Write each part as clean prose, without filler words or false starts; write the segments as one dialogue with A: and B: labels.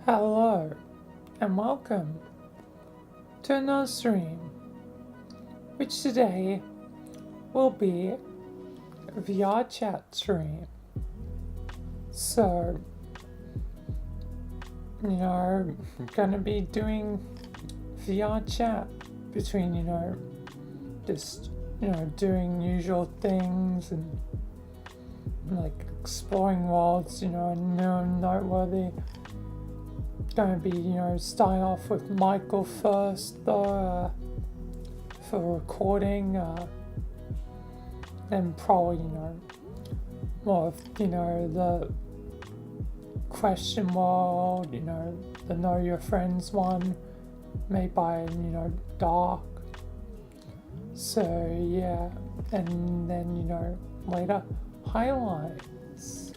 A: Hello and welcome to another stream, which today will be a VRChat stream. So, gonna be doing VRChat between, just, doing usual things and like exploring worlds, and noteworthy. Gonna be, starting off with Michael first, though, for recording, then probably, more of, the question world, the Know Your Friends one, made by, Dark. So, yeah, and then, later, highlights.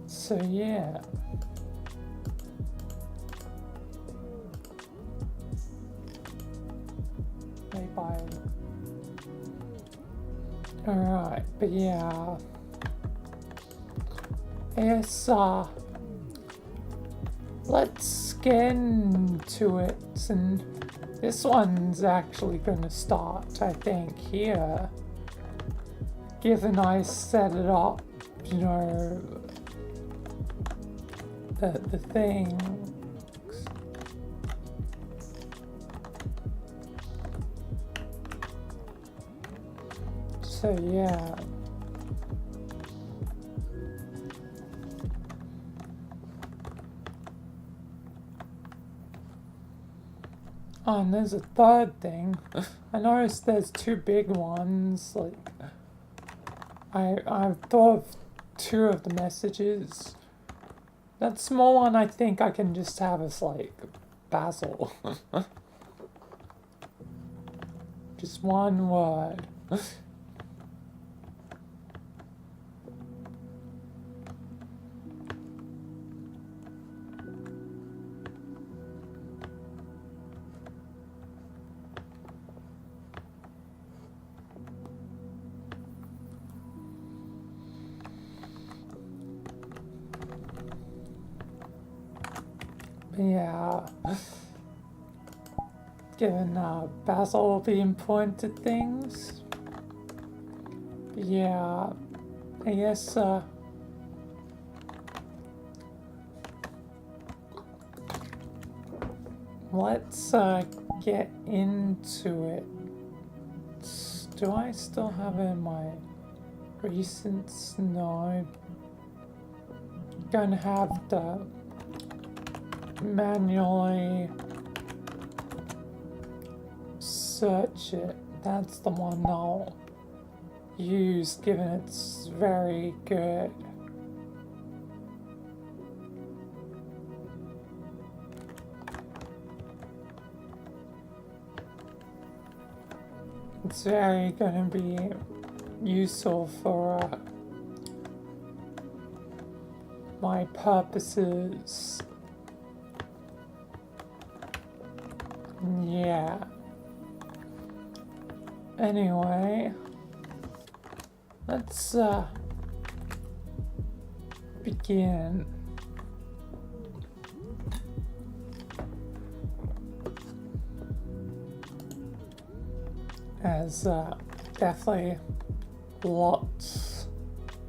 A: So, yeah. By alright, but yeah, I guess let's get into it, and this one's actually gonna start, I think, here, given I set it up, the thing. So yeah. Oh, and there's a third thing. I noticed there's two big ones. Like, I've thought of two of the messages. That small one, I think I can just have as like Basil. Just one word. Yeah, given Basil will be important to things. Yeah, I guess let's get into it. Do I still have it in my recents? No. Gonna have to manually search it. That's the one I'll use, given it's very good. It's very gonna be useful for my purposes. Yeah. Anyway, let's begin. As definitely lots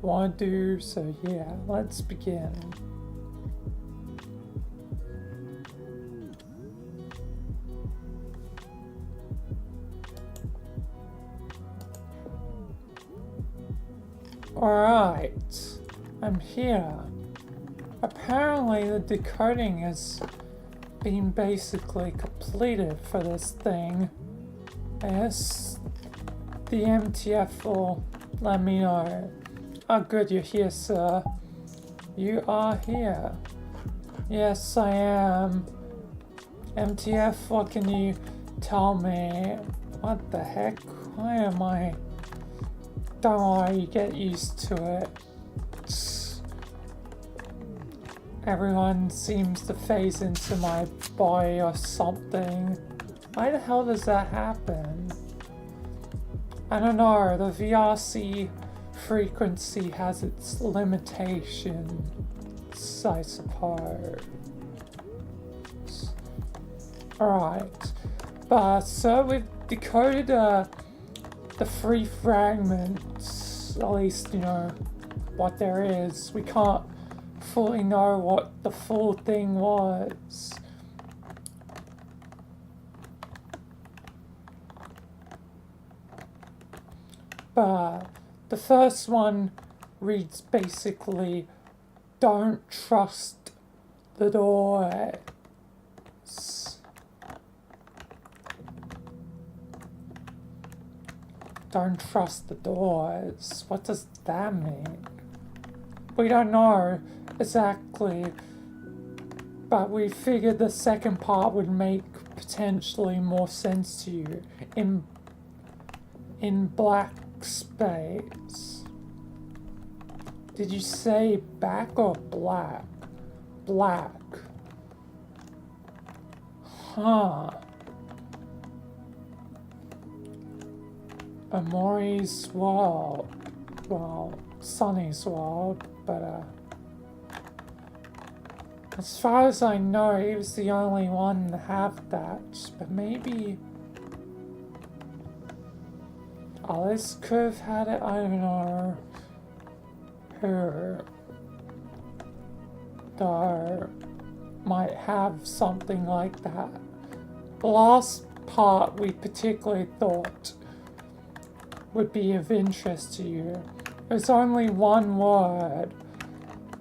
A: want to do, so yeah, let's begin. Alright, I'm here. Apparently the decoding has been basically completed for this thing. Yes, the MTF will let me know. Oh good, you're here, sir. You are here. Yes, I am. MTF, what can you tell me? What the heck? Why am I... Don't worry, you get used to it. Everyone seems to phase into my body or something. Why the hell does that happen? I don't know, the VRC frequency has its limitation. I suppose. Alright. But so we've decoded the 3 fragments, at least, you know, what there is. We can't fully know what the full thing was. But the first one reads basically, don't trust the doors. Don't trust the doors. What does that mean? We don't know exactly, but we figured the second part would make potentially more sense to you in black space. Did you say back or black? Black. Huh. Amori's world. Well, Sunny's world, but as far as I know, he was the only one to have that. But maybe others could have had it. I don't know. Her though might have something like that. The last part we particularly thought would be of interest to you. There's only one word,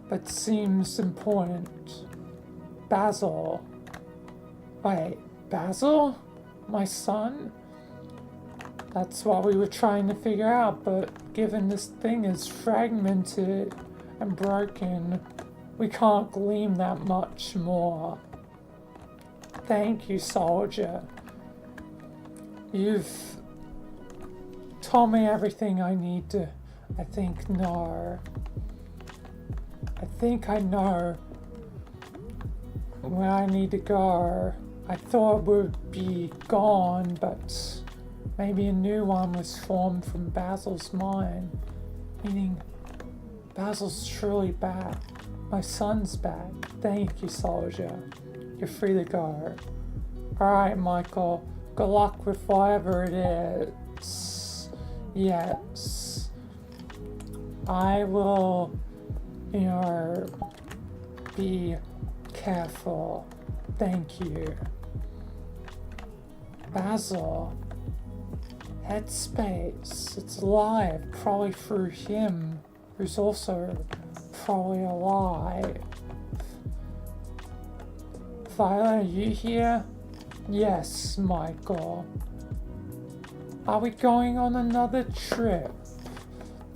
A: but seems important. Basil. Wait, Basil? My son? That's what we were trying to figure out, but given this thing is fragmented and broken, we can't glean that much more. Thank you, soldier. You've told me everything I need to, I think, know. I think I know where I need to go. I thought it would be gone, but maybe a new one was formed from Basil's mind. Meaning, Basil's truly back. My son's back. Thank you, soldier. You're free to go. Alright, Michael. Good luck with whatever it is. Yes. I will, you know, be careful. Thank you. Basil. Headspace. It's alive. Probably through him, who's also probably alive. Violet, are you here? Yes, Michael. Are we going on another trip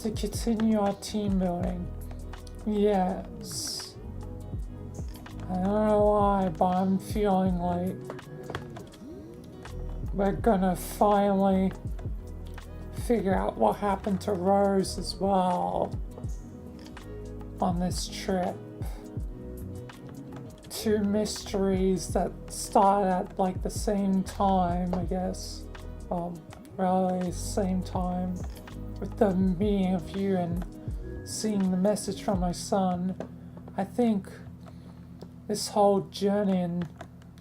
A: to continue our team building? Yes. I don't know why, but I'm feeling like we're gonna finally figure out what happened to Rose as well on this trip. 2 mysteries that started at like the same time, I guess. Really same time with the meeting of you and seeing the message from my son. I think this whole journey and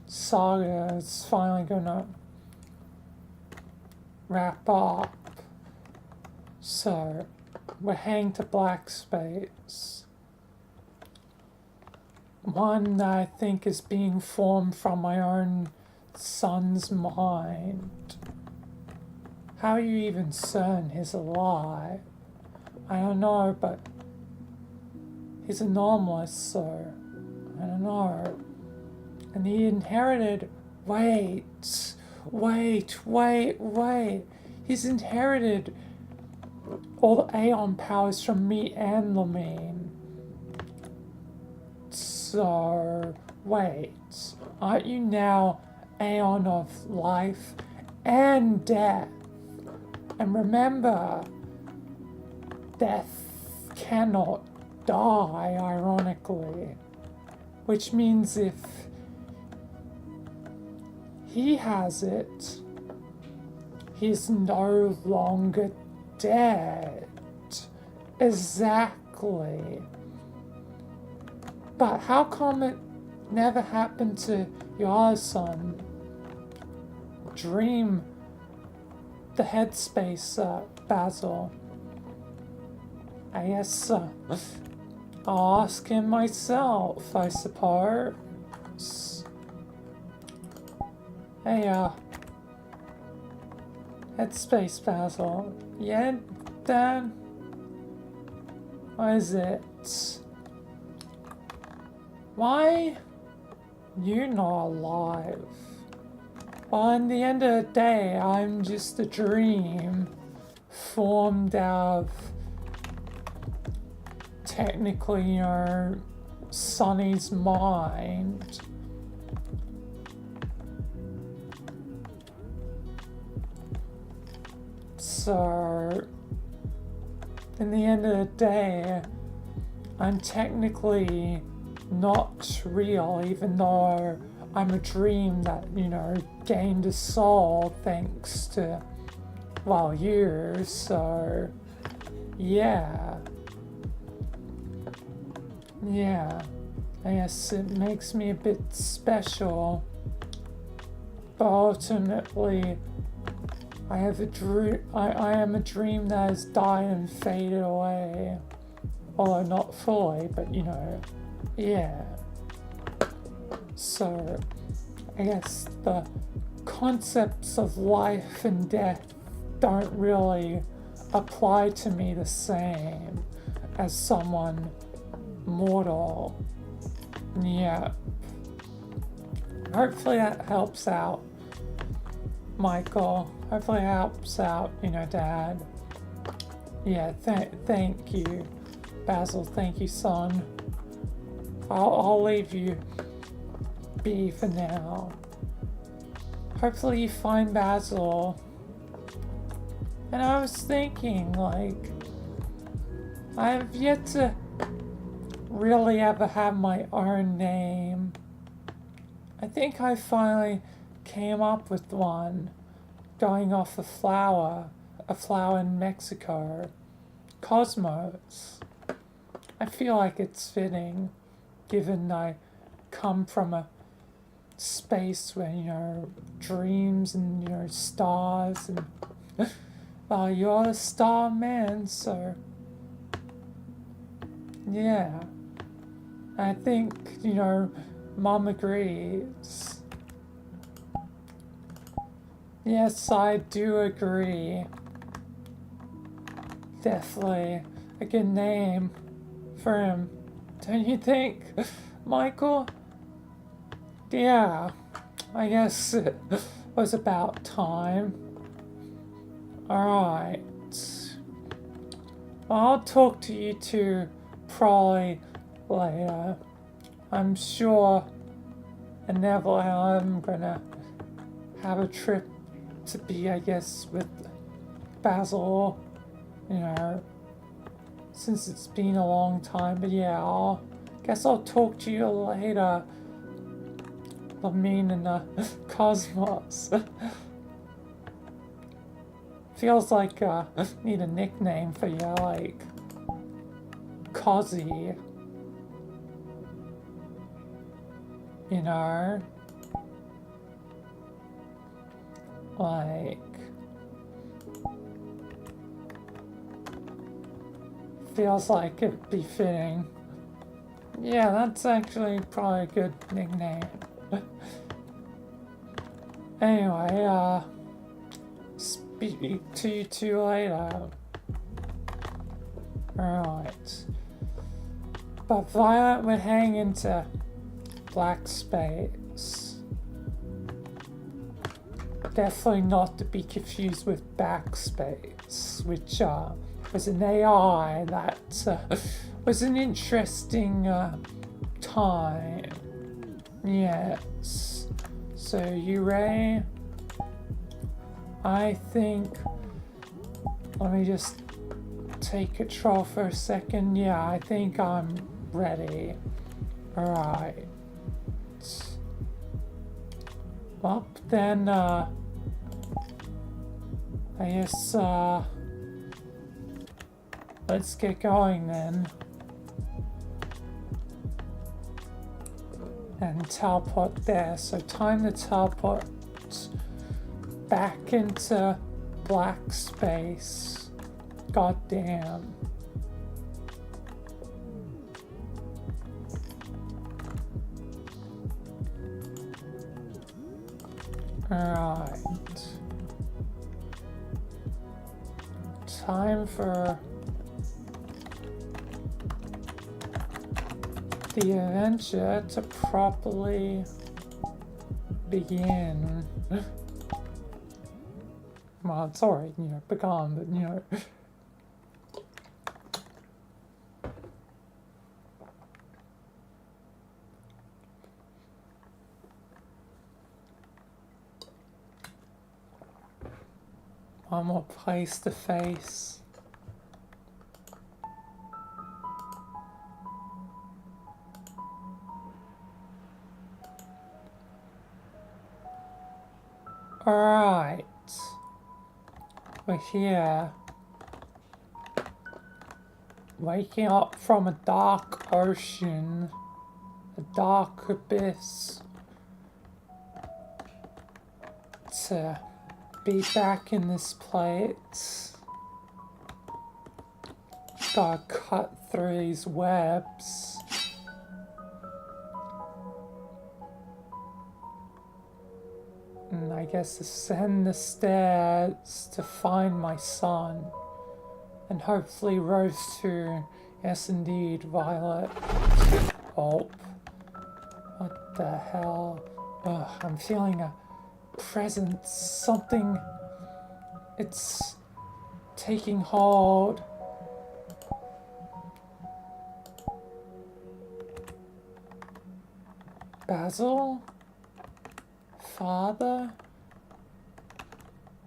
A: saga is finally gonna wrap up. So we're heading to black space. One that I think is being formed from my own son's mind. How are you even certain he's alive? I don't know, but he's anomalous, so I don't know. And he inherited, wait. He's inherited all the Aeon powers from me and Lamine. So, wait, aren't you now Aeon of life and death? And remember, death cannot die, ironically. Which means if he has it, he's no longer dead. Exactly. But how come it never happened to your other son? Dream the headspace, Basil. I guess I'll ask him myself, I suppose. Hey, headspace, Basil. Yeah, Dad? What is it? Why? You're not alive. Well, in the end of the day, I'm just a dream formed out of technically your Sonny's mind. So, in the end of the day, I'm technically not real, even though I'm a dream that, gained a soul thanks to, well, you. So, yeah. Yeah. I guess it makes me a bit special. But ultimately, I am a dream that has died and faded away. Although not fully, but yeah. So, I guess the concepts of life and death don't really apply to me the same as someone mortal. Yeah. Hopefully that helps out, Michael. Hopefully it helps out, Dad. Yeah, thank you, Basil. Thank you, son. I'll leave you be for now. Hopefully you find Basil. And I was thinking, I have yet to really ever have my own name. I think I finally came up with one, going off a flower in Mexico, Cosmos. I feel like it's fitting, given I come from a space where, dreams and, stars and, well, you're a star man, so, yeah. I think, Mom agrees. Yes, I do agree. Definitely a good name for him. Don't you think, Michael? Yeah, I guess it was about time. Alright. I'll talk to you two probably later. I'm sure Neville and I'm gonna have a trip to be, I guess, with Basil, since it's been a long time. But yeah, I'll talk to you later. Lamine and Cosmos. Feels like need a nickname for you, like Cozzy. Feels like it'd be fitting. Yeah, that's actually probably a good nickname. Anyway, speak to you two later. Alright. But Violet would hang into black space. Definitely not to be confused with backspace, which was an AI that was an interesting time. Yes. So you ready? I think, let me just take control for a second. Yeah, I think I'm ready. Alright. Well, then, I guess, let's get going then. and teleport there. So time to teleport back into black space. God damn. Alright. Time for the adventure to properly begin. Well, it's already, begun, but, one more place to face. Alright. We're here. Waking up from a dark ocean. A dark abyss. To be back in this place. Gotta cut through these webs. And I guess ascend the stairs to find my son. And hopefully rose to, yes indeed, Violet. Oh. What the hell? Ugh, I'm feeling a presence. Something. It's taking hold. Basil? Father?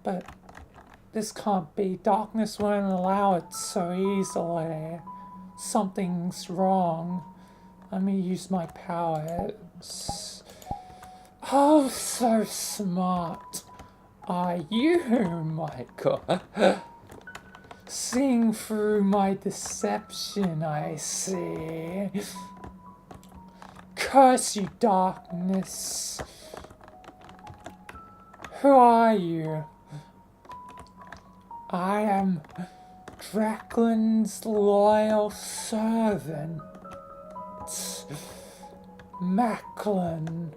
A: But this can't be. Darkness won't allow it so easily. Something's wrong. Let me use my powers. Oh, so smart are you, Michael? Seeing through my deception, I see. Curse you, darkness. Who are you? I am Dracklin's loyal servant, Macklin.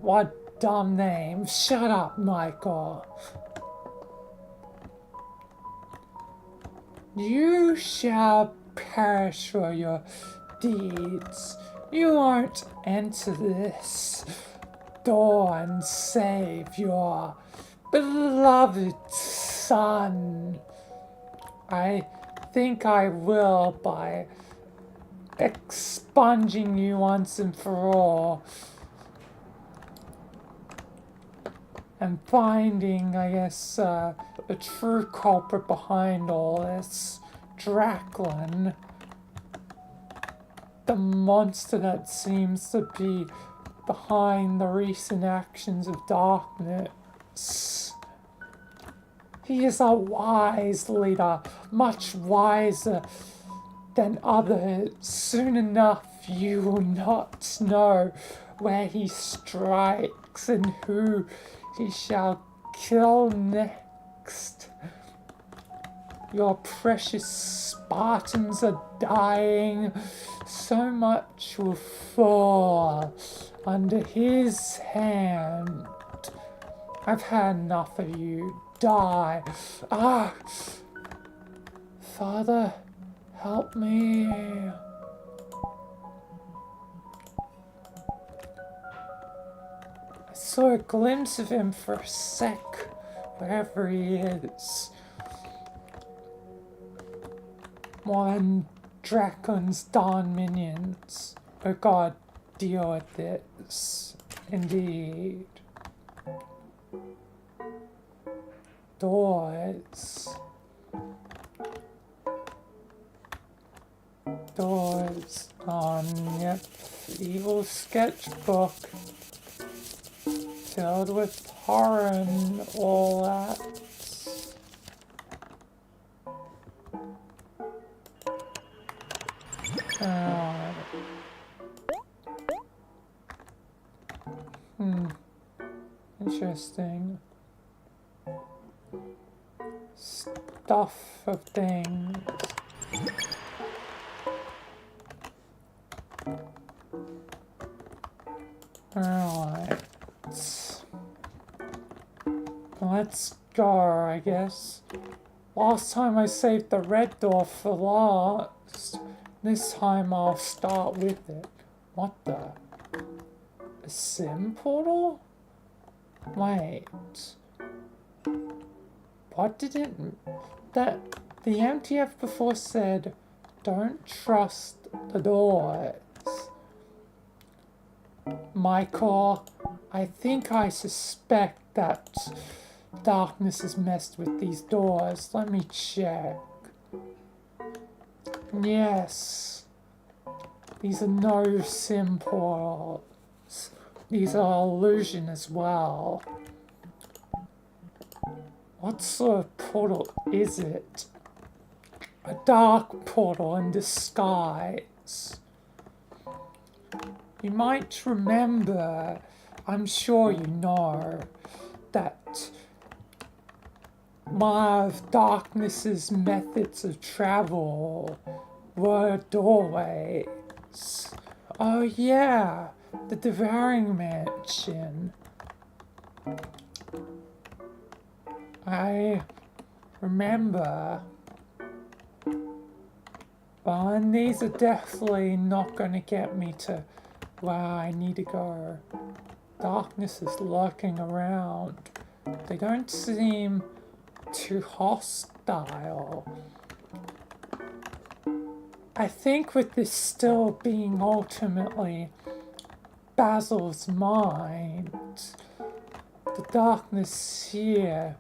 A: What dumb name. Shut up, Michael. You shall perish for your deeds. You won't enter this door and save your beloved son. I think I will by expunging you once and for all. And finding, I guess, a true culprit behind all this. Draclin. The monster that seems to be behind the recent actions of darkness. He is a wise leader, much wiser than others. Soon enough you will not know where he strikes and who he shall kill next. Your precious Spartans are dying. So much will fall under his hand. I've had enough of you. Die. Ah! Father, help me. I saw a glimpse of him for a sec, wherever he is. One Dracon's darn minions. Oh God, deal with this. Indeed. Doors. Doors on, yep. Evil sketchbook. Filled with horror and all that. Interesting. Stuff of things. Alright. Let's go, I guess. Last time I saved the red door for last. This time I'll start with it. What the? A sim portal? Wait. What did it... That... The MTF before said, don't trust the doors. Michael, I think I suspect that darkness has messed with these doors. Let me check. Yes. These are no sim portals. These are illusion as well. What sort of portal is it? A dark portal in disguise. You might remember, I'm sure you know, that one of Darkness's methods of travel were doorways. Oh yeah, the Devouring Mansion. I remember. And these are definitely not going to get me to where I need to go. Darkness is lurking around. They don't seem too hostile. I think with this still being ultimately Basil's mind, the darkness here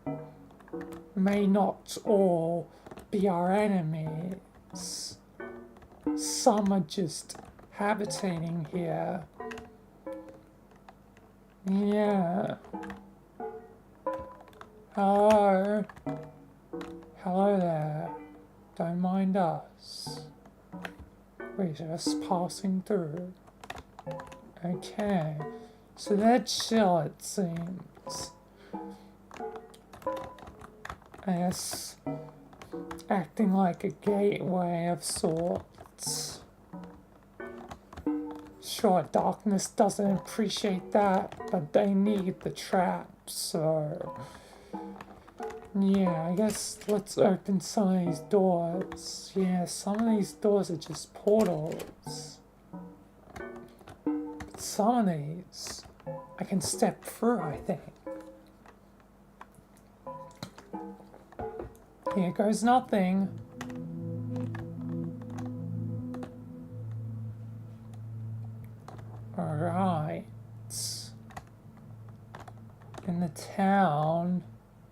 A: may not all be our enemies. Some are just habitating here. Yeah. Hello. Hello there. Don't mind us. We're just passing through. Okay. So they're chill, it seems. I guess acting like a gateway of sorts. Sure, darkness doesn't appreciate that, but they need the trap, so... Yeah, I guess let's open some of these doors. Yeah, some of these doors are just portals. But some of these, I can step through, I think. Here goes nothing. Alright. In the town,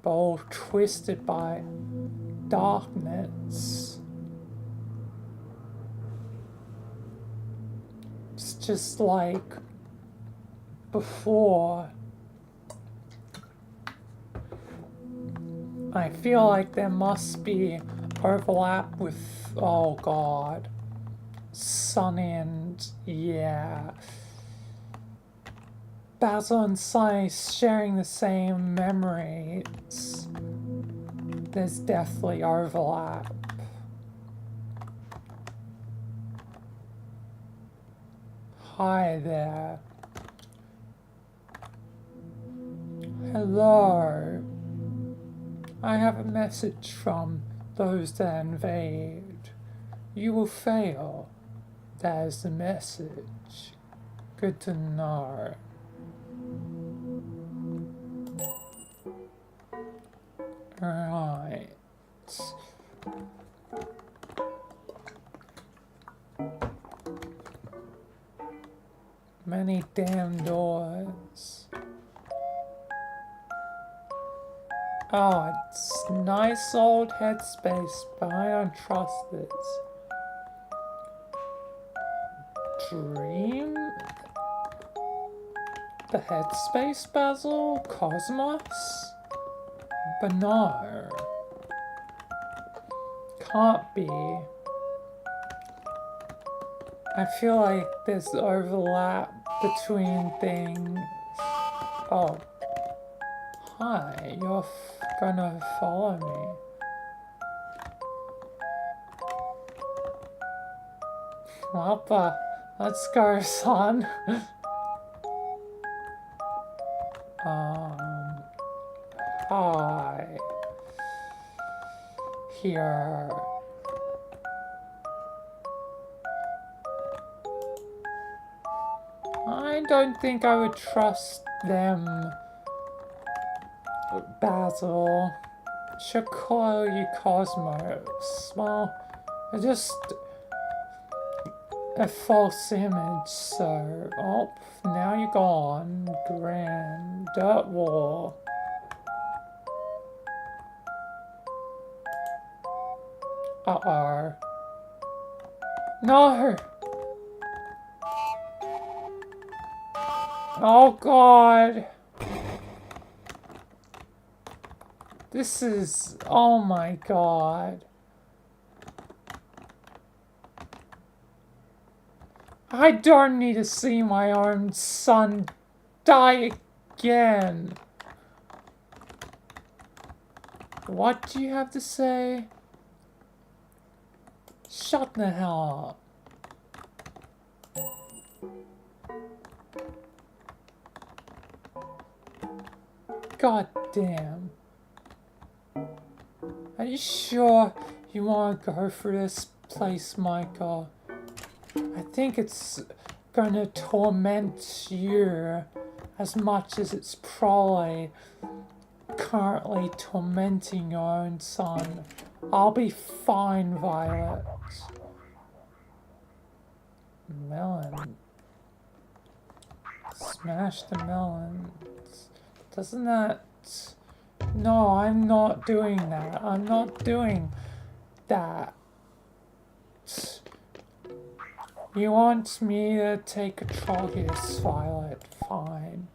A: but all twisted by darkness. It's just like before. I feel like there must be overlap with, oh god, Sunny and, yeah. Basil and Sunny sharing the same memories. There's definitely overlap. Hi there. Hello. I have a message from those that invade. You will fail. That is the message. Good to know. Right. Many damn doors. Oh, it's nice old headspace, but I don't trust this. Dream? The headspace, Basil? Cosmos? But no. Can't be. I feel like there's overlap between things. Oh. Hi, you're gonna follow me. Well, let's go, son. Hi. Here. I don't think I would trust them, Basil. Should call you Cosmos. Well, it's just a false image, so... Oh, now you're gone. Grand Dirt War. Uh-oh. No! Oh god! This is... Oh my god. I don't need to see my own son die again. What do you have to say? Shut the hell up. God damn. Are you sure you want to go through this place, Michael? I think it's gonna torment you as much as it's probably currently tormenting your own son. I'll be fine, Violet. Melon. Smash the melons. Doesn't that... No, I'm not doing that. I'm not doing that. You want me to take control of this, Violet? Fine.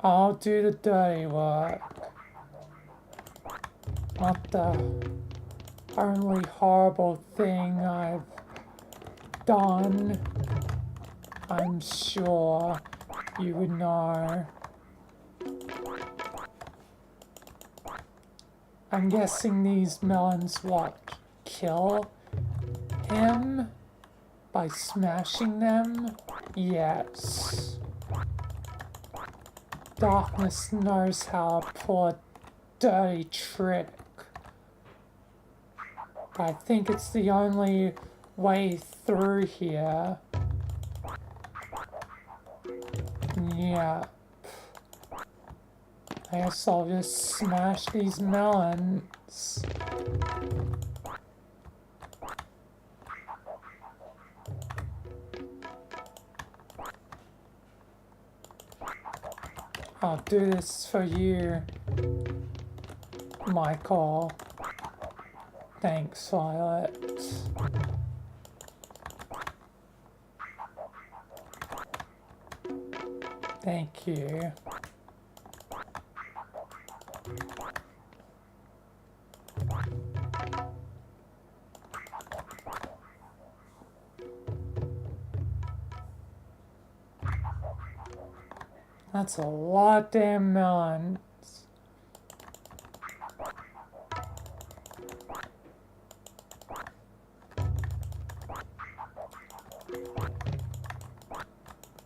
A: I'll do the dirty work. Not the only horrible thing I've done. I'm sure you would know. I'm guessing these melons, what, kill him by smashing them? Yes. Darkness knows how to pull a dirty trick. I think it's the only way through here. Yeah. I guess I'll just smash these melons. I'll do this for you, Michael. Thanks, Violet. Thank you. That's a lot of damn melons.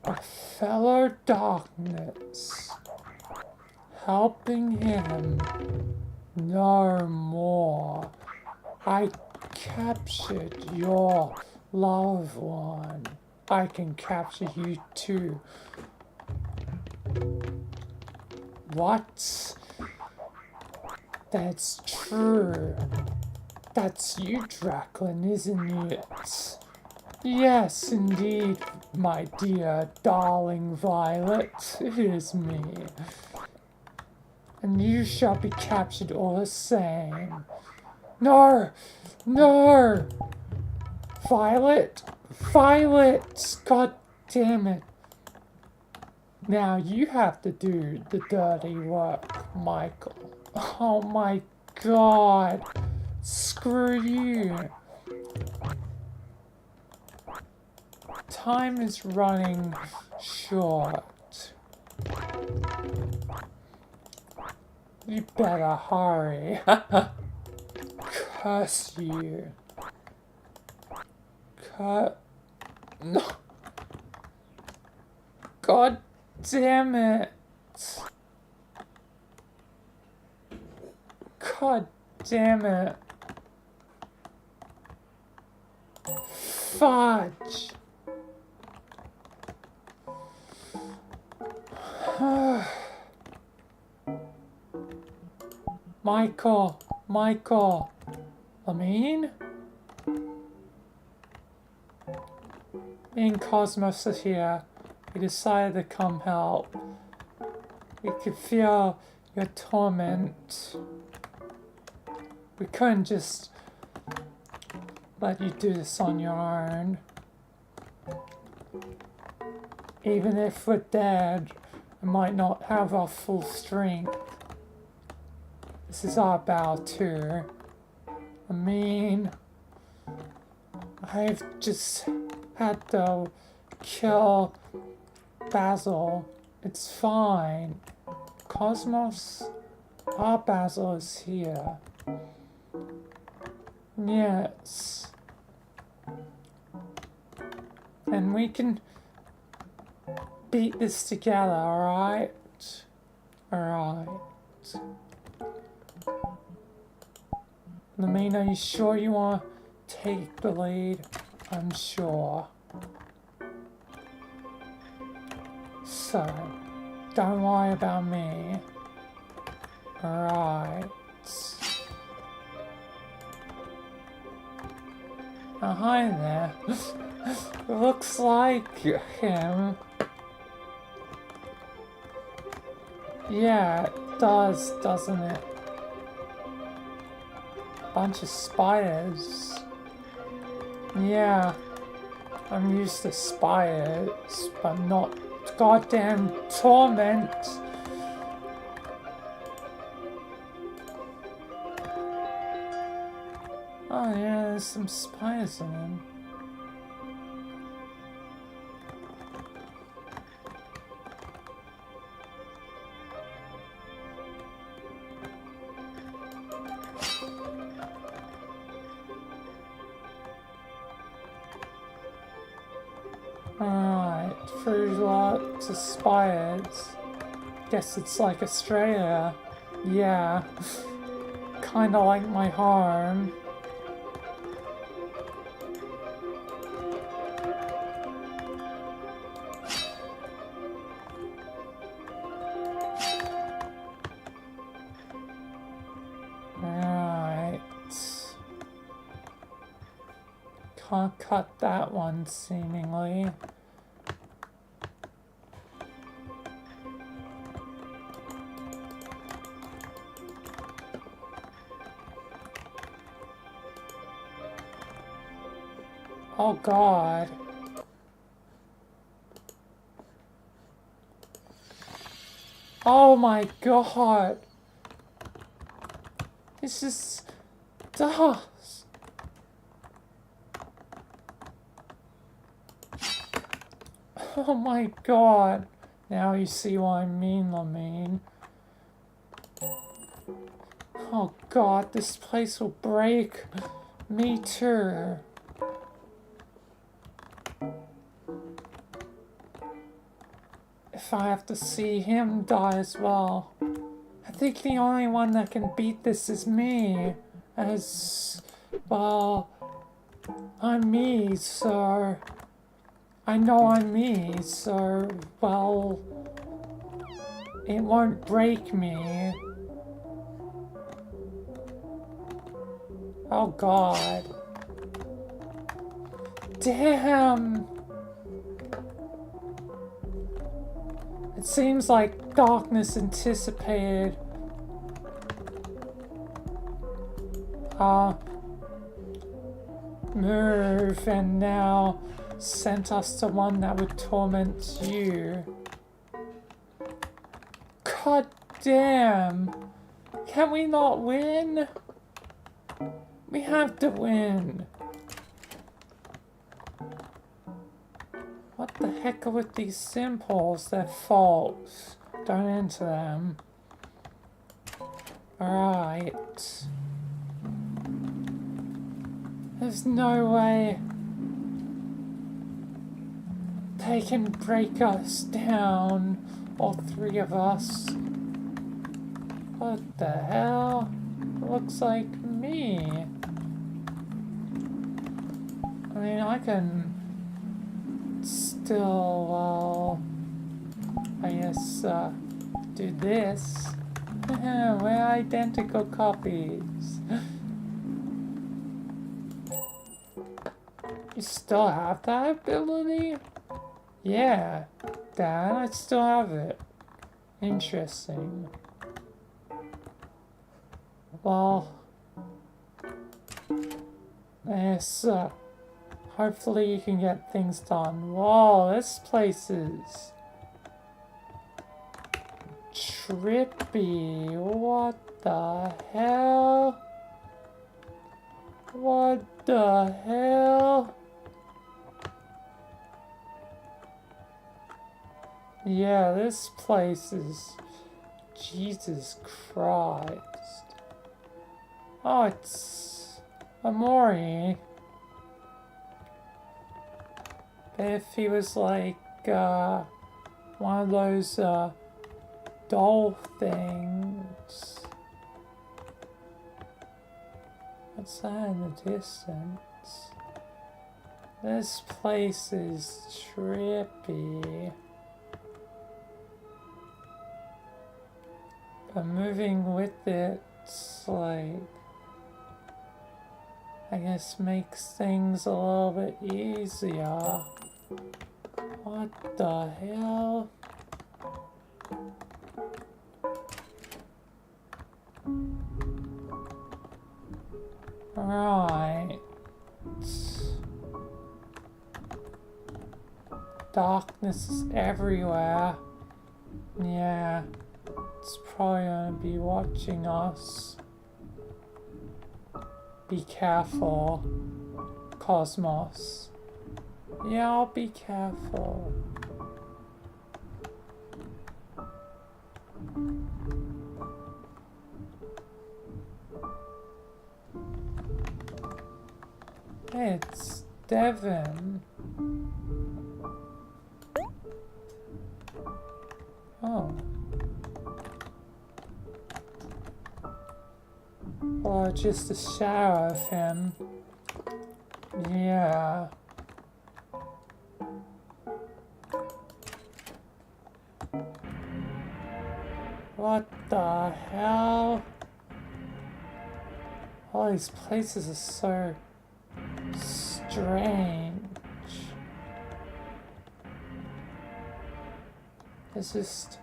A: A fellow darkness, helping him no more. I captured your loved one. I can capture you too. What? That's true. That's you, Draclin, isn't it? Yes, indeed, my dear, darling Violet, it is me. And you shall be captured all the same. No! No! Violet! Violet! God damn it. Now you have to do the dirty work, Michael. Oh my god. Screw you. time is running short. You better hurry. Curse you. No. God damn it. God damn it. Fudge. Michael. Lamine? Me and Cosmos are here. We decided to come help. We could feel your torment. We couldn't just let you do this on your own. Even if we're dead, we might not have our full strength. This is our battle too. I mean, I've just had to kill Basil. It's fine. Cosmos, our Basil is here. Yes. And we can beat this together, alright? Alright. Lamine, are you sure you want to take the lead? I'm sure. So, don't worry about me. Alright. Oh, hi there. Looks like him. Yeah, it does, doesn't it? Bunch of spiders. Yeah, I'm used to spiders, but not goddamn torment. Oh yeah, there's some spiders in them. Alright, through lots of spiders. Guess it's like Australia. Yeah. Kinda like my home. Alright. Can't cut that one, seemingly. Oh God. Oh my God. This is dust. Oh my God. Now you see what I mean, Lamine. Oh God, this place will break. Me too. If I have to see him die as well. I think the only one that can beat this is me. As, well, I'm me, so... I know I'm me, so, well... It won't break me. Oh God. Damn! It seems like darkness anticipated our move and now sent us to one that would torment you. God damn! Can we not win? We have to win. What the heck are with these symbols? They're false. Don't enter them. Alright. There's no way they can break us down, all three of us. What the hell? Looks like me. I mean, I can still, well, I guess, do this. We're identical copies. You still have that ability? Yeah, Dad, I still have it. Interesting. Well, yes, hopefully you can get things done. Whoa, this place is trippy. What the hell? What the hell? Yeah, this place is... Jesus Christ. Oh, it's... Amori. If he was like, one of those, doll things. What's that in the distance? This place is trippy. But moving with it's like, I guess makes things a little bit easier. What the hell? Right. Darkness is everywhere. Yeah. It's probably gonna be watching us. Be careful, Cosmos. Yeah, I'll be careful. Hey, it's Devin. Oh. Or just a shadow of him. Yeah. What the hell? All these places are so strange. It's just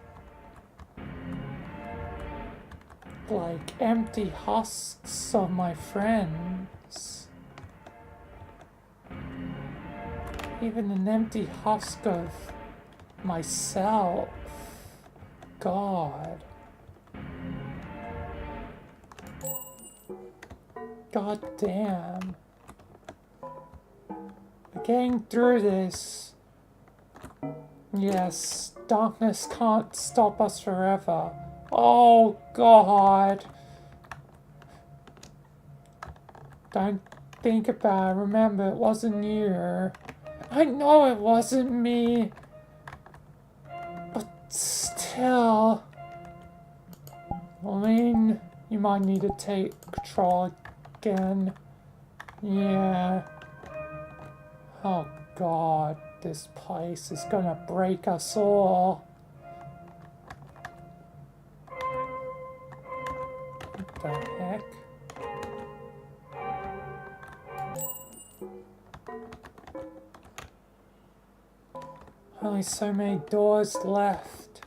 A: like empty husks of my friends. Even an empty husk of myself. God. God damn. We're getting through this. Yes, darkness can't stop us forever. Oh, God. Don't think about it. Remember, it wasn't you. I know it wasn't me. But still. I mean, you might need to take control again. Yeah. Oh, God. This place is gonna break us all. What the heck? Only so many doors left.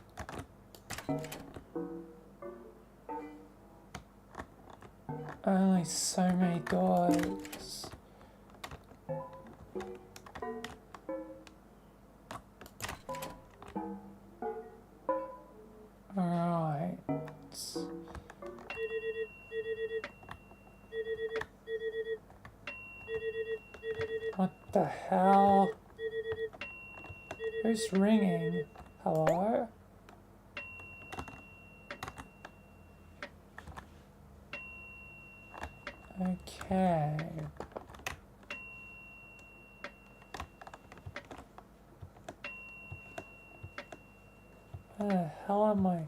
A: Only so many doors. Alright. What the hell? Who's ringing? Hello? Okay. Where the hell am I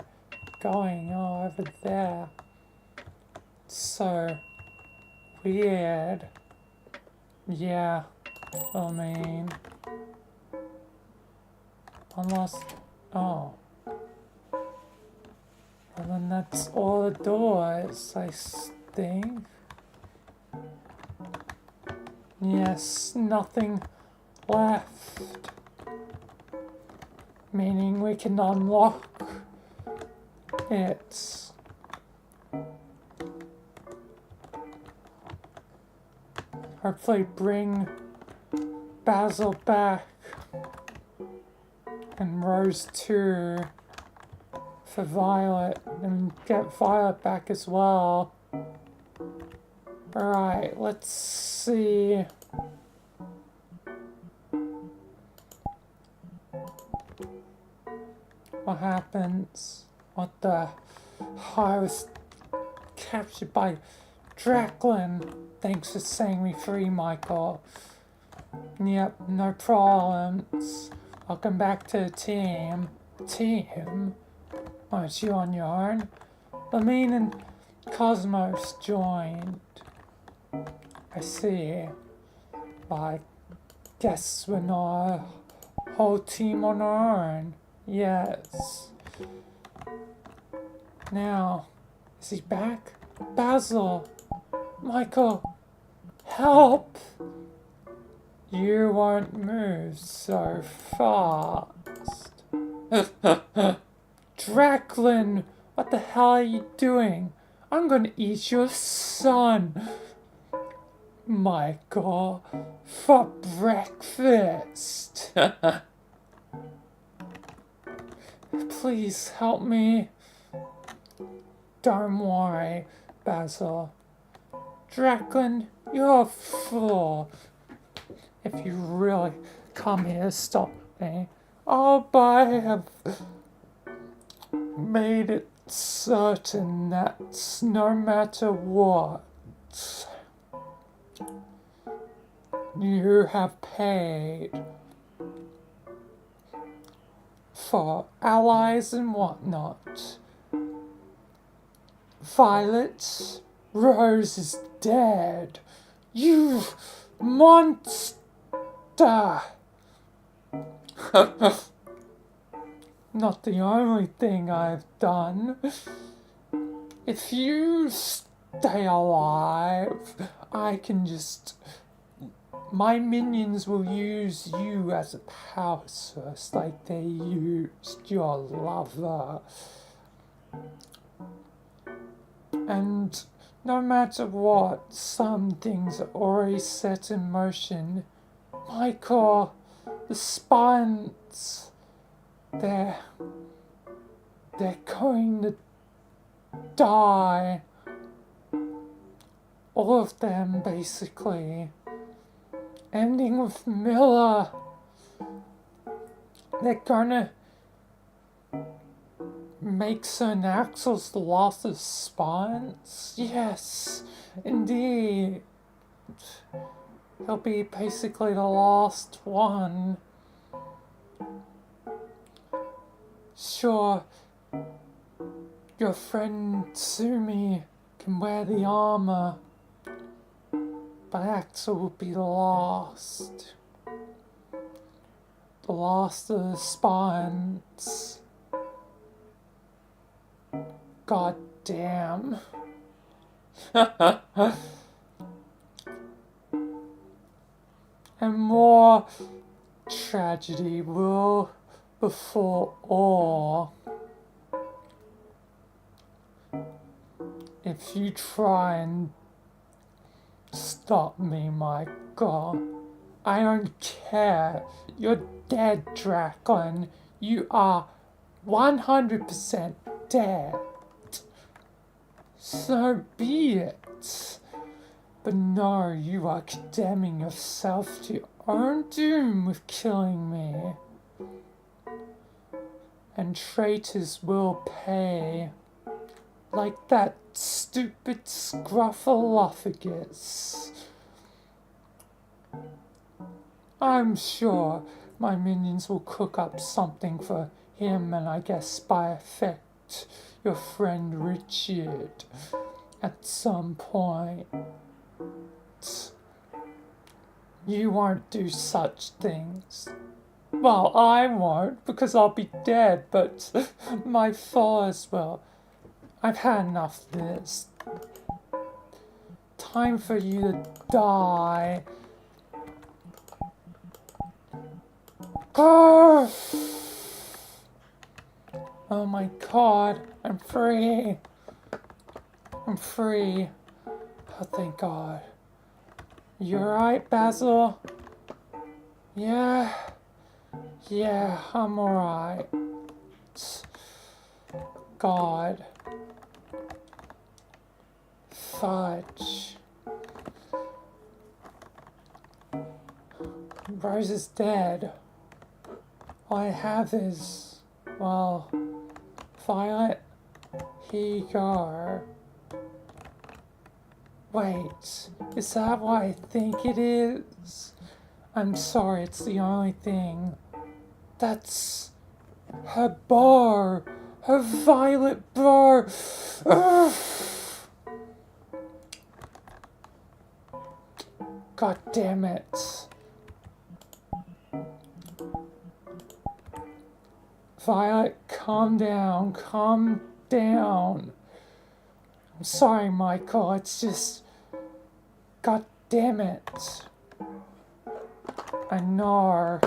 A: going? Oh, over there. So weird. Yeah, I mean, unless, oh, well then that's all the doors, I think. Yes, nothing left, meaning we can unlock it. Hopefully bring Basil back and Rose too for Violet, and get Violet back as well. Alright, let's see. What happens? What the? Oh, I was captured by Draclin. Thanks for setting me free, Michael. Yep, no problems. Welcome back to the team. Team? Oh, it's you on your own? Lamine and Cosmos joined. I see. I guess we're not a whole team on our own. Yes. Now, is he back? Basil! Michael! Help! You won't move so fast. Draclin! What the hell are you doing? I'm gonna eat your son! Michael, for breakfast. Please help me. Don't worry, Basil. Draclin, you're a fool. If you really come here to stop me, but I have made it certain that no matter what, you have paid for allies and whatnot. Violet, Rose is dead. You monster! Not the only thing I've done. If you stay alive, I can just... My minions will use you as a power source like they used your lover. And no matter what, some things are already set in motion. Michael, the spines, they're going to die. All of them, basically. Ending with Miller. They're gonna make certain Axel's the loss of spines. Yes, indeed. He'll be basically the last one. Sure, your friend Sumi can wear the armor, but Axel will be the last. The last of the spines. God damn. And more tragedy will befall all. If you try and stop me, my God. I don't care. You're dead, Draclin. You are 100% dead. So be it. But no, you are condemning yourself to your own doom with killing me. and traitors will pay. Like that stupid Scruffalophagus. I'm sure my minions will cook up something for him and I guess by effect your friend Richard at some point. You won't do such things. Well, I won't because I'll be dead, but my followers will. I've had enough of this. Time for you to die. Oh, oh my god, I'm free. I'm free. Oh, thank God. You alright, Basil? Yeah, I'm alright. God. Fudge. Rose is dead. All I have is, well, Violet, here you go. Wait, is that what I think it is? I'm sorry, it's the only thing. That's her bar, her violet bar. Ugh. God damn it. Violet, calm down, calm down. I'm sorry, Michael, it's just... God damn it. I know.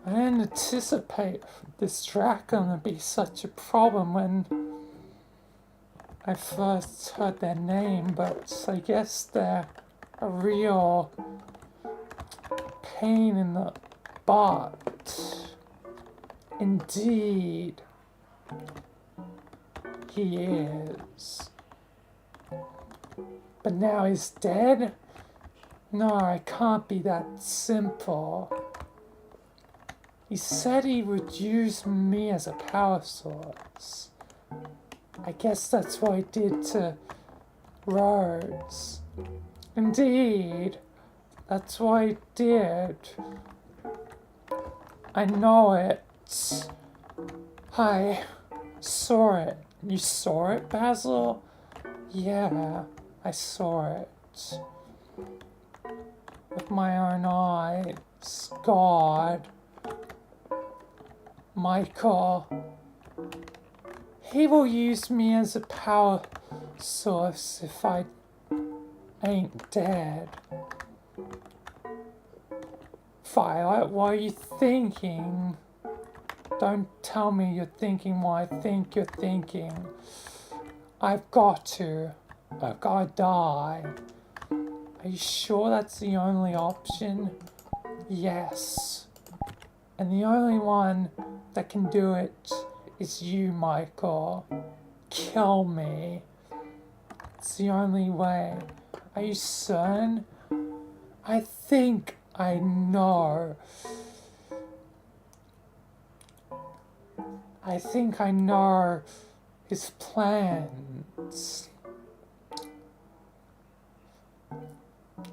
A: I didn't anticipate this track gonna be such a problem when I first heard their name, but I guess they're a real pain in the butt. Indeed, he is. But now he's dead? No, it can't be that simple. He said he would use me as a power source. I guess that's what he did to Rhodes. Indeed, that's what he did. I know it. I saw it. You saw it, Basil? Yeah, I saw it. With my own eyes. God. Michael. He will use me as a power source if I ain't dead. Violet, what are you thinking? Don't tell me you're thinking what I think you're thinking. I've got to die. Are you sure that's the only option? Yes. And the only one that can do it is you, Michael. Kill me. It's the only way. Are you certain? I think I know. I think I know his plans.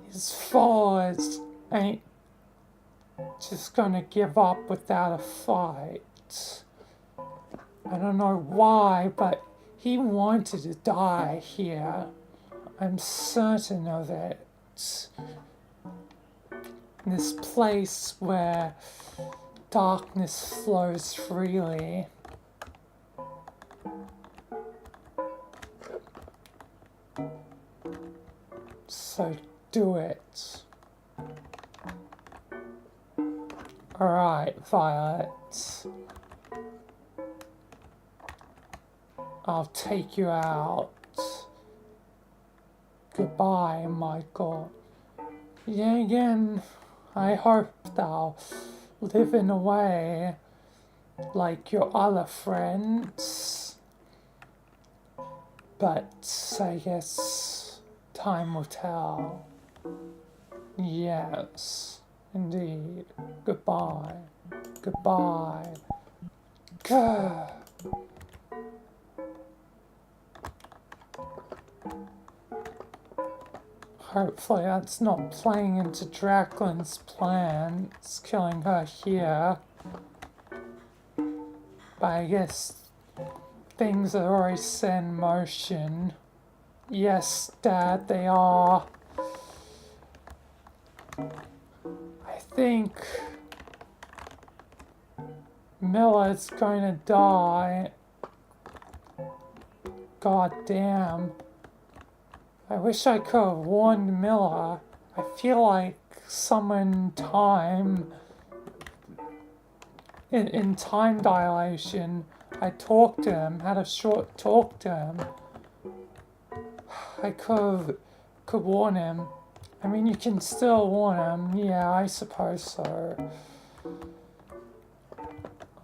A: His followers ain't just gonna give up without a fight. I don't know why, but he wanted to die here. I'm certain of it. In this place where darkness flows freely. So do it. Alright, Violet. I'll take you out. Goodbye, Michael. Yeah, again, I hope thou live in a way like your other friends. But I guess time will tell. Yes. Indeed. Goodbye. Goodbye. Gah. Hopefully that's not playing into Dracklin's plans, killing her here. But I guess things are already set in motion. Yes, Dad, they are. I think Miller's going to die. God damn. I wish I could have warned Miller. I feel like someone in time dilation, I talked to him, had a short talk to him. I could warn him. I mean, you can still warn him. Yeah, I suppose so.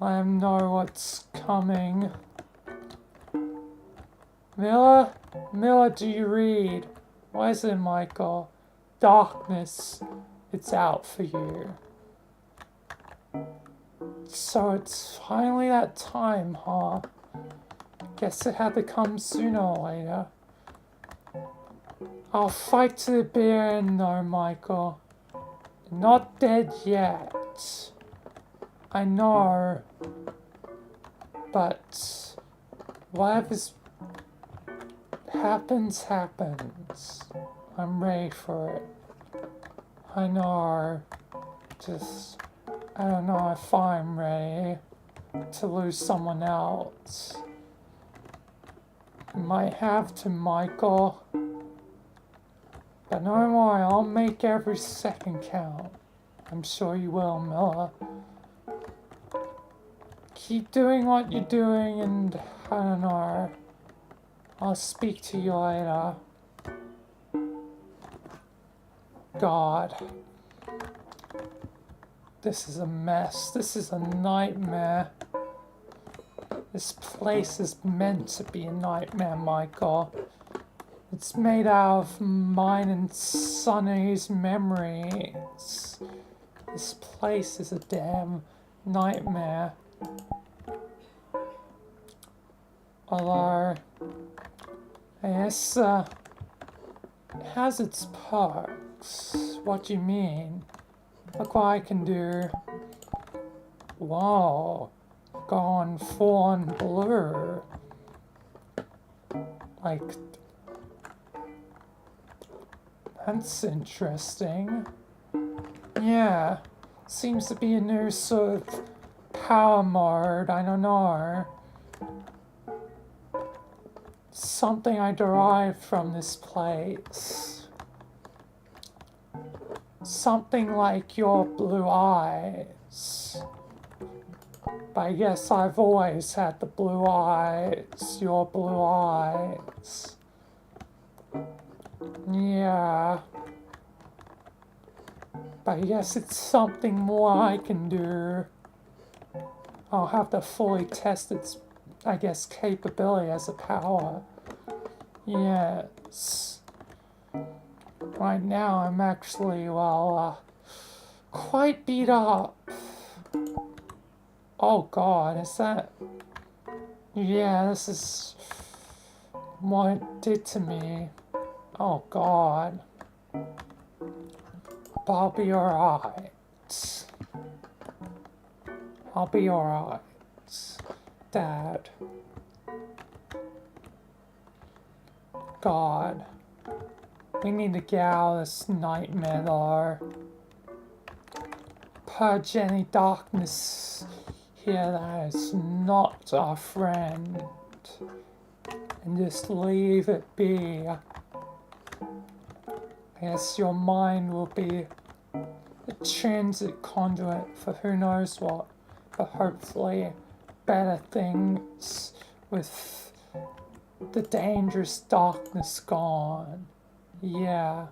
A: I know what's coming. Miller? Miller, do you read? What is it, Michael? Darkness. It's out for you. So it's finally that time, huh? Guess it had to come sooner or later. I'll fight to the bitter end though, Michael. Not dead yet. I know. But whatever's happens. I'm ready for it. I know. Just, I don't know if I'm ready to lose someone else. You might have to, Michael. But no worry, I'll make every second count. I'm sure you will, Miller. Keep doing what you're doing and, I don't know, I'll speak to you later. God. This is a mess. This is a nightmare. This place is meant to be a nightmare, Michael. It's made out of mine and Sonny's memories. This place is a damn nightmare. Although, I guess, it has its perks. What do you mean? Look what I can do. Wow. Gone full on blur. Like, that's interesting. Yeah. Seems to be a new sort of power mode. I don't know. Something I derived from this place. Something like your blue eyes. But I guess I've always had the blue eyes, your blue eyes. Yeah. But I guess it's something more I can do. I'll have to fully test its, I guess, capability as a power. Yes. Right now I'm actually, well, quite beat up. Oh God, is that... Yeah, this is what it did to me. Oh God. But I'll be alright. I'll be alright. Dad. God. We need to get out of this nightmare though. Purge any darkness here that is not our friend. And just leave it be. I guess your mind will be a transit conduit for who knows what. But hopefully better things with the dangerous darkness gone. Yeah.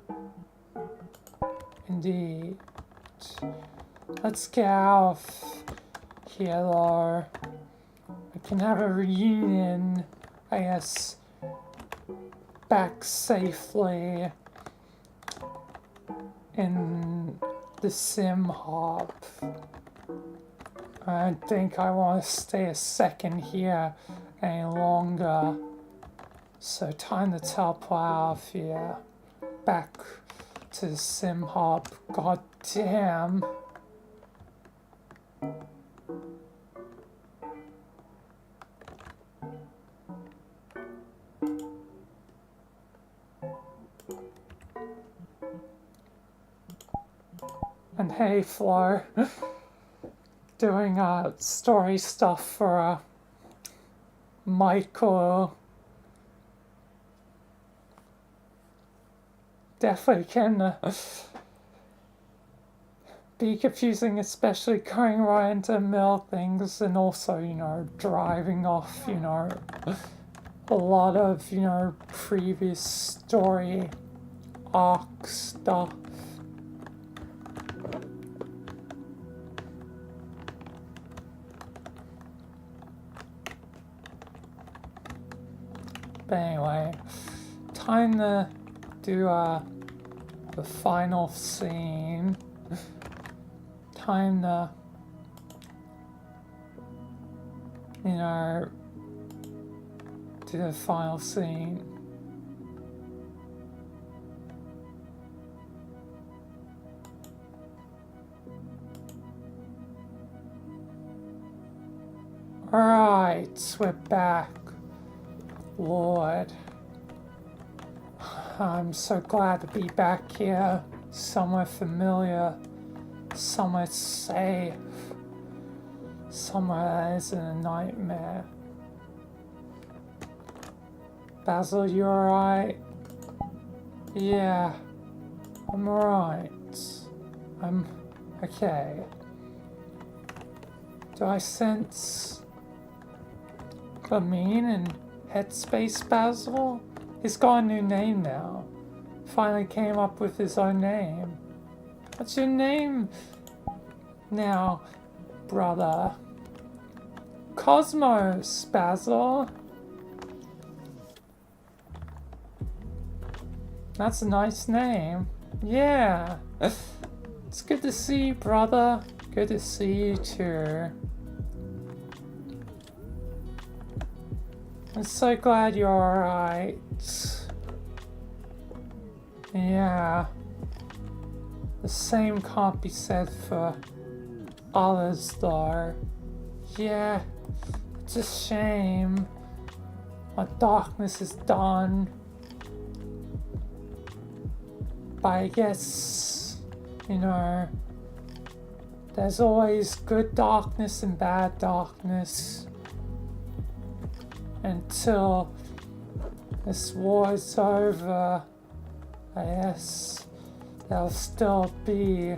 A: Indeed. Let's get out of here though. We can have a reunion, I guess, back safely in the sim hop. I don't think I want to stay a second here any longer. So time to teleport out of here. Back to the sim hop. God damn. And hey, Flo. Doing story stuff for Michael. Definitely can be confusing, especially going right into middle things, and also, driving off, a lot of, previous story arc stuff. But anyway, time to do the final scene. Time to, do the final scene. Alright, we're back. Lord, I'm so glad to be back here, somewhere familiar, somewhere safe, somewhere that isn't a nightmare. Basil, you alright? Yeah, I'm alright. I'm okay. Do I sense a mean and Headspace Basil? He's got a new name now. Finally came up with his own name. What's your name now, brother? Cosmos, Basil. That's a nice name. Yeah. It's good to see you, brother. Good to see you too. I'm so glad you're alright. Yeah. The same can't be said for others though. Yeah. It's a shame. My darkness is done. But I guess, there's always good darkness and bad darkness. Until this war is over, I guess there'll still be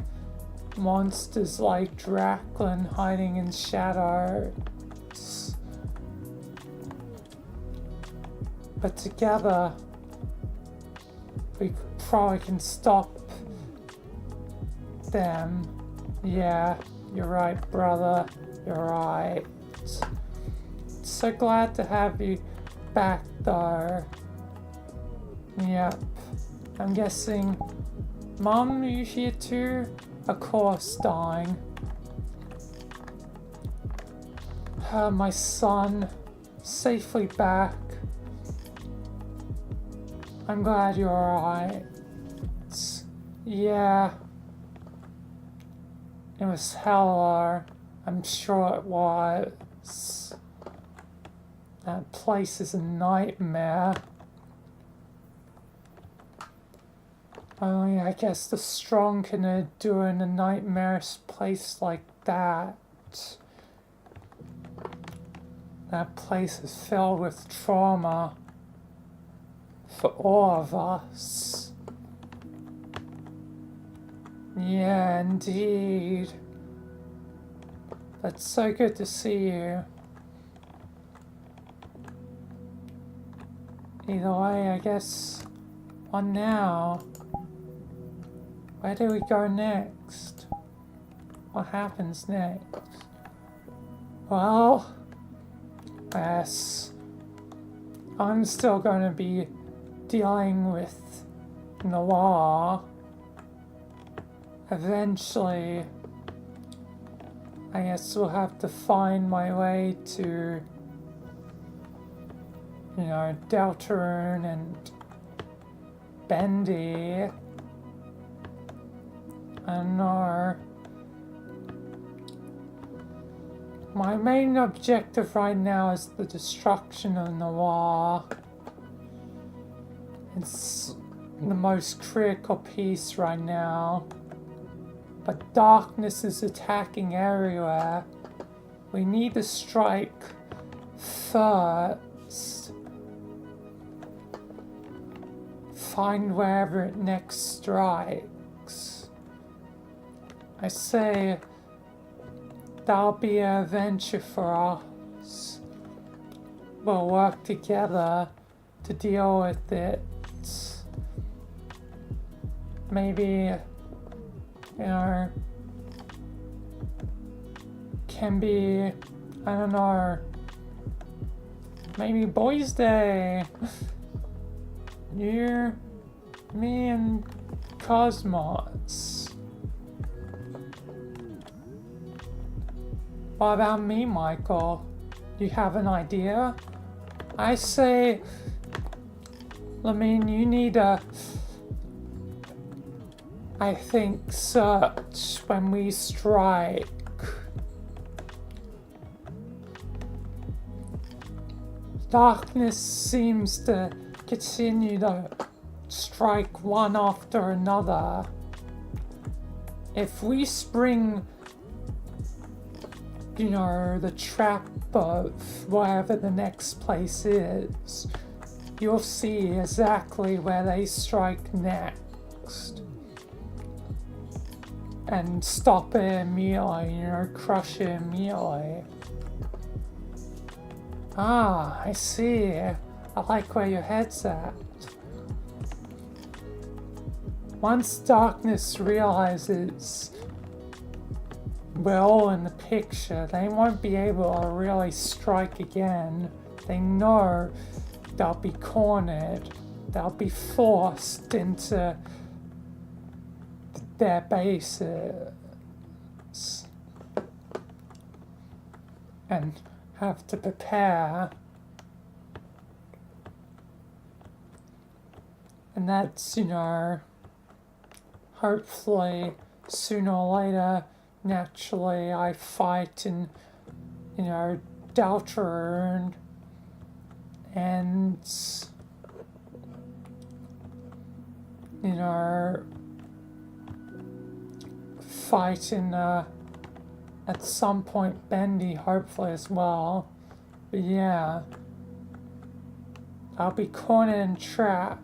A: monsters like Draklin hiding in shadows. But together, we probably can stop them. Yeah, you're right, brother. You're right. So glad to have you back though. Yep. I'm guessing Mom, are you here too? Of course, darling. My son, safely back. I'm glad you're alright. Yeah. It was hell, I'm sure it was. That place is a nightmare. Only I guess the strong can endure in a nightmarish place like that. That place is filled with trauma for all of us. Yeah, indeed. That's so good to see you. Either way, I guess, on now, where do we go next? What happens next? Well, yes, I'm still going to be dealing with Noir eventually, I guess we'll have to find my way to, Deltarune and Bendy. I don't know. My main objective right now is the destruction of Noir. It's the most critical piece right now. But darkness is attacking everywhere. We need to strike first. Find wherever it next strikes. I say that'll be an adventure for us. We'll work together to deal with it. Maybe, can be, I don't know, maybe Boys Day. You, me, and Cosmos. What about me, Michael? Do you have an idea? I say, you need a, I think, search when we strike. Darkness seems to continue to strike one after another. If we spring, the trap of wherever the next place is, you'll see exactly where they strike next. And stop it immediately, crush it immediately. Ah, I see. I like where your head's at. Once darkness realizes we're all in the picture, they won't be able to really strike again. They know they'll be cornered. They'll be forced into their bases and have to prepare. And that's, hopefully sooner or later, naturally, I fight in, Deltarune and, fight in, at some point, Bendy, hopefully as well. But yeah, I'll be cornered and trapped.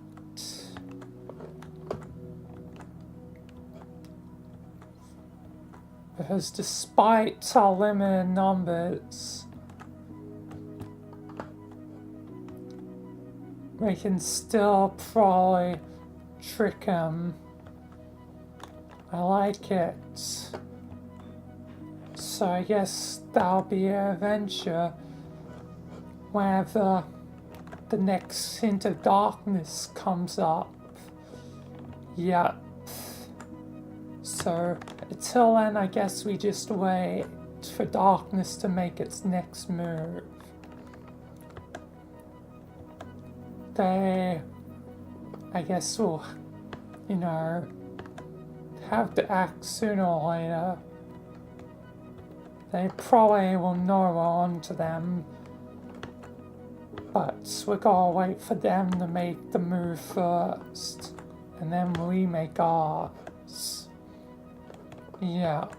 A: Because despite our limited numbers, we can still probably trick him. I like it. So I guess that'll be an adventure whenever the next hint of darkness comes up. Yep. So until then, I guess we just wait for darkness to make its next move. They, I guess, will, have to act sooner or later. They probably will know we're on to them, but we gotta wait for them to make the move first, and then we make ours. Yeah.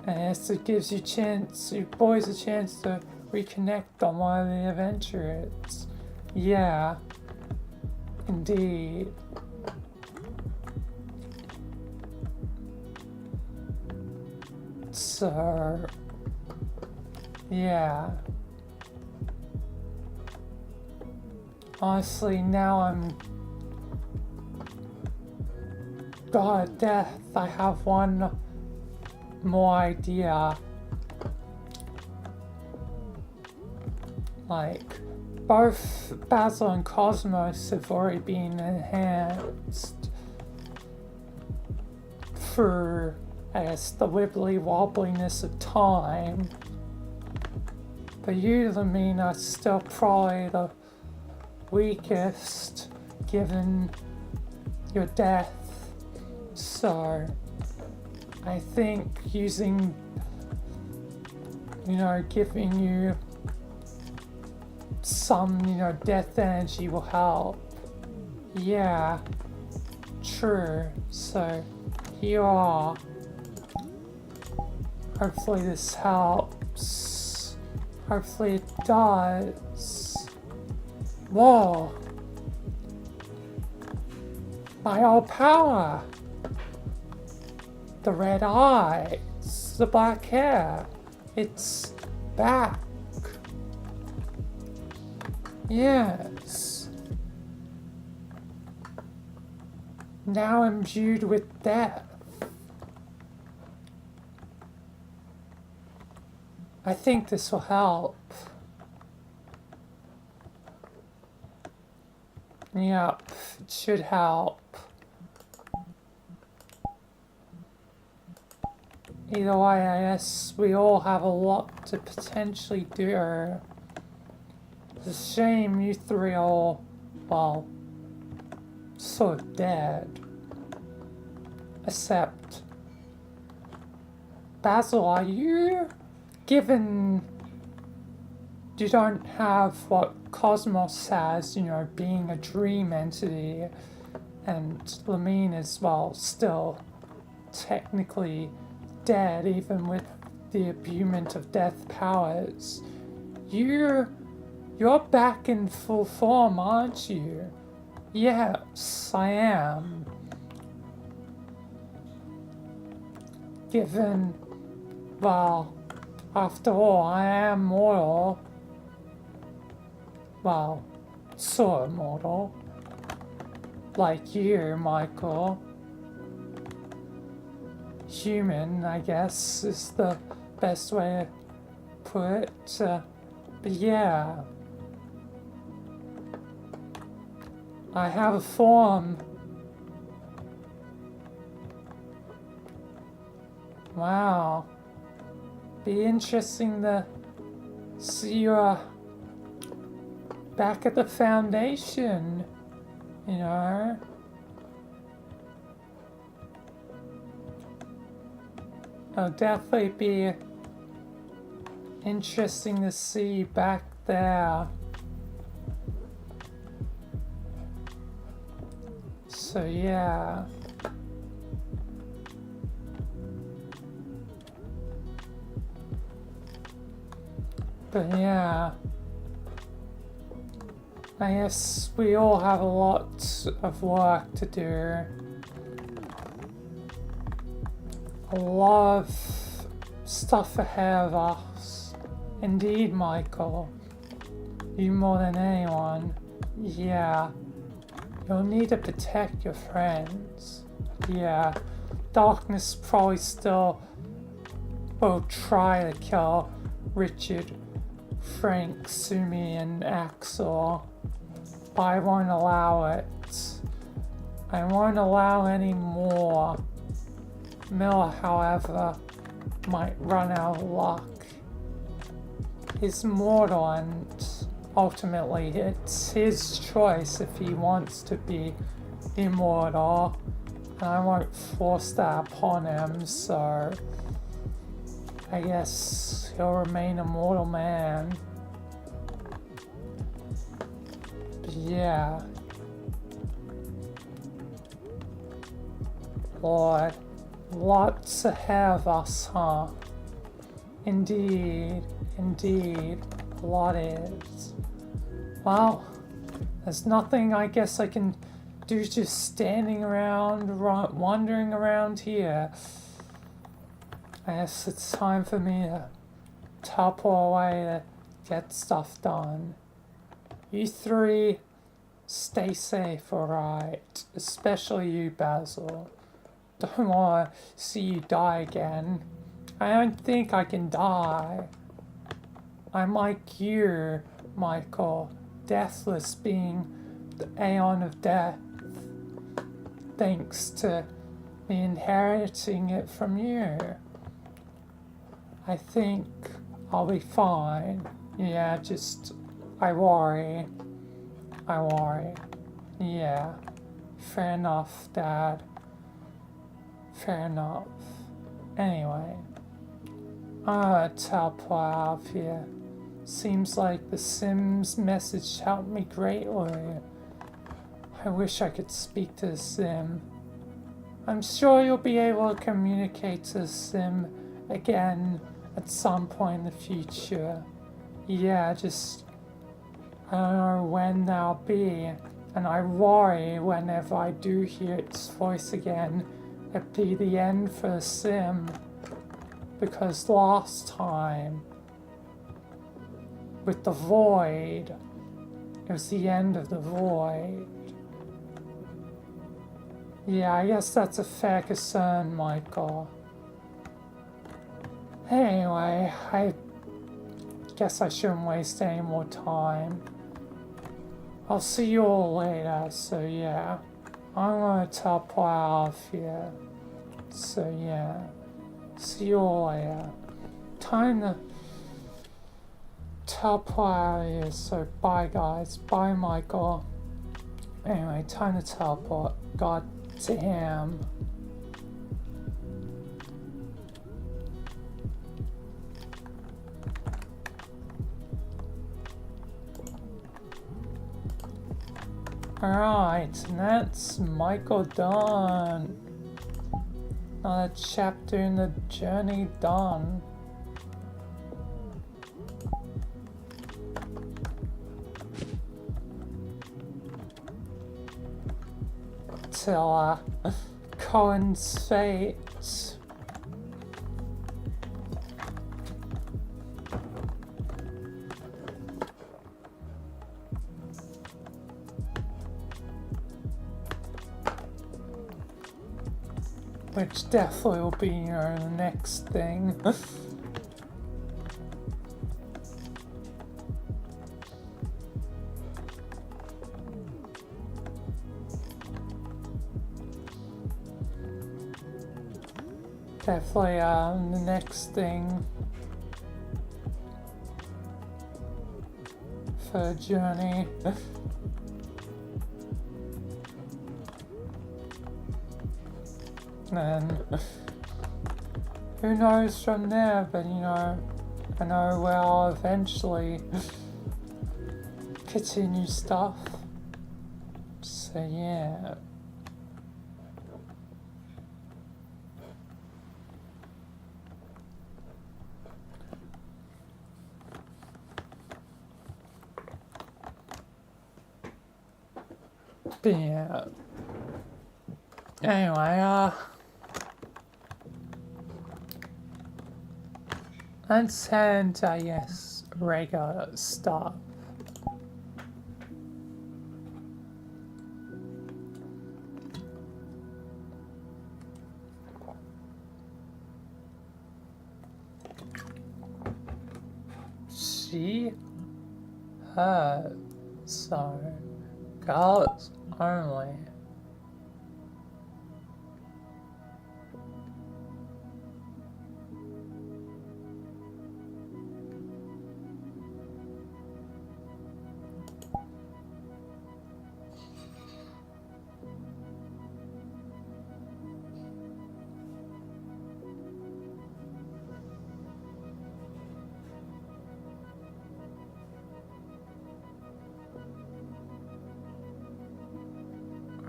A: And yes, it gives you boys a chance to reconnect on one of the adventures. Yeah. Indeed. So, yeah. Honestly, now I'm God of death. I have one more idea. Like, both Basil and Cosmos have already been enhanced. through, I guess, the wibbly wobbliness of time. But you, Lamine, are still probably the weakest given your death. So I think using, giving you some, death energy will help. Yeah, true. So here you are. Hopefully this helps. Hopefully it does. Whoa. My old power. The red eyes. The black hair. It's back. Yes. Now imbued with death. I think this will help. Yep, it should help. Either way, I guess we all have a lot to potentially do. It's a shame you three are all, well, sort of dead. Except, Basil, are you, given you don't have what Cosmos has, being a dream entity, and Lamine is, well, still technically dead, even with the abusement of death powers. You're back in full form, aren't you? Yes, I am. Given, well, after all, I am mortal. Well, sort of mortal. Like you, Michael. Human, I guess, is the best way to put it. But yeah. I have a form. Wow. Be interesting to see you back at the Foundation, It'll definitely be interesting to see you back there. So yeah. But yeah. I guess we all have a lot of work to do. A lot of stuff ahead of us. Indeed, Michael. You more than anyone. Yeah. You'll need to protect your friends. Yeah. Darkness probably still will try to kill Richard, Frank, Sumi, and Axel. But I won't allow it. I won't allow any more. Miller, however, might run out of luck. He's mortal, and ultimately it's his choice if he wants to be immortal. And I won't force that upon him, so I guess he'll remain a mortal man. But yeah. Lord. Lots ahead of us, huh? Indeed, a lot is. Well, there's nothing I guess I can do just standing around, wandering around here. I guess it's time for me to topple away to get stuff done. You three, stay safe, alright? Especially you, Basil. Don't want to see you die again. I don't think I can die. I'm like you, Michael, deathless being the Aeon of Death. Thanks to me inheriting it from you. I think I'll be fine. Yeah, just, I worry. Yeah, fair enough, Dad. Fair enough. Anyway, I'm gonna teleport out of here. Seems like the Sim's message helped me greatly. I wish I could speak to the Sim. I'm sure you'll be able to communicate to the Sim again at some point in the future. Yeah, just, I don't know when that'll be, and I worry whenever I do hear its voice again, it'd be the end for the Sim. Because last time, with the Void, it was the end of the Void. Yeah, I guess that's a fair concern, Michael. Anyway, I guess I shouldn't waste any more time. I'll see you all later, so yeah. I'm gonna teleport out of here. So yeah. See you all later. Time to teleport out of here, so bye guys. Bye Michael. Anyway, time to teleport. God damn. Alright, and that's Michael done. Another chapter in the journey done. Till Cohen's fate. Which definitely will be, the next thing. Definitely, the next thing for a journey. And who knows from there, but I know where I'll eventually continue stuff. So yeah. But yeah. Anyway, let's head into, I guess, regular stuff. She, her, so, girls only.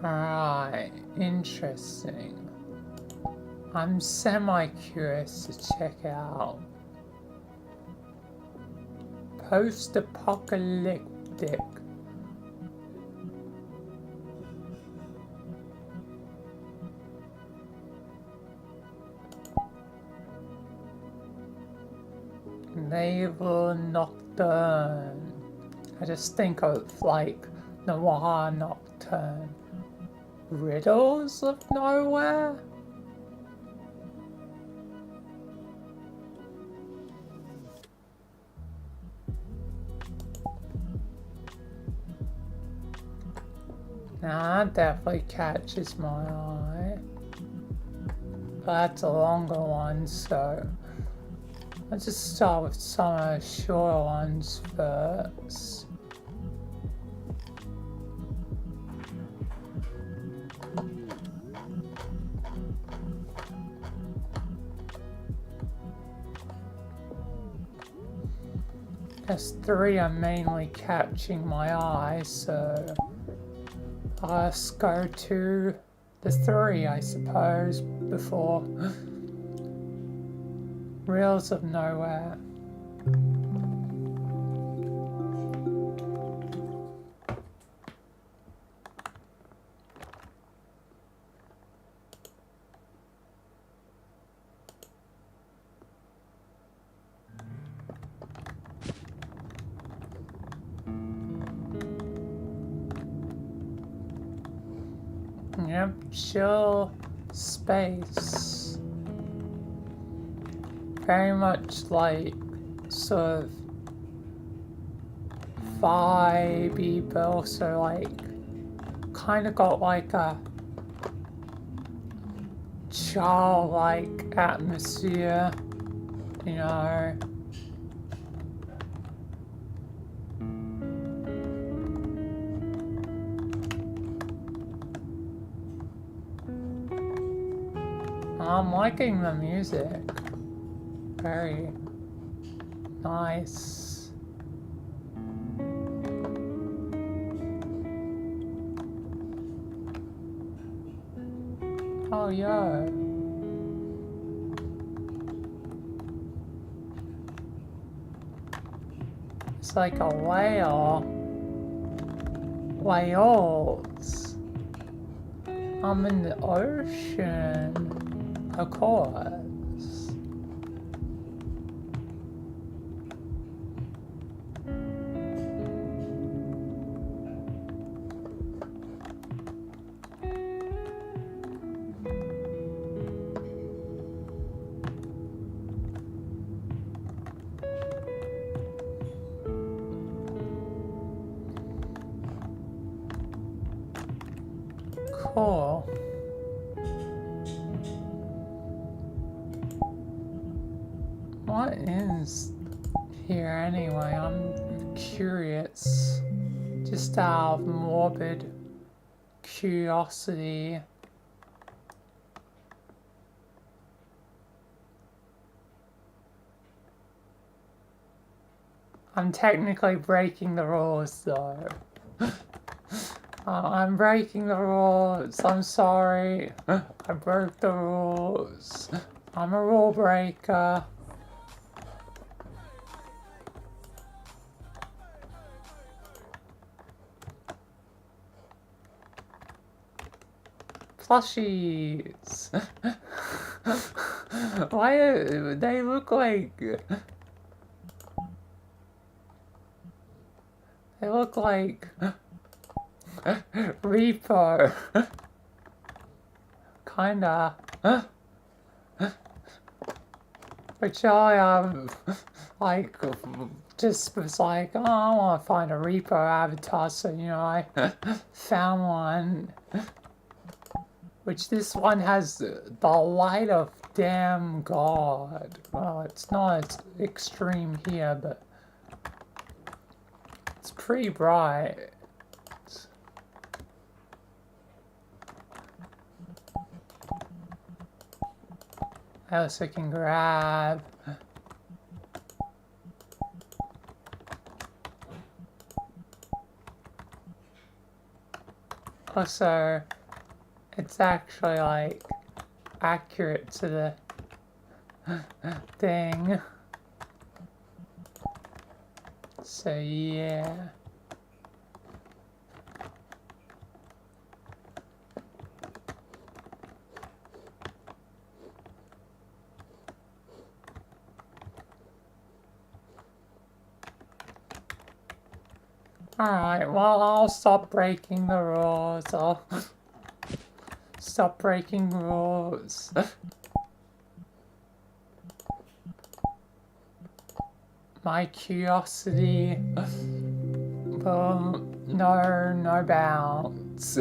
A: Right, interesting. I'm semi-curious to check out. Post-apocalyptic. Naval Nocturne. I just think of like Noir Nocturne. Riddles of Nowhere? Nah, that definitely catches my eye. but that's a longer one, so let's just start with some of the shorter ones first. Guess 3 are mainly catching my eye, so let's go to the 3, I suppose, before Reels of Nowhere. Yep, chill space. Very much like sort of vibey, but also like kind of got like a childlike atmosphere, you know. I'm liking the music. Very nice. Oh, yeah. It's like a whale. Whales. I'm in the ocean. Of course. Cool. What is here anyway? I'm curious. Just out of morbid curiosity. I'm technically breaking the rules though. I'm breaking the rules. I'm sorry. I broke the rules. I'm a rule breaker. Plushies. Why they look like Reaper. Kinda. Which I like just was like, oh, I want to find a Reaper avatar, so you know I found one. Which this one has the light of damn God. Well, it's not as extreme here, but it's pretty bright. I also can grab. Also, it's actually like accurate to the thing. So yeah. Alright, well, I'll stop breaking the rules. I'll stop breaking rules. My curiosity will know no bounds.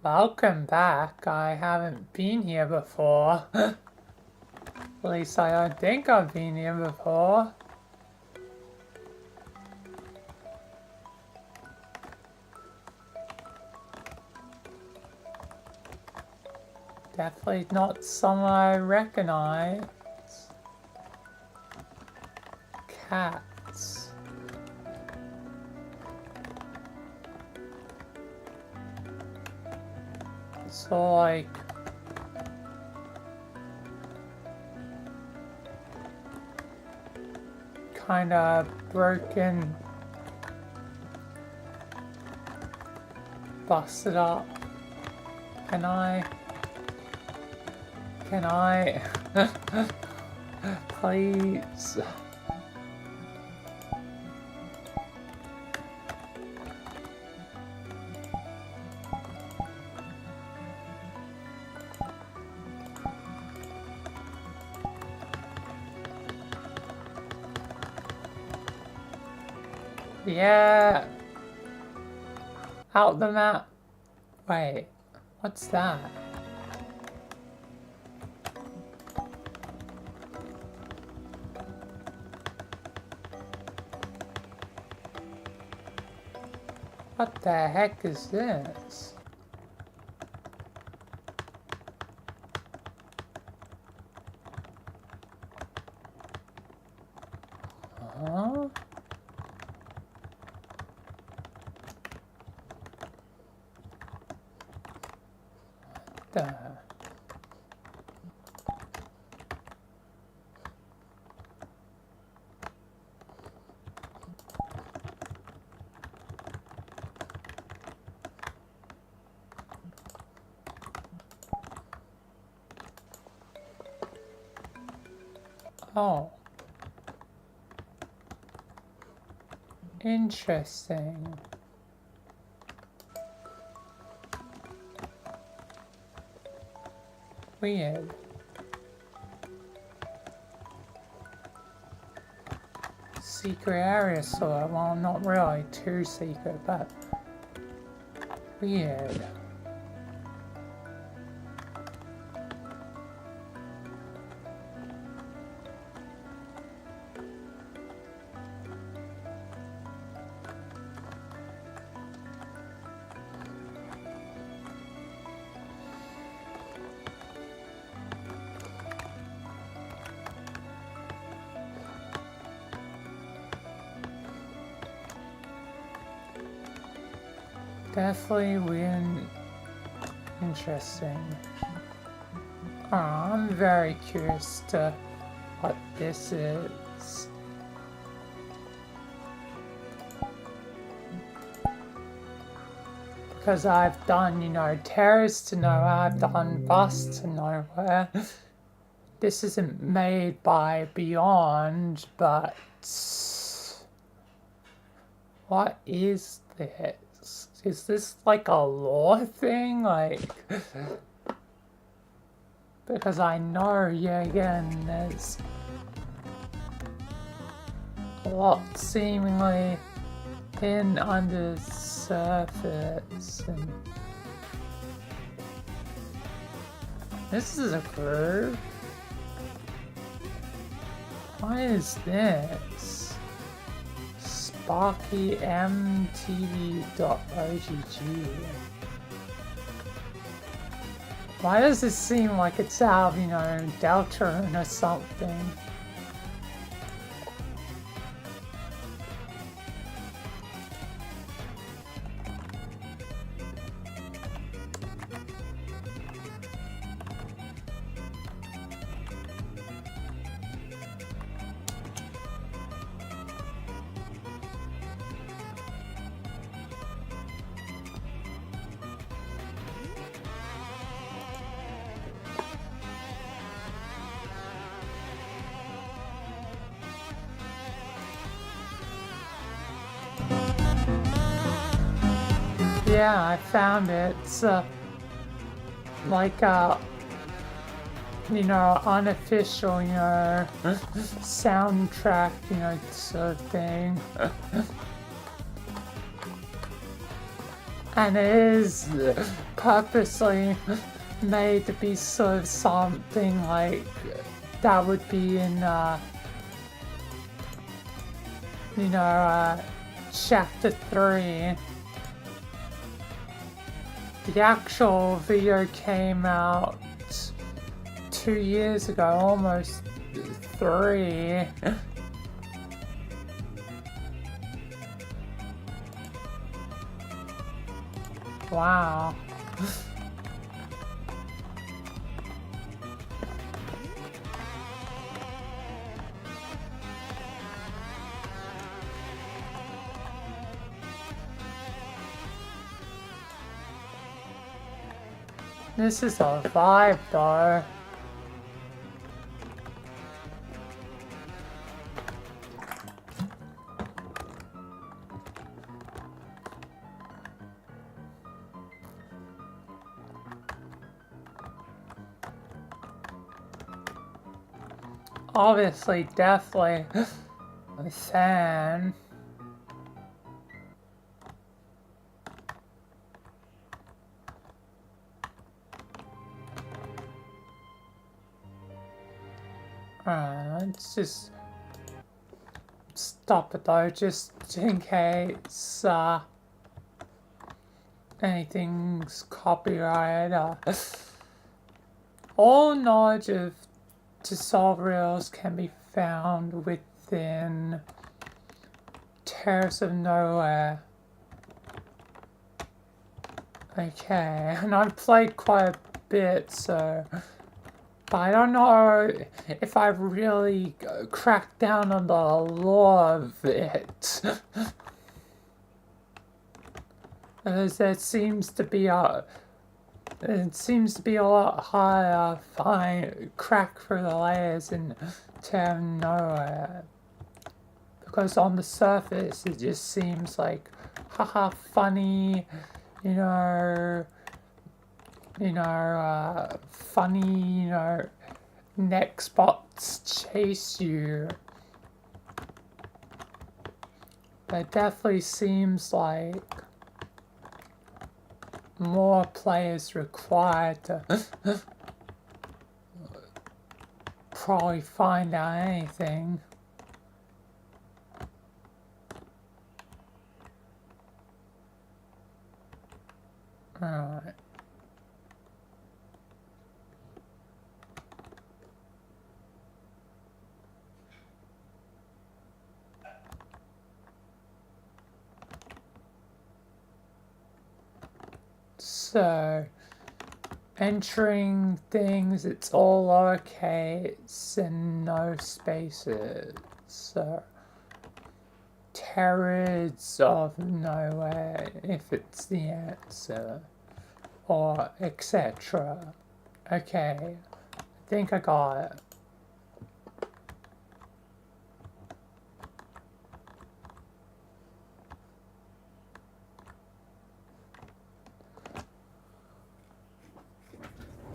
A: Welcome back. I haven't been here before. At least I don't think I've been here before. Definitely not someone I recognize. Cats. So like kind of broken, busted up. Can I please? Yeah. Out the map. Wait, what's that? What the heck is this? Huh? What the? Oh. Interesting. Weird. Secret area sort of. Well, not really too secret, but weird. Definitely weird. Interesting. Oh, I'm very curious to what this is. Because I've done, you know, Terrace to Nowhere, I've done Bus to Nowhere. This isn't made by Beyond, but what is this? Is this like a lore thing? Like, because I know, yeah, again, there's a lot seemingly hidden under the surface. And this is a groove. What is this? SparkyMTV.ogg. Why does this seem like it's out of, you know, Deltarune or something? Yeah, I found it. It's like a, you know, unofficial, you know, soundtrack, you know, sort of thing. And it is purposely made to be sort of something like that would be in, chapter 3. The actual video came out 2 years ago, almost 3. Wow. This is a vibe though. Obviously, definitely a fan. Let's just stop it though, just in case anything's copyrighted. All knowledge of tutorials can be found within Terrace of Nowhere. Okay, and I've played quite a bit, so... But I don't know if I've really cracked down on the lore of it. As it seems to be a lot harder to crack through the layers in Terra Nowhere. Because on the surface it just seems like haha funny, funny, next bots chase you. But it definitely seems like more players required to probably find out anything. Alright. So, entering things, it's all lowercase and no spaces. So, Terrors of Nowhere, if it's the answer, or etc. Okay, I think I got it.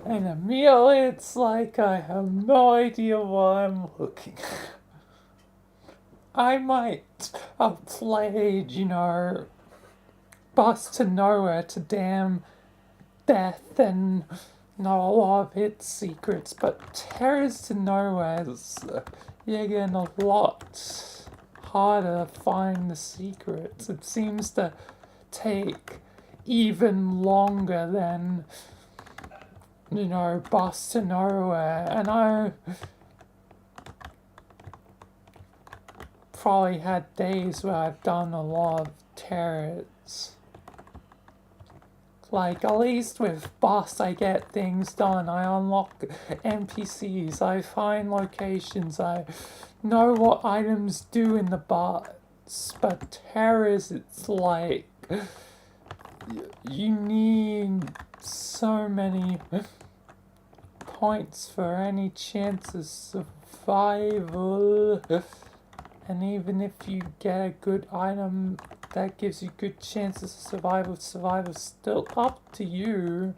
A: And immediately it's like I have no idea what I'm looking at. I might have played, Bus to Nowhere to damn death and know a lot of its secrets, but Terrors to Nowhere is, again, a lot harder to find the secrets. It seems to take even longer than Bus to Nowhere, and I probably had days where I've done a lot of terrors. Like, at least with Bus I get things done, I unlock NPCs, I find locations, I know what items do in the bus, but terrors, it's like, you need so many points for any chance of survival, and even if you get a good item that gives you good chances of survival's still up to you,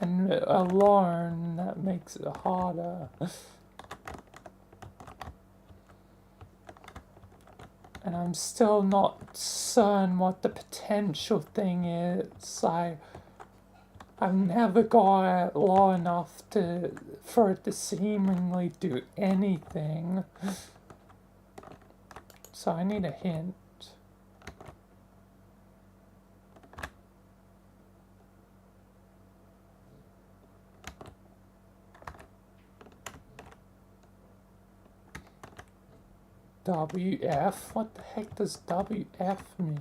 A: and alone that makes it harder. And I'm still not certain what the potential thing is. I've never got it low enough for it to seemingly do anything. So I need a hint. WF? What the heck does WF mean?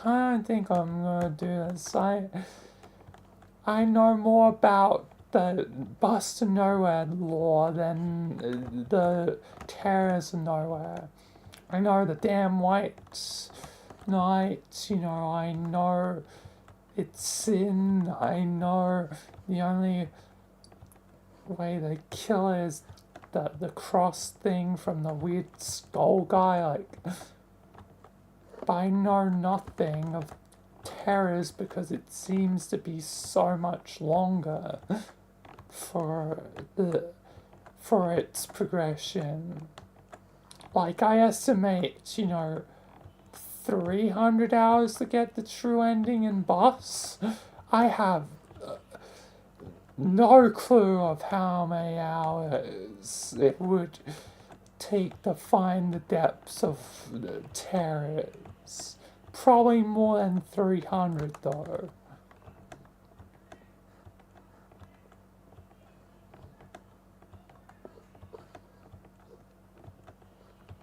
A: I don't think I'm gonna do this. I know more about the Bust of Nowhere lore than the Terrors of Nowhere. I know the damn White Knight, you know, I know it's sin, I know the only way they kill is the cross thing from the weird skull guy, like, but I know nothing of terrors because it seems to be so much longer for its progression. Like, I estimate, you know, 300 hours to get the true ending in Bus. I have no clue of how many hours it would take to find the depths of the terrors. Probably more than 300 though.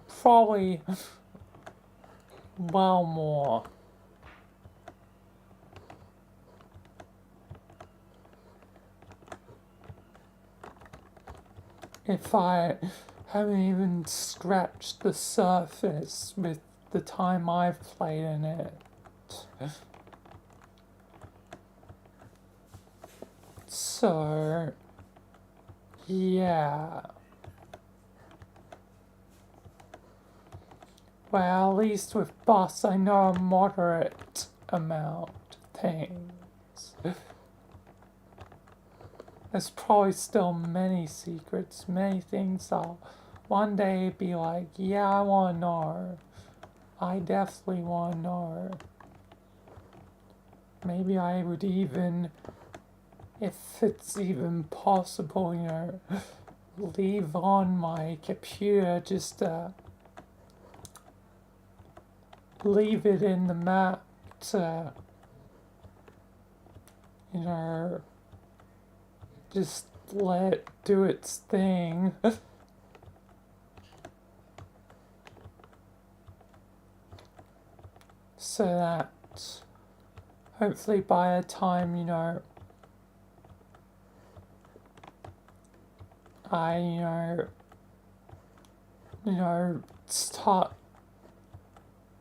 A: Probably well more. If I haven't even scratched the surface with the time I've played in it. So, yeah. Well, at least with Boss I know a moderate amount of things. There's probably still many secrets, many things I'll one day be like, yeah, I want to know. I definitely want to know. Maybe I would even, if it's even possible, you know, leave on my computer just to leave it in the map to, you know, just let it do its thing. So that hopefully by the time, you know, I, you know, start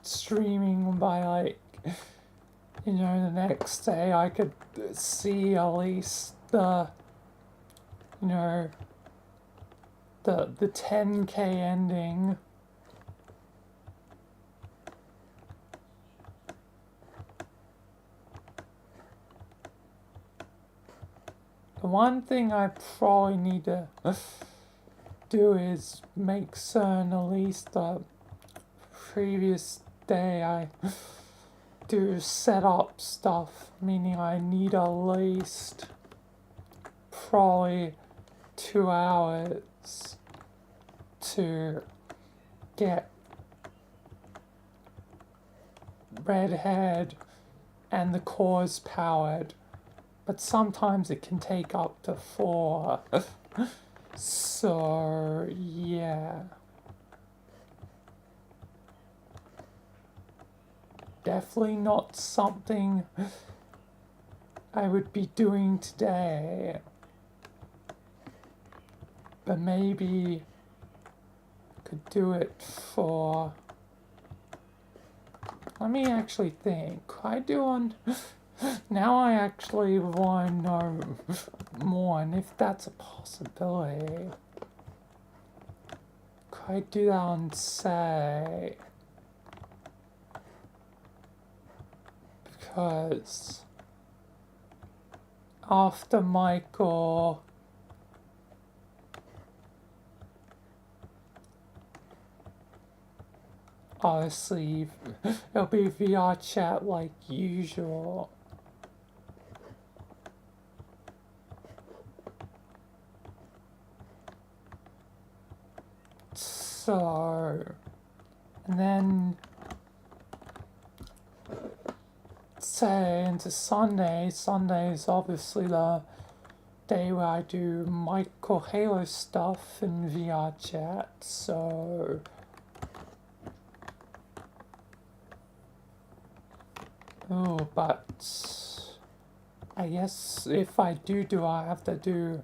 A: streaming by like, you know, the next day I could see at least the, you know, the 10K ending. The one thing I probably need to do is make certain at least the previous day I do set up stuff, meaning I need at least probably 2 hours to get Redhead and the cores powered, but sometimes it can take up to 4. So, yeah. Definitely not something I would be doing today. But maybe could do it for... Let me actually think. Could I do on... Now I actually want to know more, and if that's a possibility, could I do that on, say, because after Michael, obviously it'll be VRChat like usual. So, and then say into Sunday. Sunday is obviously the day where I do Michael Halo stuff in VRChat. So, oh, but I guess if I do, I have to do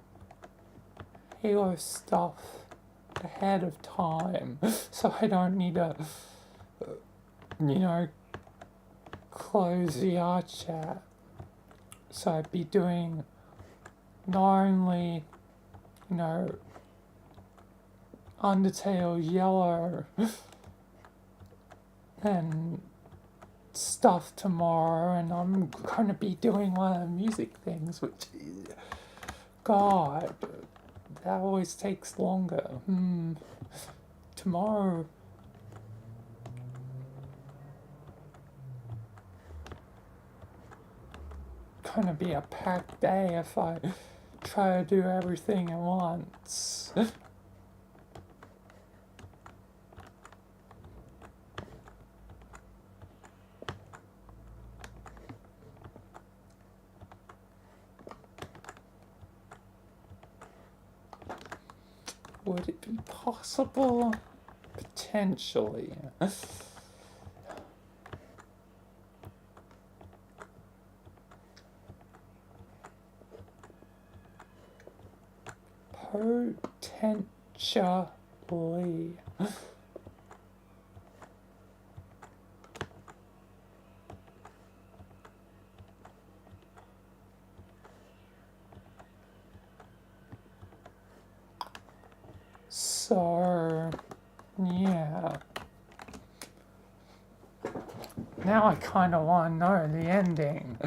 A: Halo stuff ahead of time, so I don't need to, close VRChat. So I'd be doing not only, Undertale Yellow and stuff tomorrow, and I'm gonna be doing one of the music things, which, God, that always takes longer. Tomorrow, gonna be a packed day if I try to do everything at once. Would it be possible? Potentially. Potentially. So, yeah. Now I kind of want to know the ending.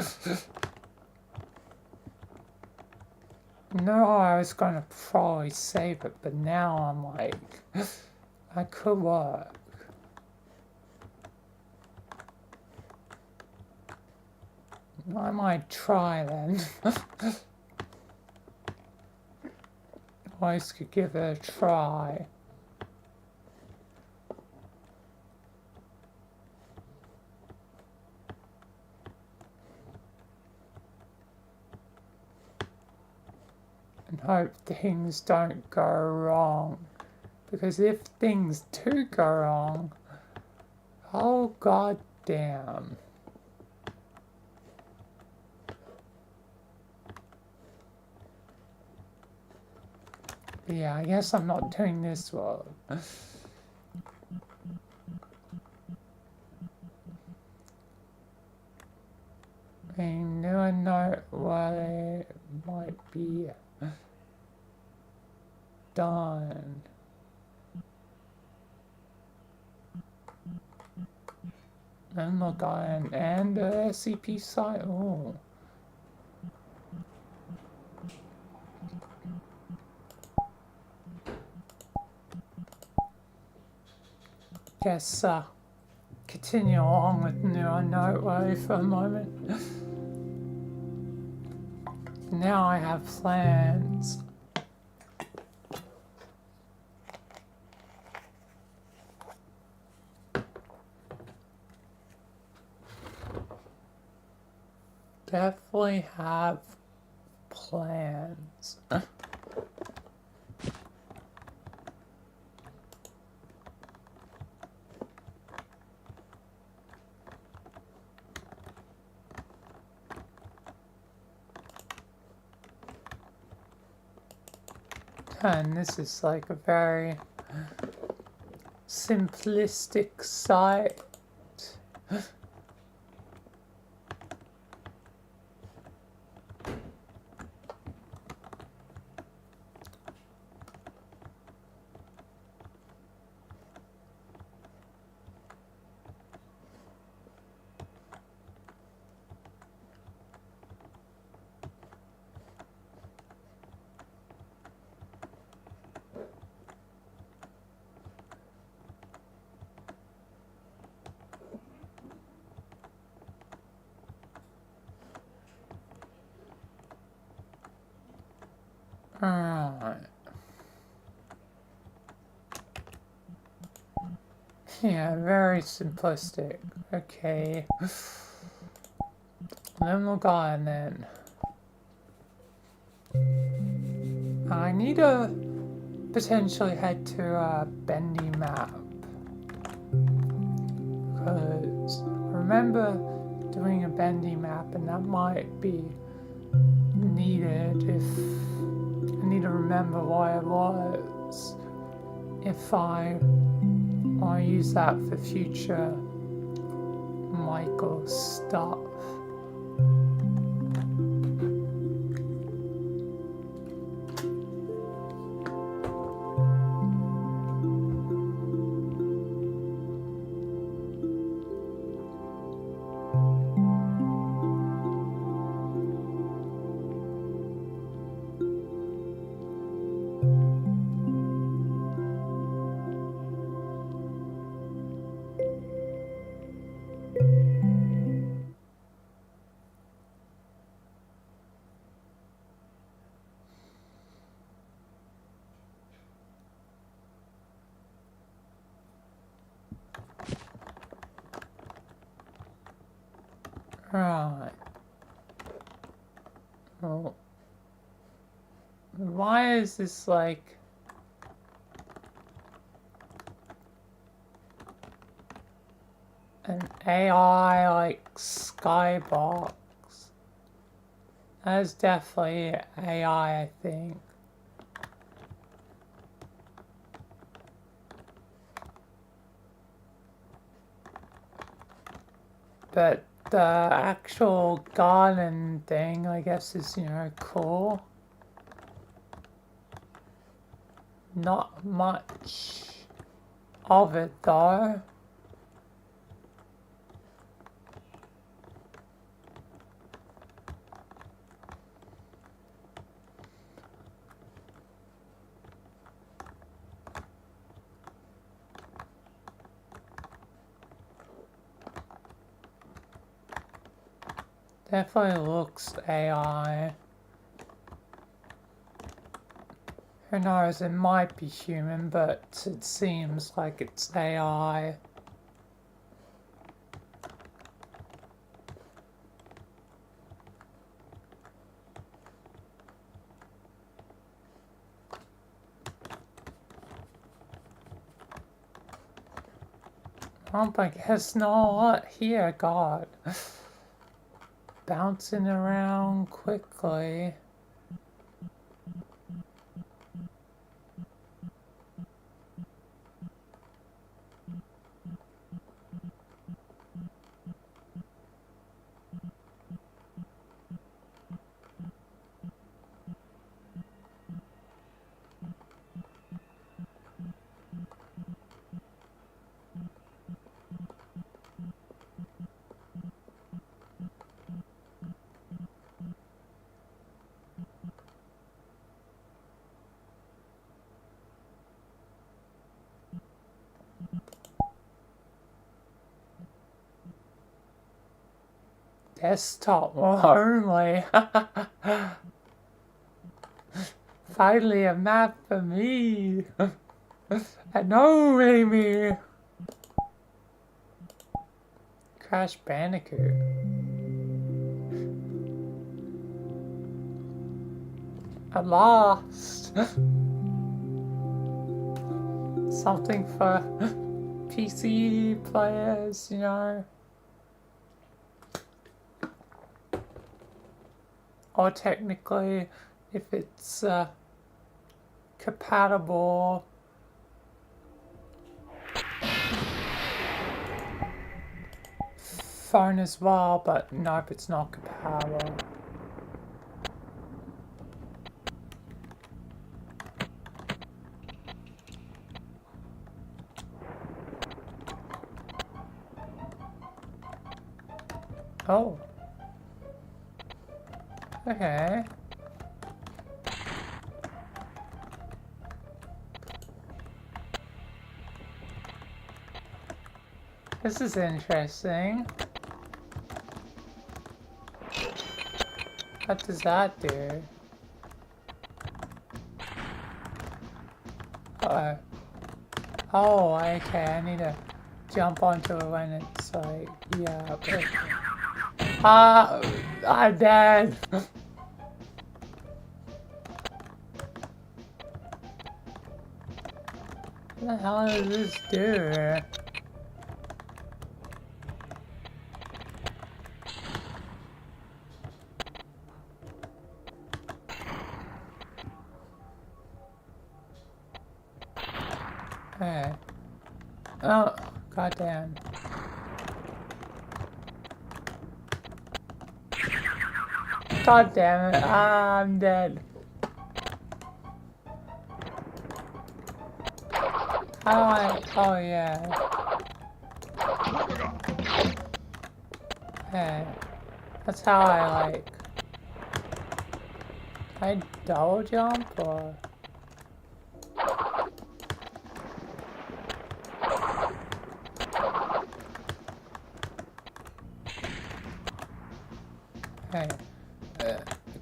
A: No, I was going to probably save it, but now I'm like, I could work. I might try then. Always could give it a try. And hope things don't go wrong. Because if things do go wrong, oh god damn. Yeah, I guess I'm not doing this well. I never know what it might be done. And look, and the SCP site. Oh. Guess continue on with Neural Noteway for a moment. Now I have plans. Definitely have plans. And this is like a very simplistic site. Alright. Yeah, very simplistic. Okay. Then we'll go on then. I need to potentially head to a bendy map. Because I remember doing a bendy map and that might be needed if I need to remember what it was. If I want to use that for future Michael stuff. Right. Well, why is this like an AI like skybox? That is definitely AI, I think. But the actual garden thing, I guess, is, you know, cool. Not much of it, though. Definitely looks AI. Who knows, it might be human, but it seems like it's AI. Oh, I guess not a lot here, God. Bouncing around quickly. Desktop only. Finally a map for me. And no, Amy. Crash Bandicoot. At last. Something for PC players, you know. Or technically, if it's compatible. Phone as well, but nope, it's not compatible. Oh. Okay. This is interesting. What does that do? Oh, okay, I need to jump onto it when it's like, yeah. I'm dead. What the hell does this do? Hey. Oh, goddamn. God damn it, I'm dead. How do I... Oh, yeah. Hey. That's how I, like... I double jump, or... Hey.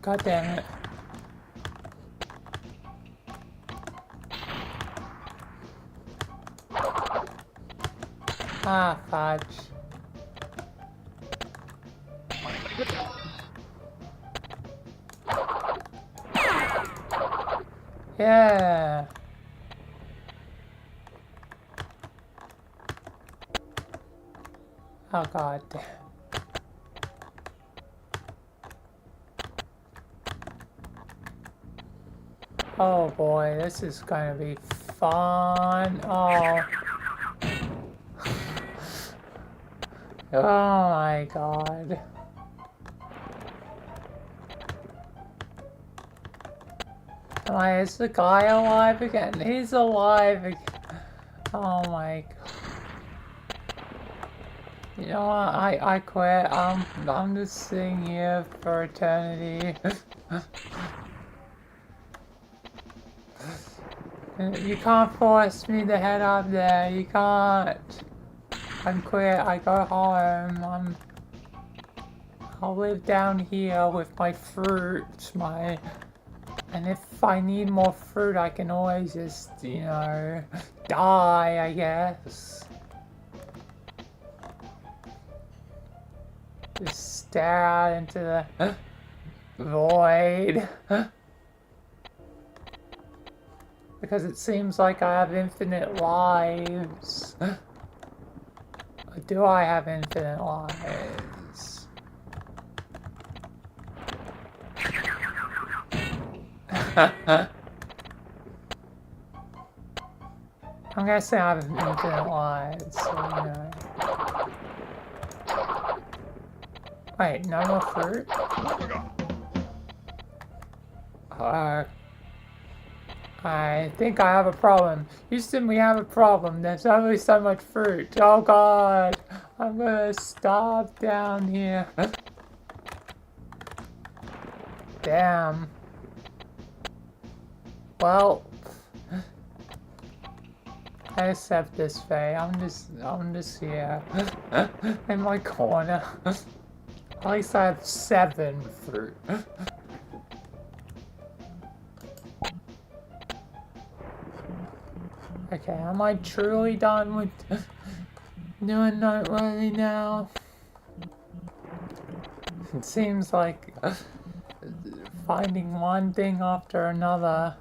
A: God damn it. Ah, fudge. Yeah. Oh, god damn. Oh boy, this is gonna be fun. Oh. Oh my god. Why is the guy alive again? He's alive again. Oh my god. You know what? I quit. I'm just sitting here for eternity. You can't force me to head up there. You can't. I'm quit. I go home. I'll live down here with my fruit. And if I need more fruit, I can always just, you know, die, I guess. Just stare out into the void. Because it seems like I have infinite lives. Or do I have infinite lives? I'm gonna say I have infinite lives, so you know. Wait, no more fruit? I think I have a problem. Houston, we have a problem. There's only so much fruit. Oh god, I'm gonna starve down here. Damn. Well, I accept this fate. I'm just here in my corner. At least I have 7 fruit. Okay, am I truly done with doing noteworthy now? It seems like finding one thing after another.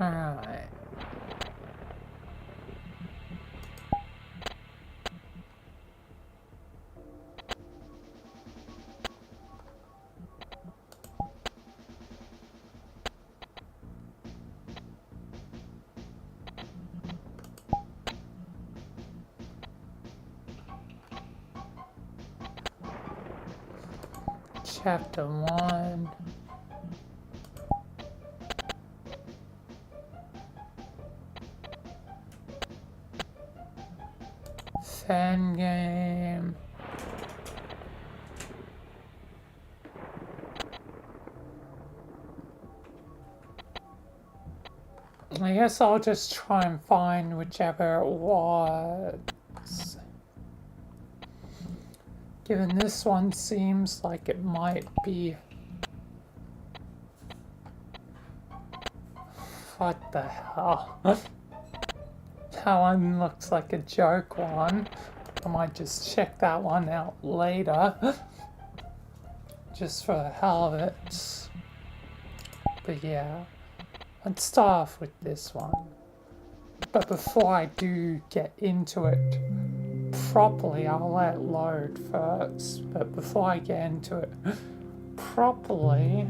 A: Alright. Chapter 1. Fan game. I guess I'll just try and find whichever it was. Given this one seems like it might be... What the hell? That one looks like a joke one. I might just check that one out later. Just for the hell of it. But yeah, let's start off with this one. But before I do get into it properly, I'll let it load first. But before I get into it properly,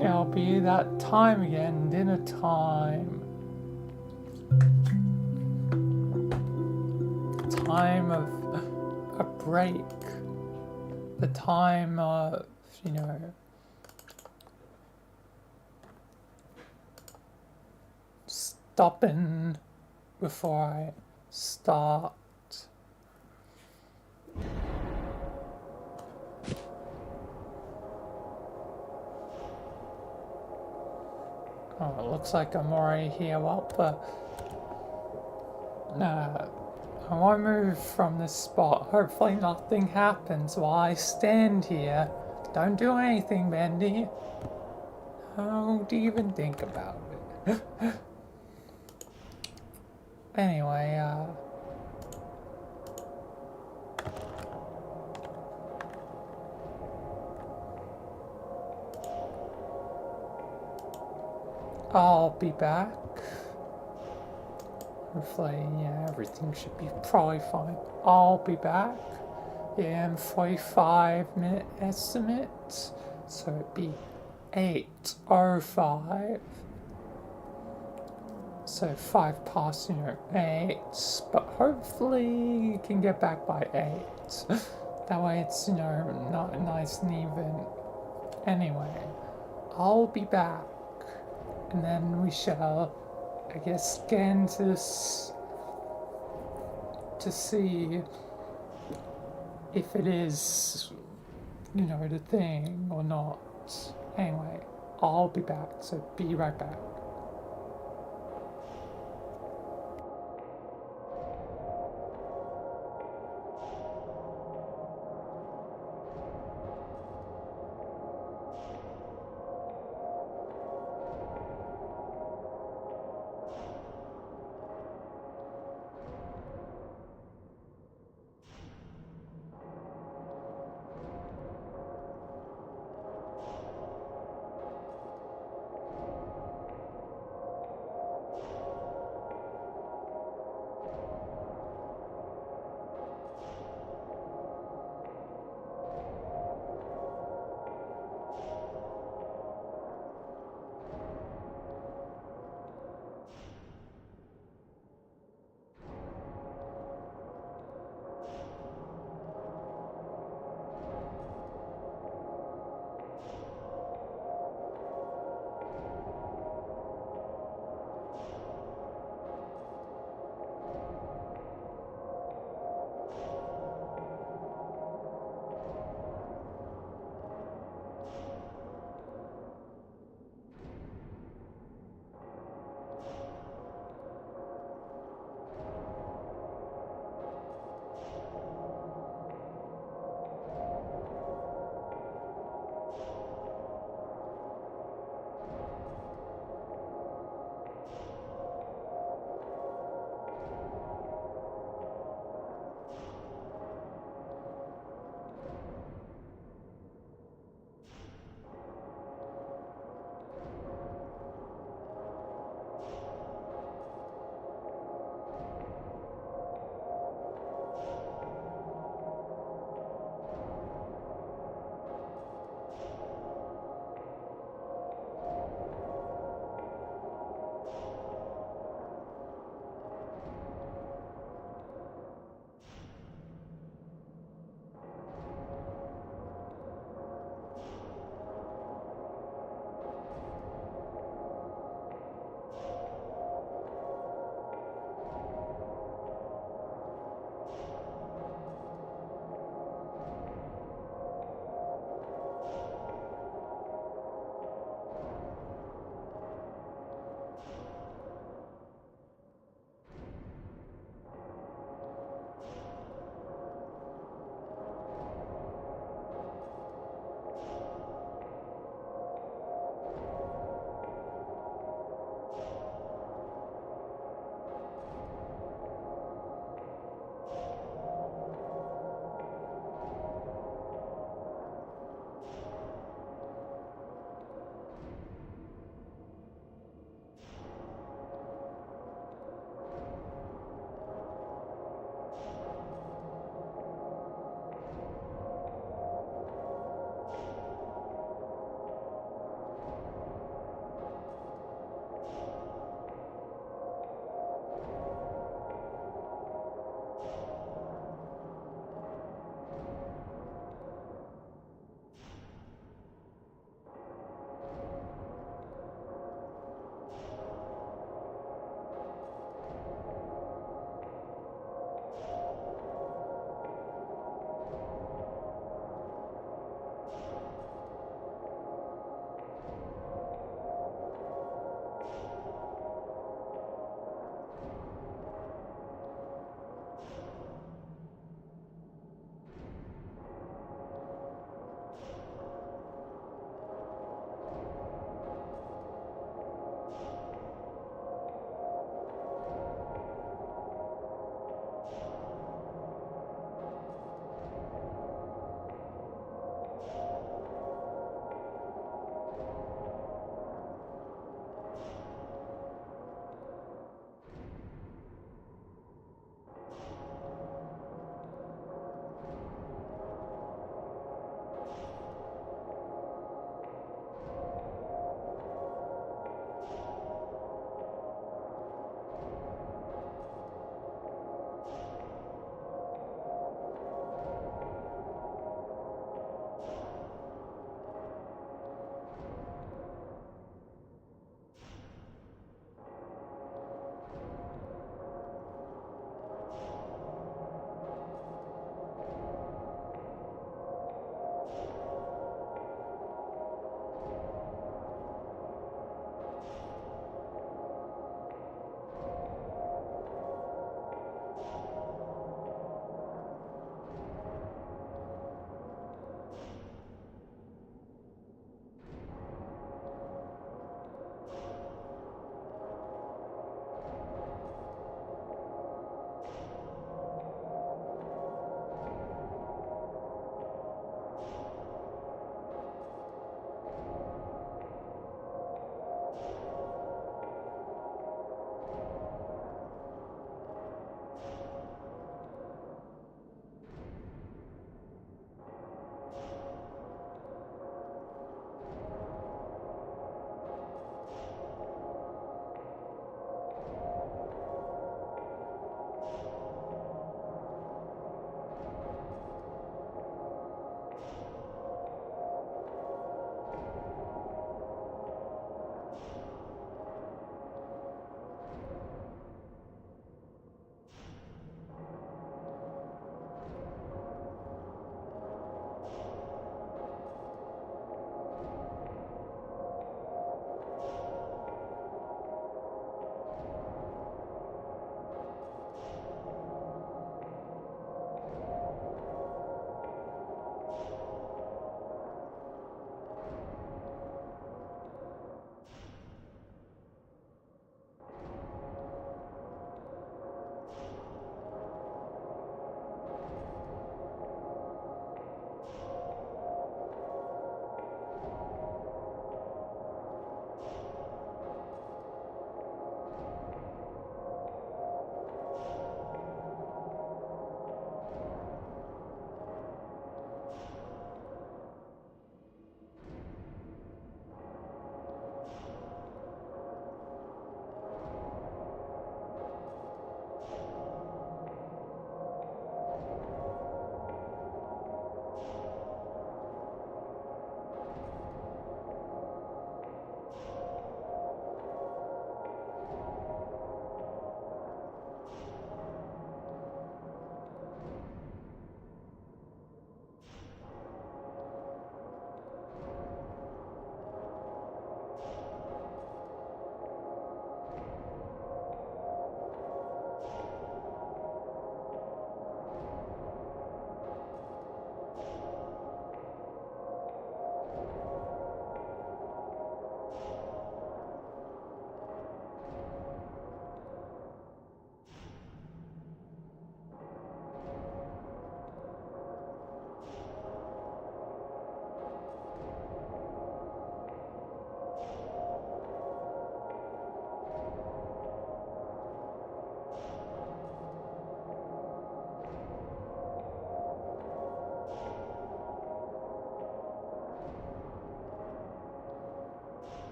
A: it'll be that time again, dinner time. Time of a break. The time of, you know, stopping before I start. Oh, it looks like I'm already here. Well, I won't move from this spot. Hopefully nothing happens while I stand here. Don't do anything, Bendy. Don't even think about it. Anyway, I'll be back. Hopefully, yeah, everything should be probably fine. I'll be back in 45-minute estimate. So it'd be 8:05. So 5 past, 8. But hopefully you can get back by 8. That way it's, not nice and even. Anyway, I'll be back. And then we shall, I guess, scan this to see if it is, the thing or not. Anyway, I'll be back, so be right back.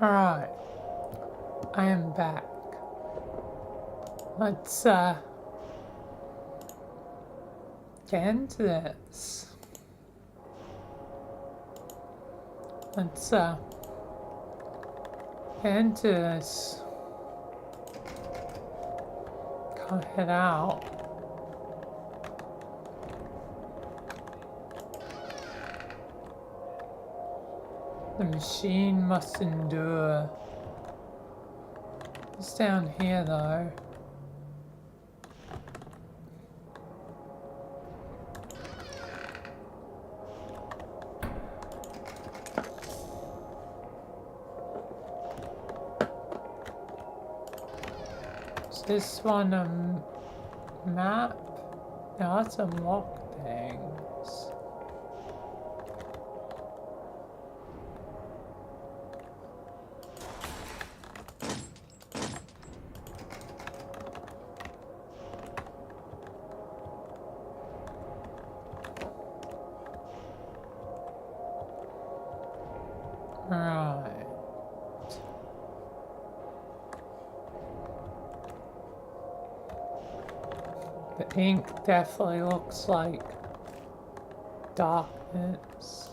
A: Alright, I am back. Let's get into this. Let's get into this. Cut it out. The machine must endure. It's down here though. Is this one a map? No, that's unlock things. Right. The ink definitely looks like darkness.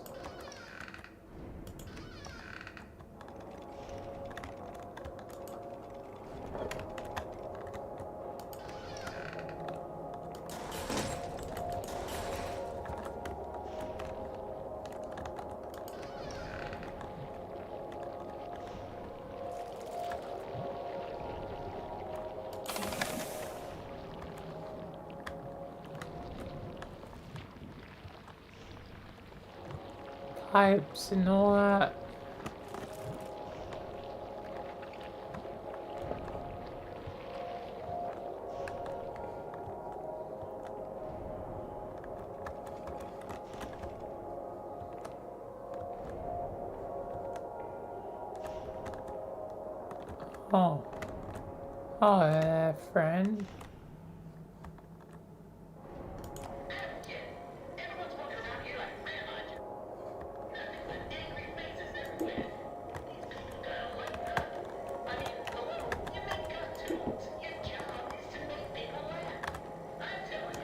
A: Pipes and all that. Oh. Oh, there, friend.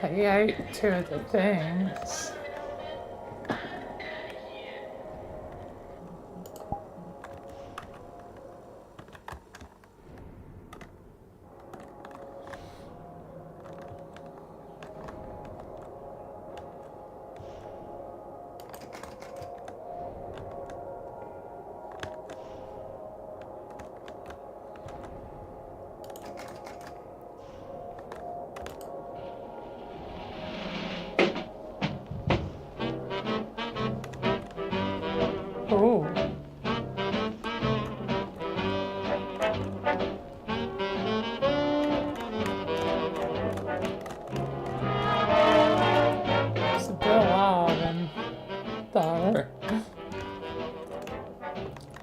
A: I ate two of the things. Oh. It's a bit loud and though.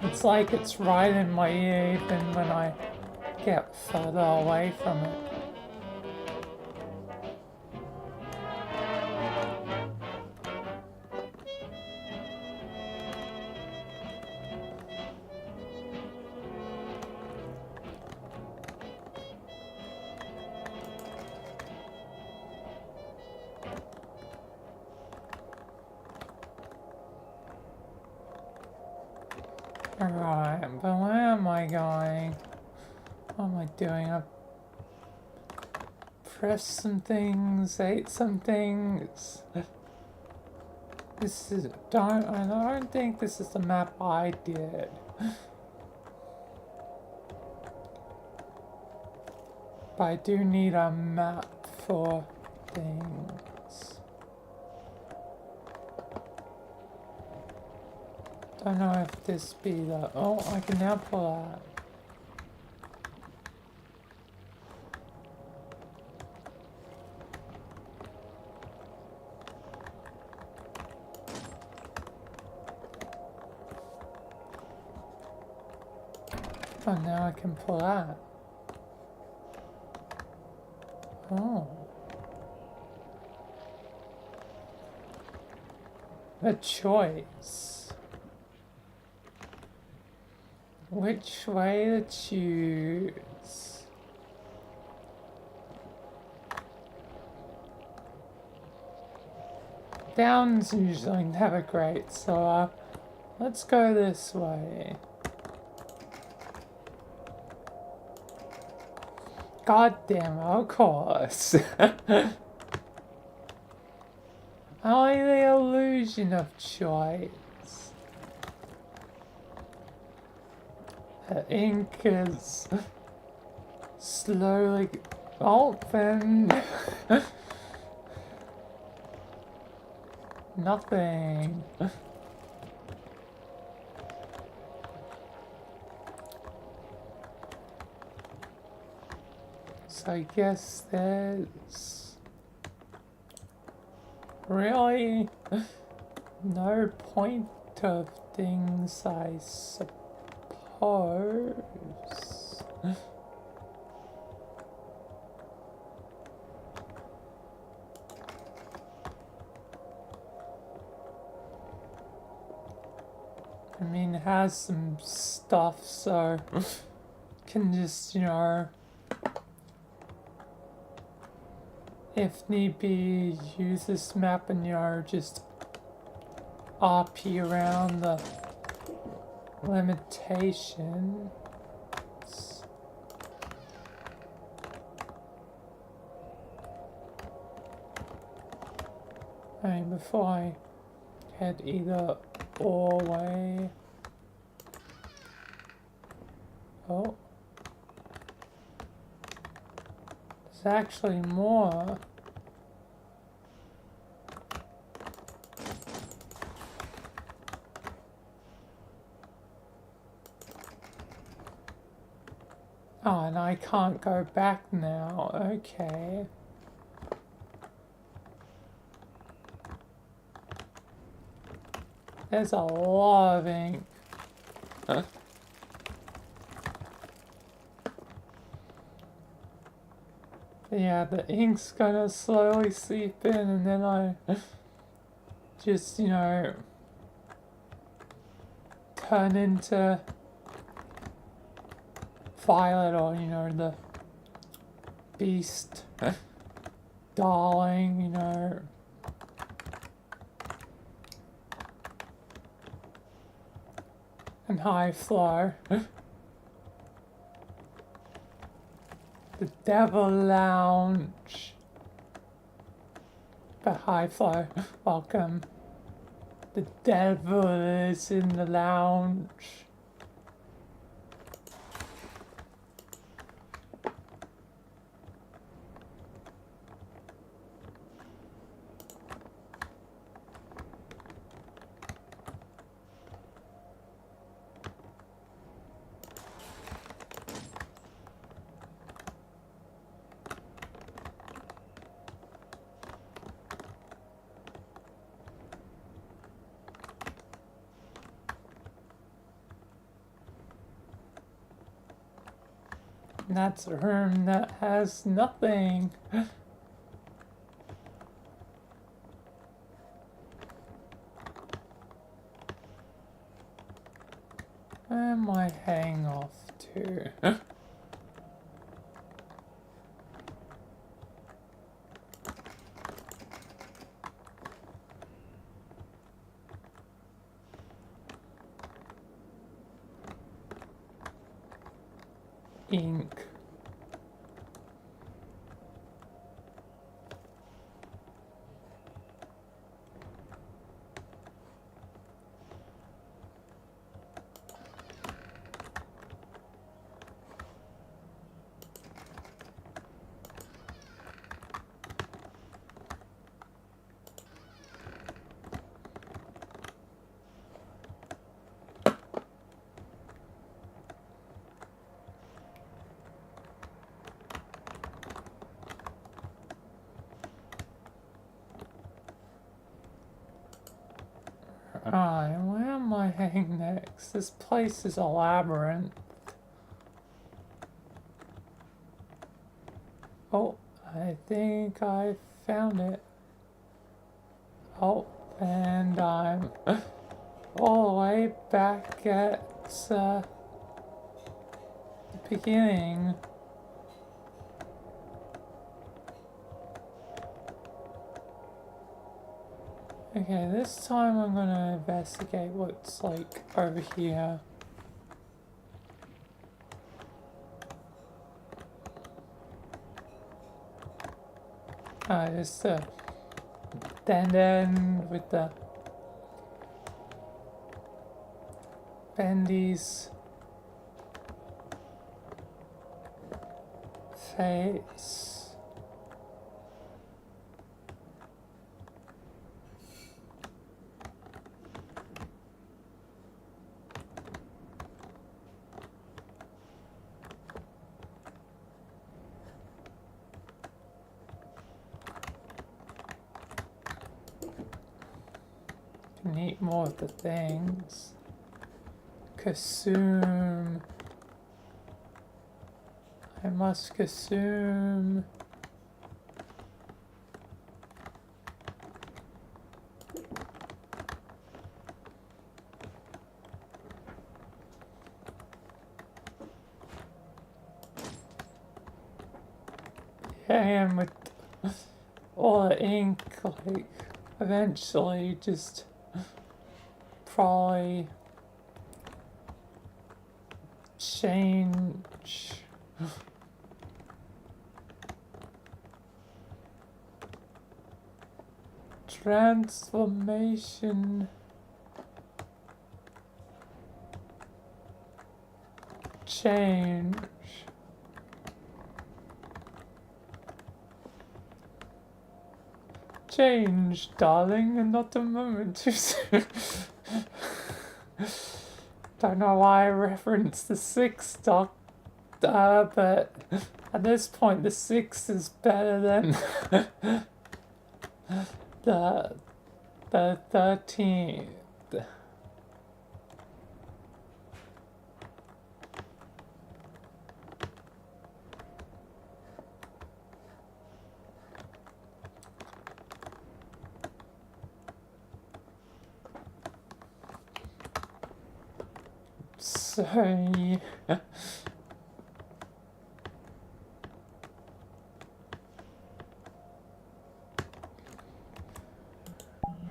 A: It's like it's right in my ear even when I get further away from it. Alright, but where am I going? What am I doing? I pressed some things, ate some things. This is I don't think this is the map I did. But I do need a map for things. Don't know if this be the... Oh, I can now pull that. Oh, now I can pull that. Oh. A choice. which way to choose. Down's usually never great, so let's go this way. God damn it, of course. Only the illusion of choice. The ink is slowly open. Nothing. So I guess there's really no point of things, I suppose. I mean, it has some stuff, so can just, you know, if need be, use this map and, you know, just RP around the limitations. I mean, before I head either or way. Oh. There's actually more. Oh, and I can't go back now. Okay. There's a lot of ink. Huh? Yeah, the ink's gonna slowly seep in, and then I just, you know, turn into Violet, or, you know, the beast darling, you know. And high flow. The Devil Lounge. But high flow, welcome. The devil is in the lounge. And that's a room that has nothing. Where am I heading off to? Ink. Alright, where am I heading next? This place is a labyrinth. Oh, I think I found it. Oh, and I'm all the way back at beginning. Okay, this time I'm gonna investigate what's like over here. Just a dead end with the Bendy's face. Can eat more of the things. Consume. I must consume. Yeah, and with all the ink, like, eventually just probably change. Transformation. Change. Change, darling, and not a moment too soon. Don't know why I referenced the Sixth Doctor, but at this point the Sixth is better than the 13th. So, yeah.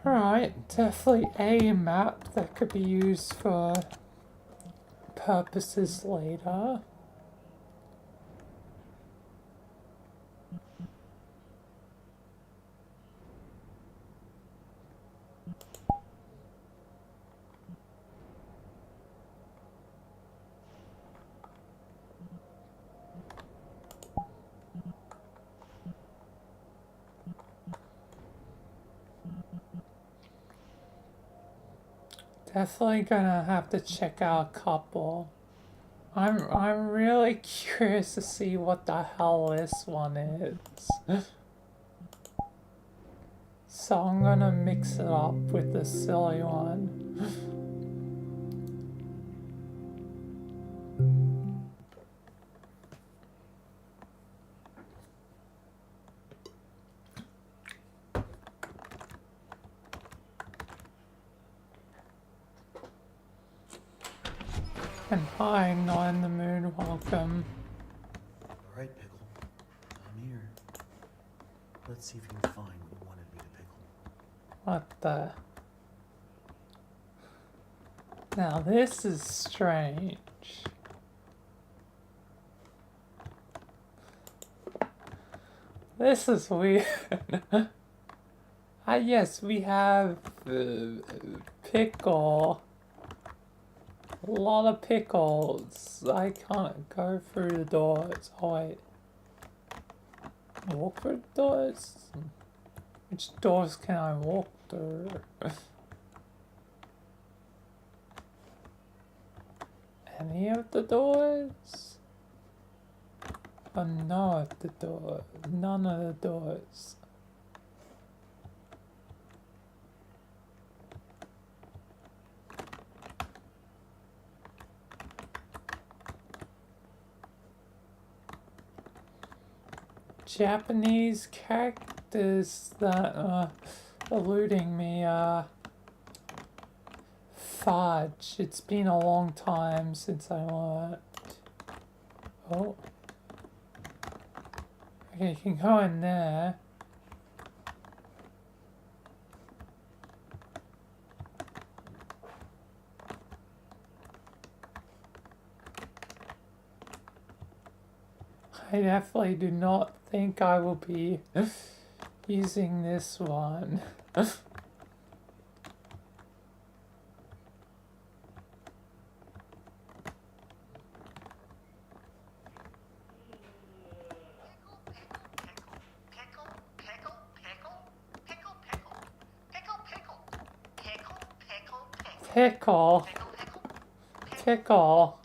A: Alright, definitely a map that could be used for purposes later. Definitely gonna have to check out a couple. I'm really curious to see what the hell this one is. So I'm gonna mix it up with the silly one. And hi, not in the mood, welcome.
B: Alright, Pickle. I'm here. Let's see if you can find what you wanted me to pickle.
A: What the? Now this is strange. This is weird. Yes, we have pickle. A lot of pickles. I can't go through the doors. Oh wait. Walk through the doors? Which doors can I walk through? Any of the doors? Oh, no of the doors. None of the doors. Japanese characters that are eluding me. Fudge. It's been a long time since I learned. Oh. Okay, you can go in there. I definitely do not think I will be using this one. Pickle. Pickle.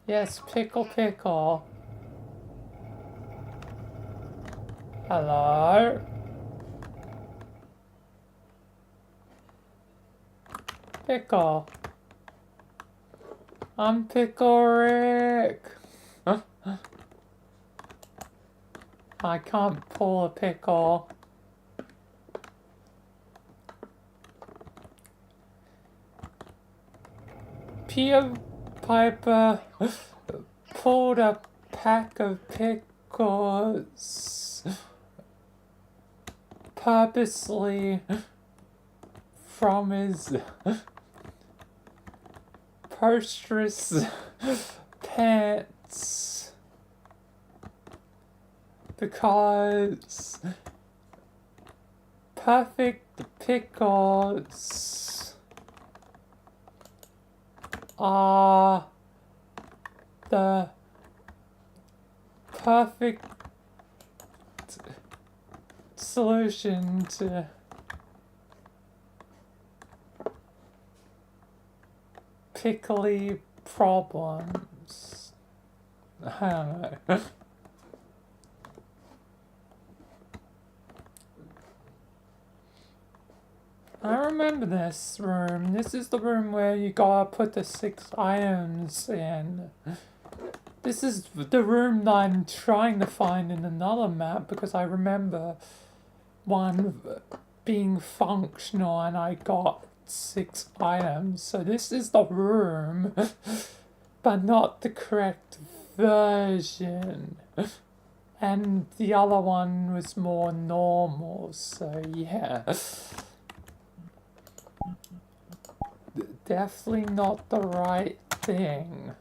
A: Yes, pickle, pickle. Hello? Pickle. I'm Pickle Rick. I can't pull a pickle. Peter Piper pulled a pack of pickles purposely from his purstress pants because perfect pickles are the perfect solution to pickly problems. I don't know. I remember this room. This is the room where you gotta put the 6 items in. This is the room that I'm trying to find in another map because I remember one being functional and I got 6 items. So this is the room, but not the correct version. And the other one was more normal, so yeah. Definitely not the right thing.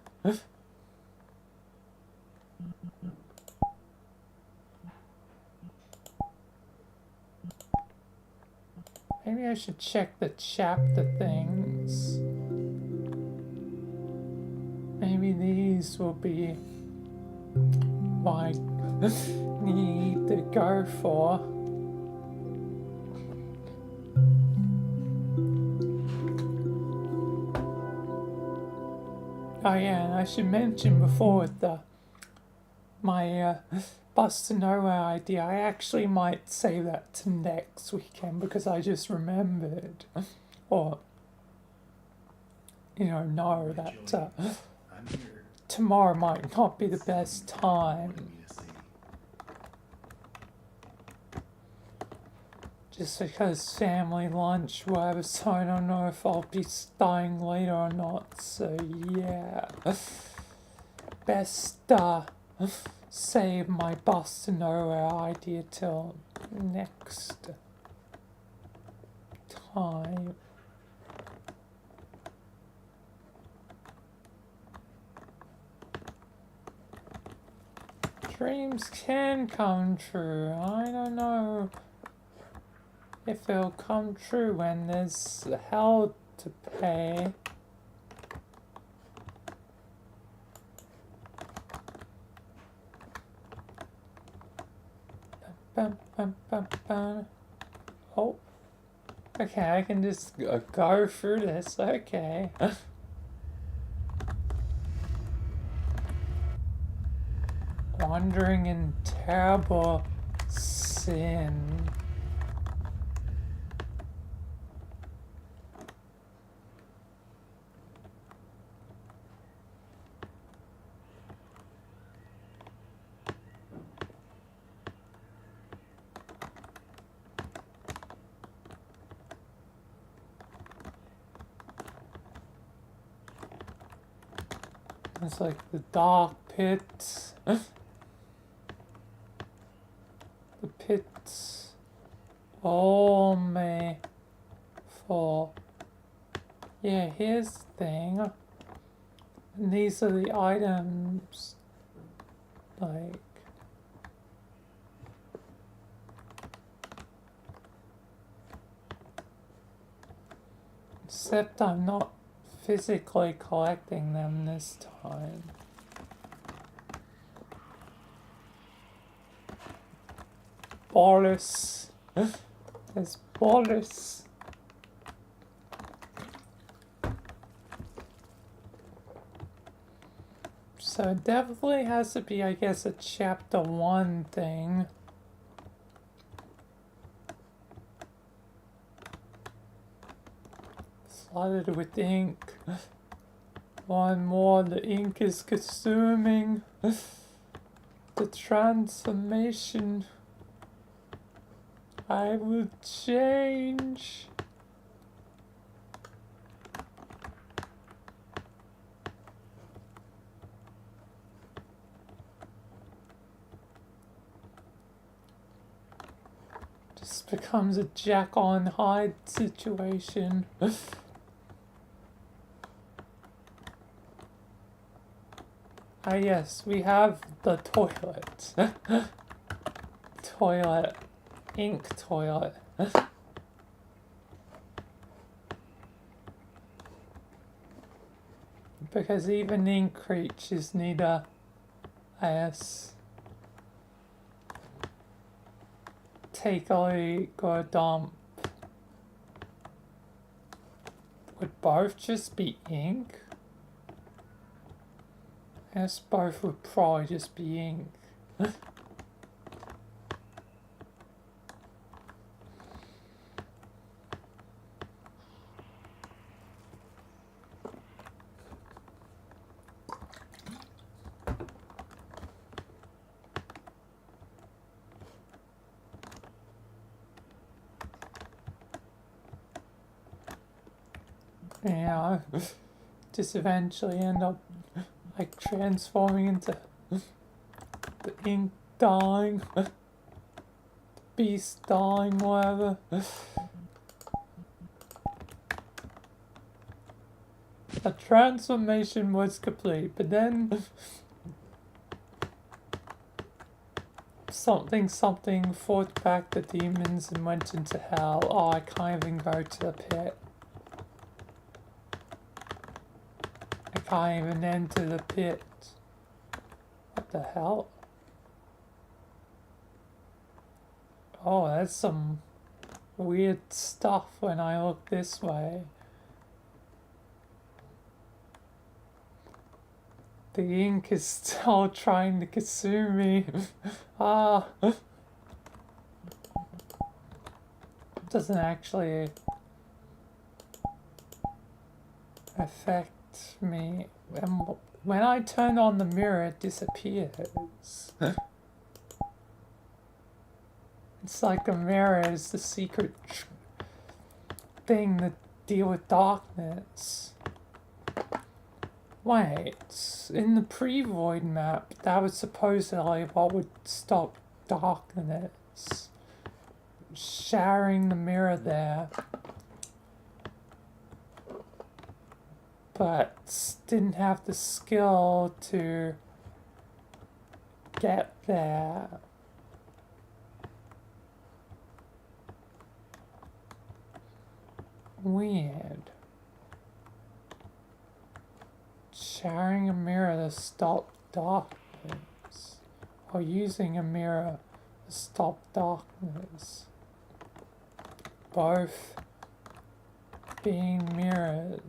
A: Maybe I should check the chapter things. Maybe these will be what I need to go for. Oh yeah, and I should mention before with my Bus to Nowhere idea, I actually might save that to next weekend because I just remembered, or know that tomorrow might not be the best time. Just because family lunch, whatever, so I don't know if I'll be staying later or not, so yeah. Best save my Bus to Nowhere idea till next time. Dreams can come true. I don't know if it'll come true when there's hell to pay. Bum, bum, bum, bum. Oh, okay, I can just go through this, okay. Wandering in terrible sin. It's like the dark pits. The pits only for... Yeah, here's the thing. And these are the items, like... Except I'm not physically collecting them this time. Bolus. There's bolus. So it definitely has to be, I guess, a chapter 1 thing. Flooded with ink. One more, the ink is consuming. The transformation. I will change. Just becomes a Jack-on-Hyde situation. Ah yes, we have the toilet. Toilet. Ink toilet. Because even ink creatures need a take a leak or a dump. Would both just be ink? I guess both would probably just be ink. Yeah, just eventually end up like transforming into the ink dying, beast dying, whatever. The transformation was complete, but then something fought back the demons and went into hell. Oh, I can't even go to the pit. I can't even enter the pit. What the hell? Oh, that's some weird stuff when I look this way. The ink is still trying to consume me. Ah. Doesn't actually affect me. And when I turn on the mirror, it disappears. It's like a mirror is the secret thing that deal with darkness. Wait, in the pre-void map, that was supposedly what would stop darkness. Shattering the mirror there. But didn't have the skill to get there. Weird. Sharing a mirror to stop darkness. Or using a mirror to stop darkness. Both being mirrors.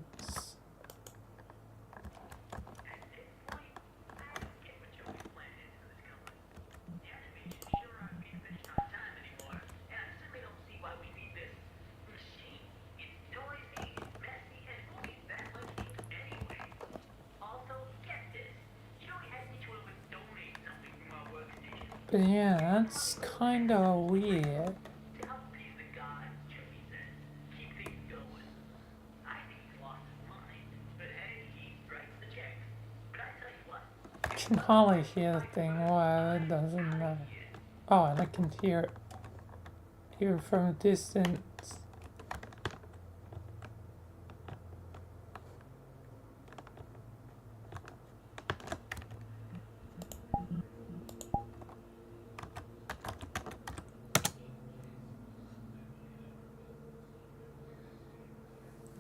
A: But yeah, that's kind of weird. can hardly hear the thing. Well, it doesn't matter. Oh, and I can hear it here from a distance.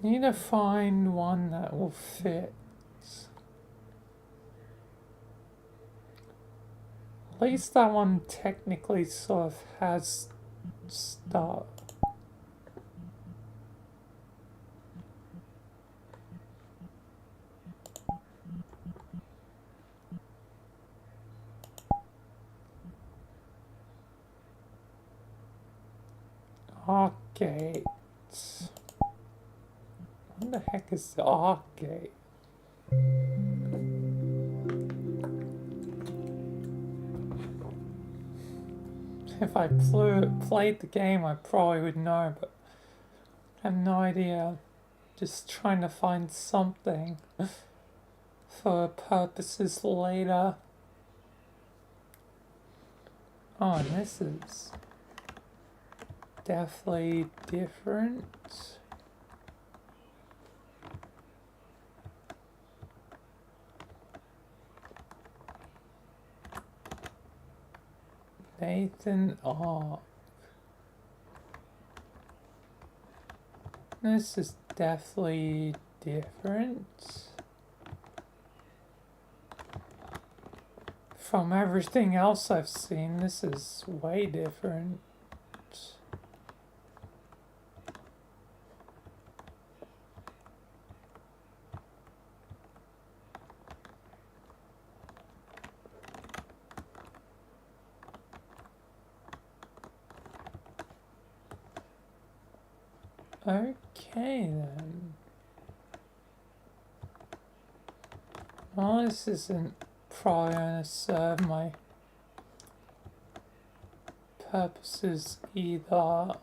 A: Need to find one that will fit. At least that one technically sort of has stuff. Arcade. What the heck is the arcade? If I played the game, I probably would know, but I have no idea. Just trying to find something for purposes later. Oh, and this is definitely different. Nathan Ark. This is definitely different from everything else I've seen. This is way different. Okay then. Well, this isn't probably gonna serve my purposes either.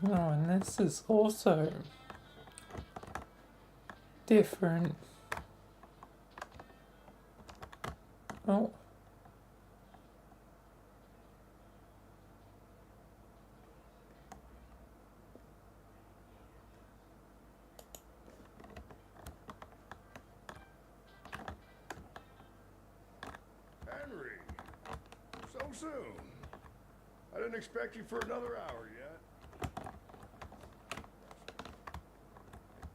A: Oh, and this is also different. Oh.
C: Henry, so soon. I didn't expect you for another hour yet.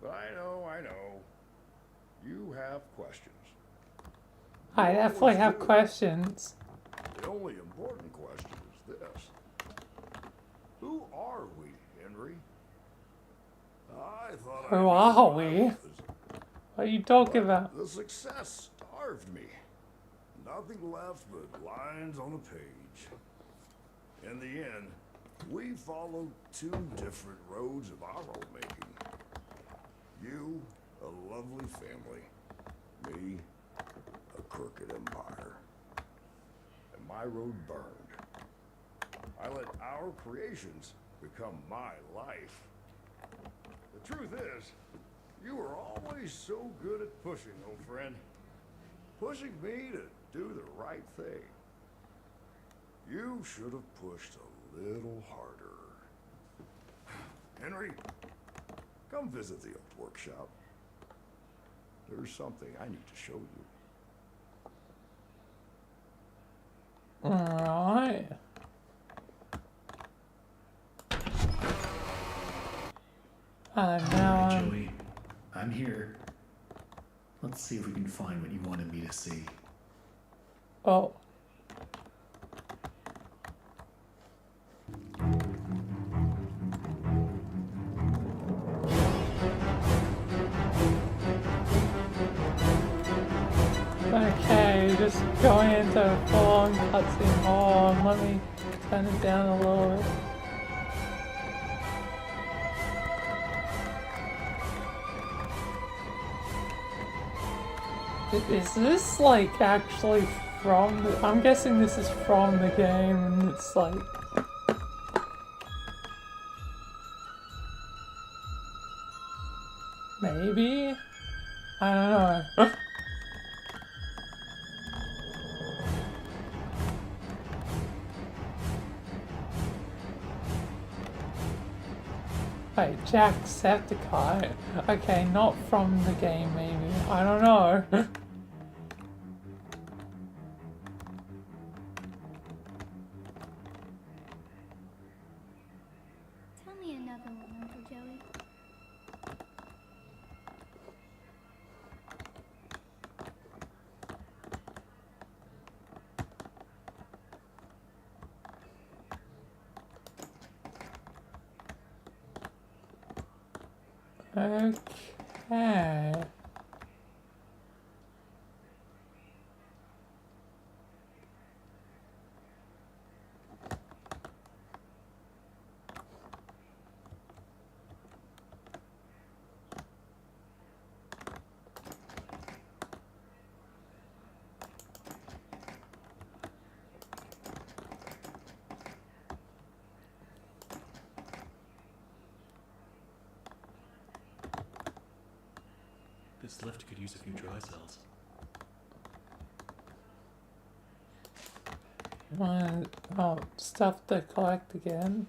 C: But I know. You have questions.
A: I definitely have questions.
C: The only important question is this. Who are we, Henry? I thought
A: Who
C: I knew
A: are
C: I
A: we?
C: was.
A: What are you talking
C: But
A: about?
C: the success starved me. Nothing left but lines on a page. In the end, we followed two different roads of our own making. You, a lovely family. Me, a crooked empire. And my road burned. I let our creations become my life. The truth is, you were always so good at pushing, old friend. Pushing me to do the right thing. You should have pushed a little harder. Henry, come visit the old workshop. There's something I need to show you.
A: Alright. Now
B: Alright,
A: I'm...
B: Joey. I'm here. Let's see if we can find what you wanted me to see.
A: Oh. Okay, just going into a full-on cutscene. Hold on, let me turn it down a little bit. Is this like actually from the... I'm guessing this is from the game and it's like... Maybe? I don't know. Wait, Jacksepticeye? Okay, not from the game maybe. I don't know.
D: Tell me another one, Uncle Joey.
A: Okay.
B: This lift could use a few dry cells.
A: Oh, stuff to collect again.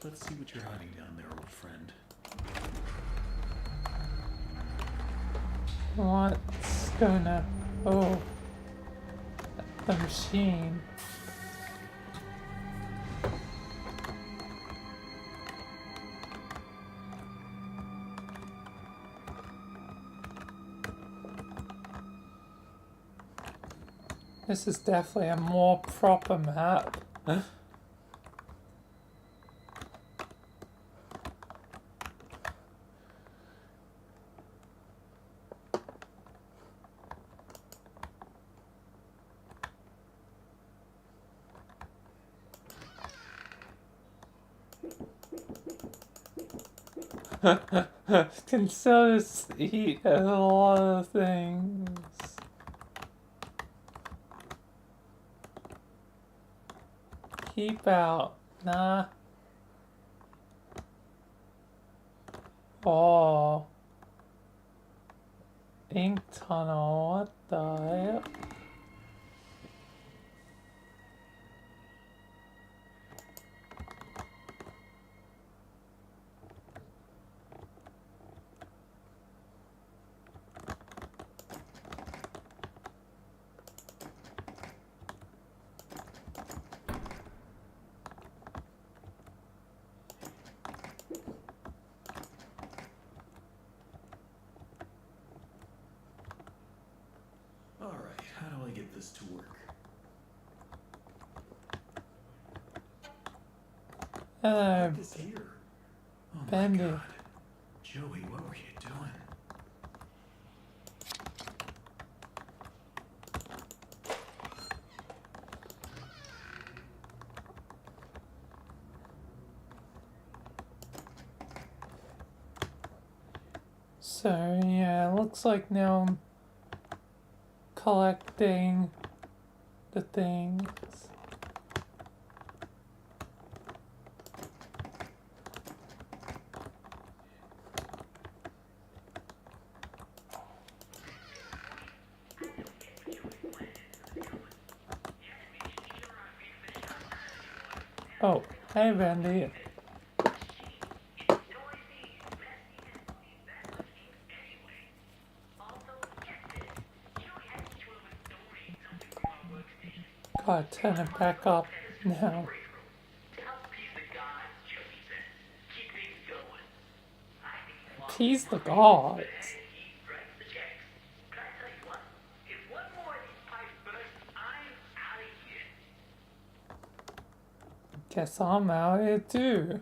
B: Let's see what you're hiding down there, old friend.
A: What's gonna... Oh. The machine. This is definitely a more proper map. Can still just eat a lot of things. Keep out. Nah. Oh. Ink tunnel. What the hell?
B: Alright, how do I get this to work?
A: Hello,
B: This here. Oh my
A: Bendy.
B: god. Joey, what were you doing?
A: So, yeah, it looks like now I'm collecting the things. Oh, hey, Bendy. Gotta turn it back up now. Appease the gods. Guess I'm out here too.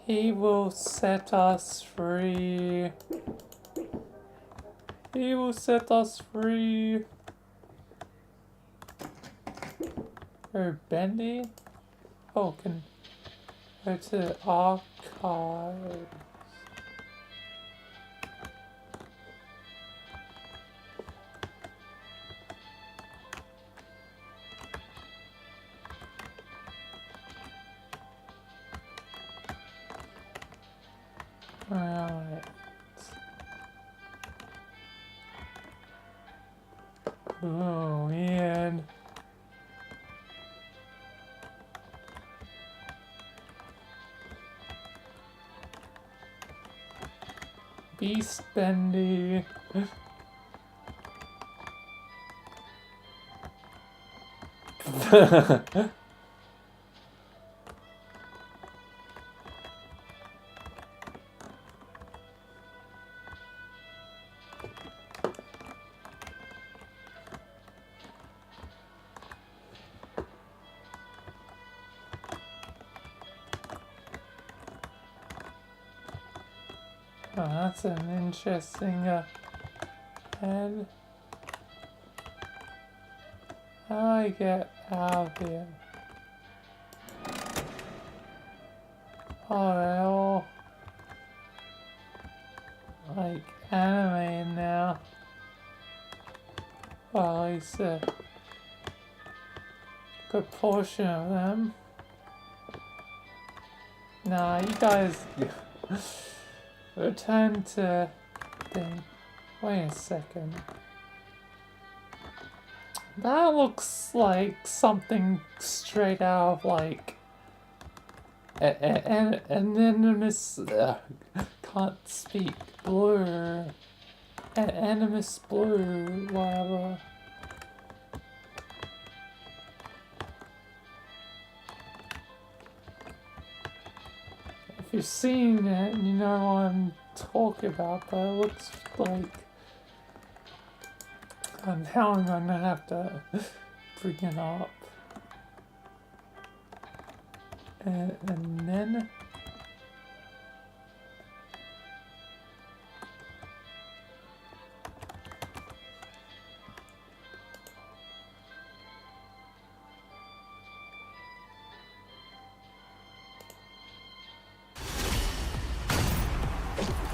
A: He will set us free. He will set us free. Or Bendy? Oh, can go to archive. Alright. Oh man. Beast Bendy. Oh, that's an interesting head. How do I get out of here? Oh, they're all like animated now. Well, at least a good portion of them. Nah, you guys return to thing. Wait a second. That looks like something straight out of like an animus. Can't speak. Blur. An animus blue. Whatever. If you've seen it, you know what I'm talking about. But it looks like. And now I'm gonna have to bring it up. And then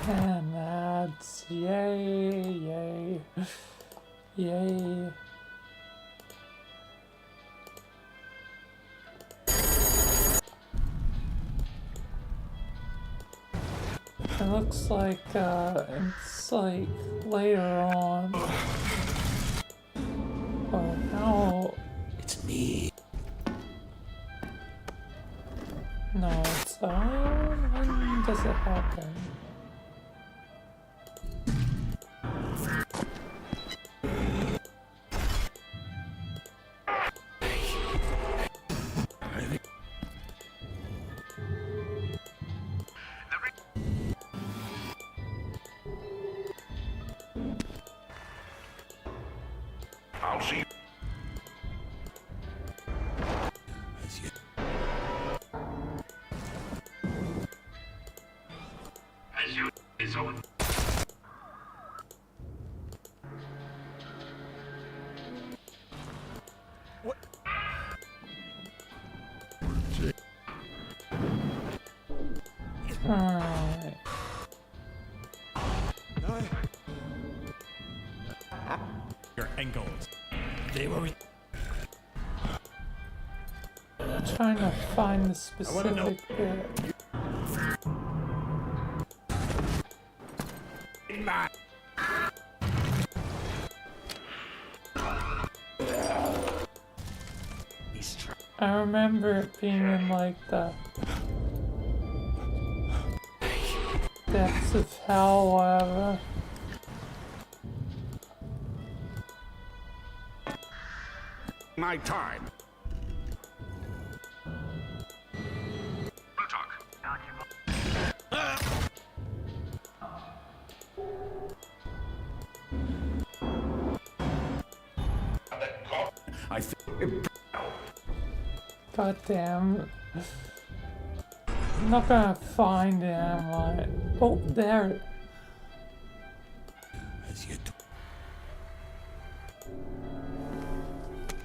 A: and that's yay. Yay. It looks like it's like later on. Oh, how?
B: It's me.
A: No, it's when does it happen?
C: I'll see. As you is on. What?
A: Alright.
E: Angles. They were.
A: I'm trying to find the specific bit.
E: Man.
A: I remember it being in like the depths of hell, whatever.
C: My time. I think.
A: God damn. I'm not gonna find it, am I? Oh, there.
E: As you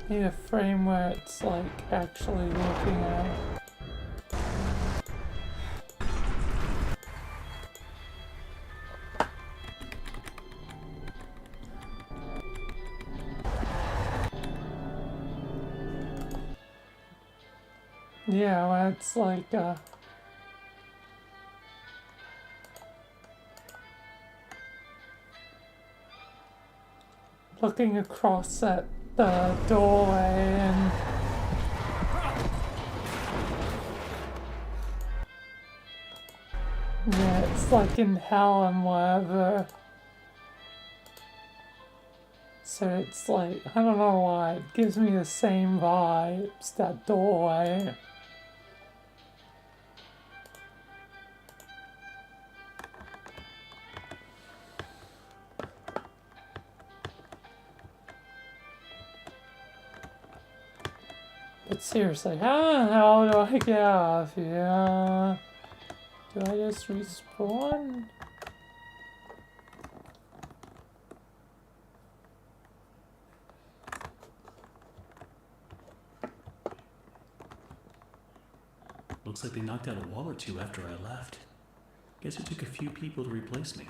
A: Need a frame where it's like actually looking at it. Yeah, well, it's like looking across at the doorway and yeah, it's like in hell and whatever. So it's like, I don't know why, it gives me the same vibes, that doorway. But seriously, how the hell do I get out of here? Do I just respawn?
B: Looks like they knocked out a wall or two after I left. Guess it took a few people to replace me.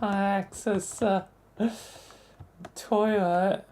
A: Can't access the toilet.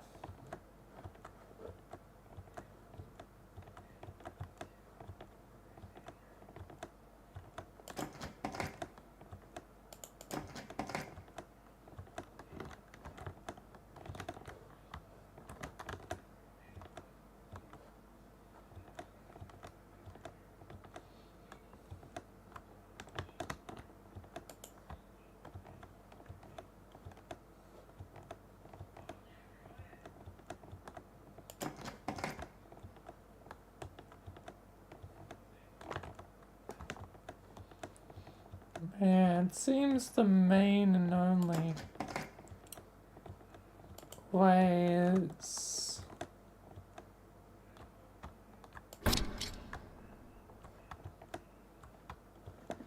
A: Man, it seems the main and only way is...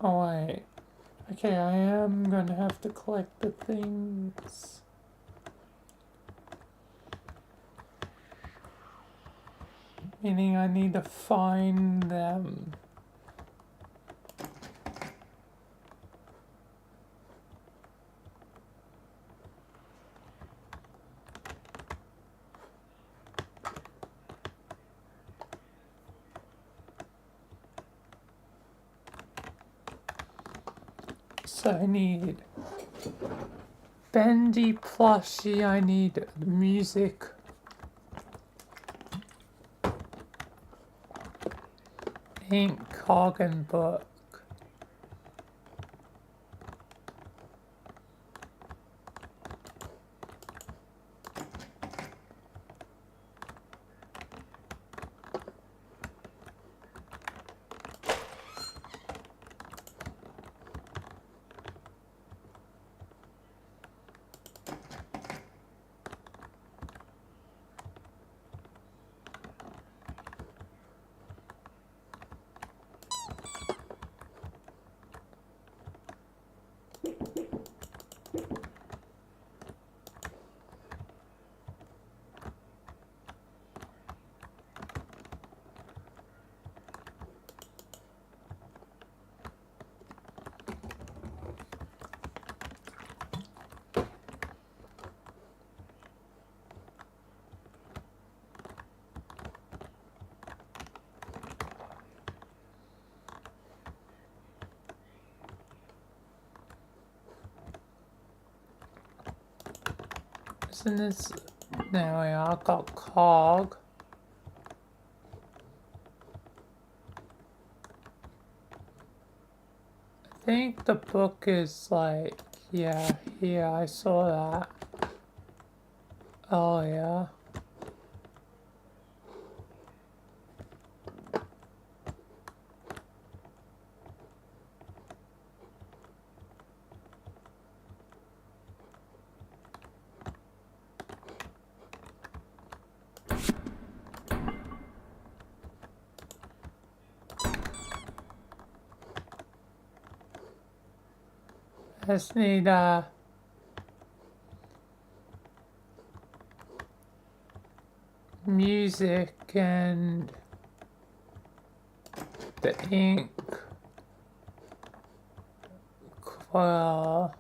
A: Oh wait. Okay, I am gonna have to collect the things. Meaning I need to find them. So I need bendy plushie, I need music. Ink, cog and book. else in this? There we are, got cog. I think the book is like, yeah, here, I saw that. Oh yeah. I just need music and the ink. Well,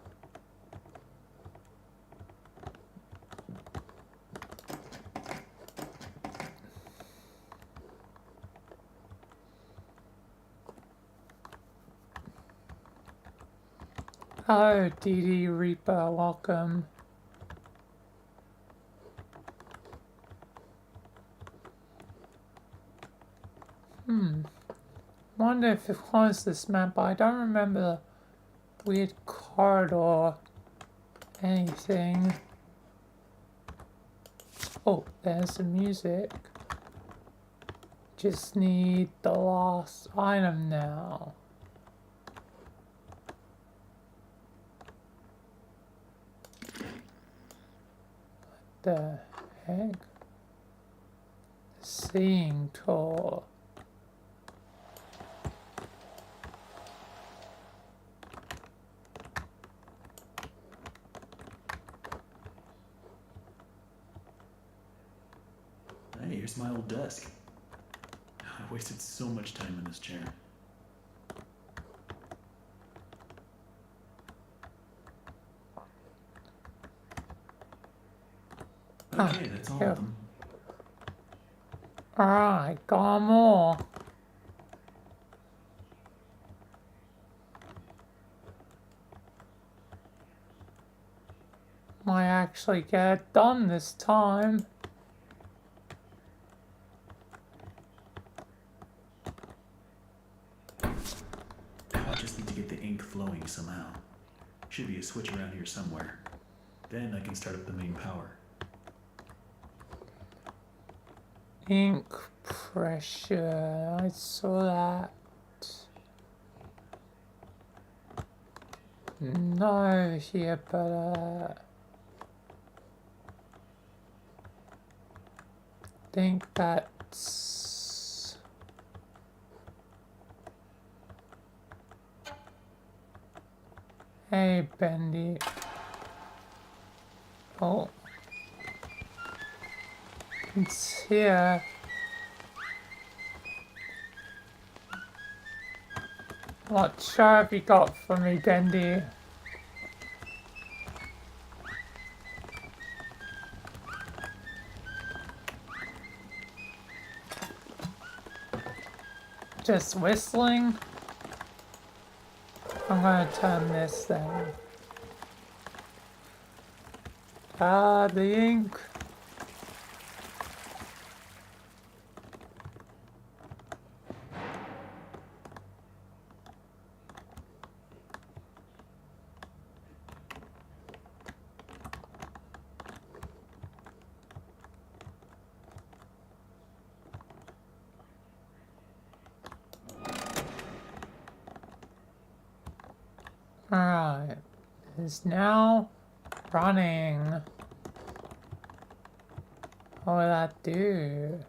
A: hello, DD Reaper, welcome. Wonder if it was this map, but I don't remember the weird corridor, anything. Oh, there's the music. Just need the last item now. What the heck? Seeing tour.
B: Hey, here's my old desk. I wasted so much time in this chair. Okay, that's all of them.
A: Alright, got more. Might actually get it done this time.
B: I just need to get the ink flowing somehow. Should be a switch around here somewhere. Then I can start up the main power.
A: Ink pressure, I saw that. Not over here, but I think that's hey Bendy. Oh, it's here. What shot have you got for me, Bendy? Just whistling? I'm gonna turn this thing. Ah, the ink. Alright, it's now running. What will that do?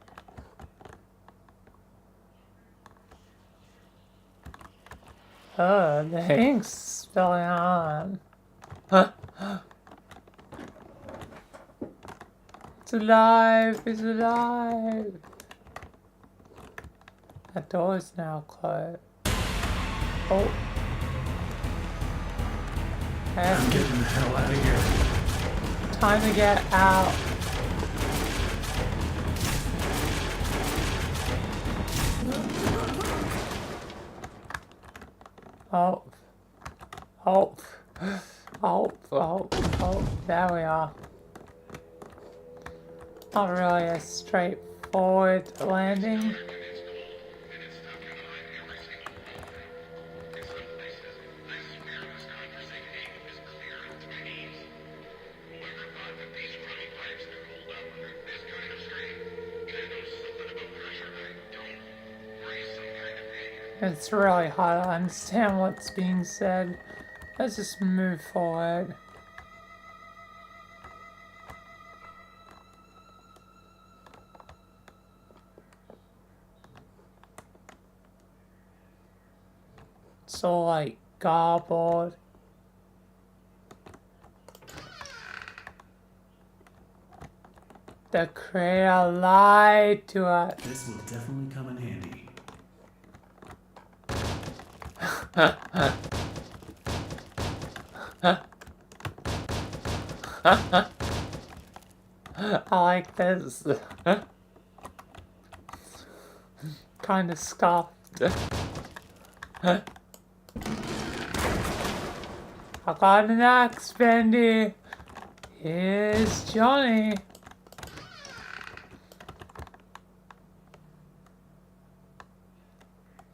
A: Oh, the ink's spilling on. It's alive, it's alive. That door is now closed. Oh.
B: I'm getting the hell out of here.
A: Time to get out. Oh. Oh. Oh. Oh. Oh. There we are. Not really a straightforward landing. It's really hard to understand what's being said. Let's just move forward. It's all like garbled. The creator lied to us.
B: This will definitely come in handy.
A: I like this. Kind of scoffed. I got an axe, Bendy. Here's Johnny.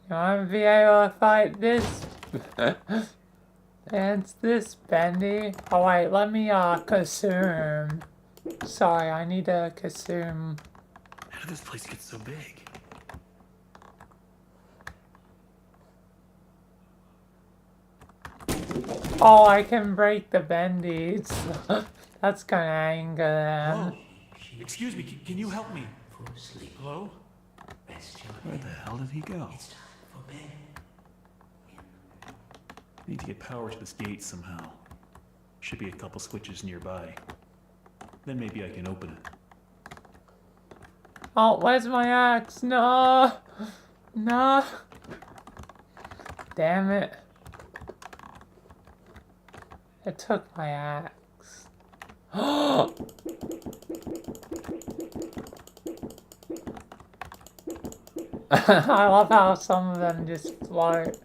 A: You want to be able to fight this? Against this, Bendy. Oh wait, let me consume. Sorry, I need to consume.
B: How did this place get so big?
A: Oh, I can break the bendies. That's gonna anger them.
B: Whoa. Excuse me, can you help me? Hello? Where the hell did he go? Need to get power to this gate somehow. Should be a couple switches nearby. Then maybe I can open it.
A: Oh, where's my axe? No! No! Damn it. It took my axe. I love how some of them just float.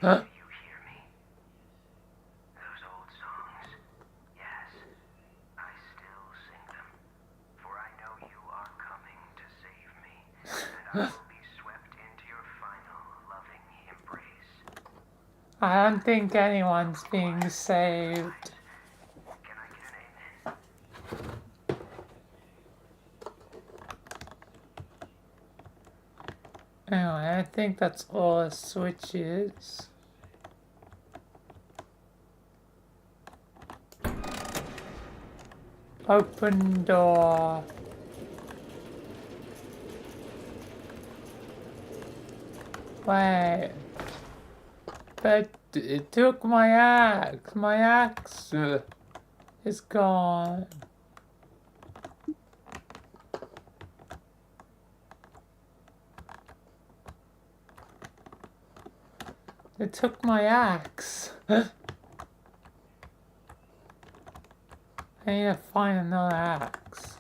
A: Huh?
F: You hear me? Those old songs, yes, I still sing them, for I know you are coming to save me, and I will be swept into your final loving embrace.
A: I don't think anyone's being saved.
F: Can I get an amen?
A: Anyway, I think that's all the switches. Open door. Wait. But it took my axe. My axe is gone. It took my axe. I need to find another axe.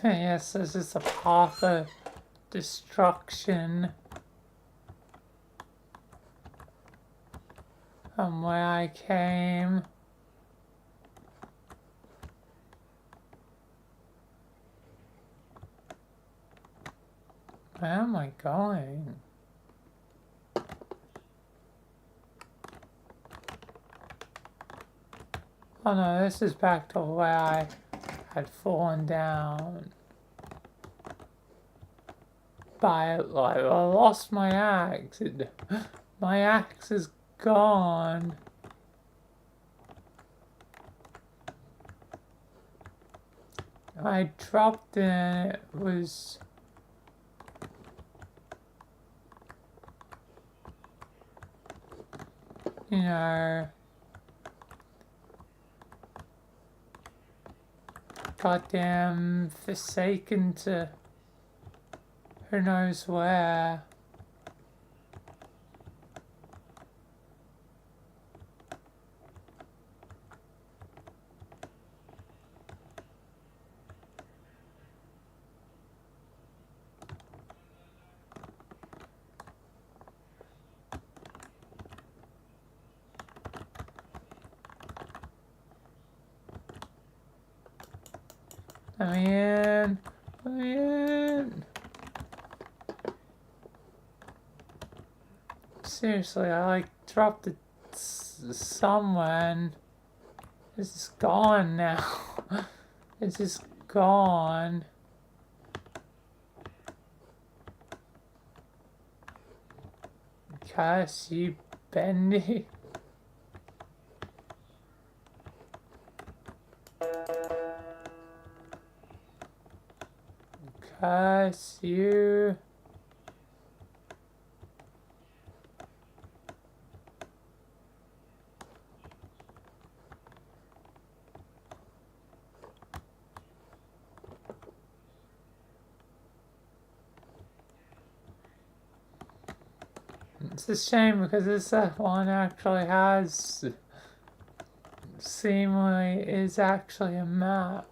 A: Yes, this is a path of destruction. From where I came. Where am I going? Oh no, this is back to where I had fallen down. But like, I lost my axe. My axe is gone. I dropped it and it was... You know... Goddamn forsaken to... Who knows where. Let me in. Let me in. Seriously, I like dropped it somewhere and it's just gone now. It's just gone. Curse you, Bendy. Curse you. It's a shame because this one actually has, seemingly is actually a map.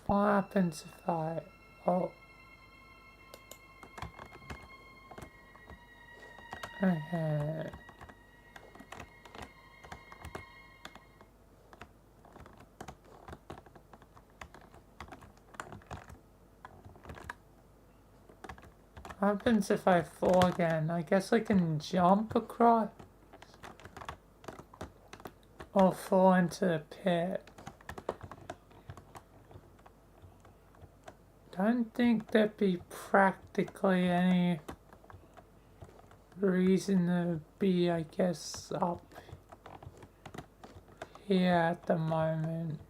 A: What happens if I... Oh. Okay. What happens if I fall again? I guess I can jump across. Or fall into the pit. Don't think there'd be practically any reason to be, I guess, up here at the moment.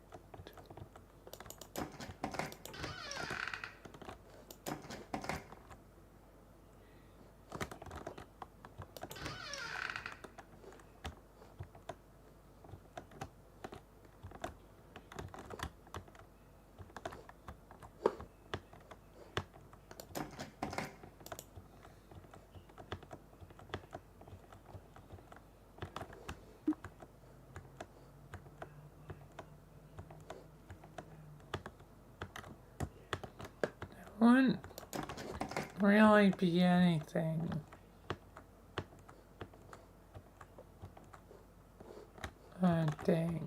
A: Wouldn't really be anything. I think.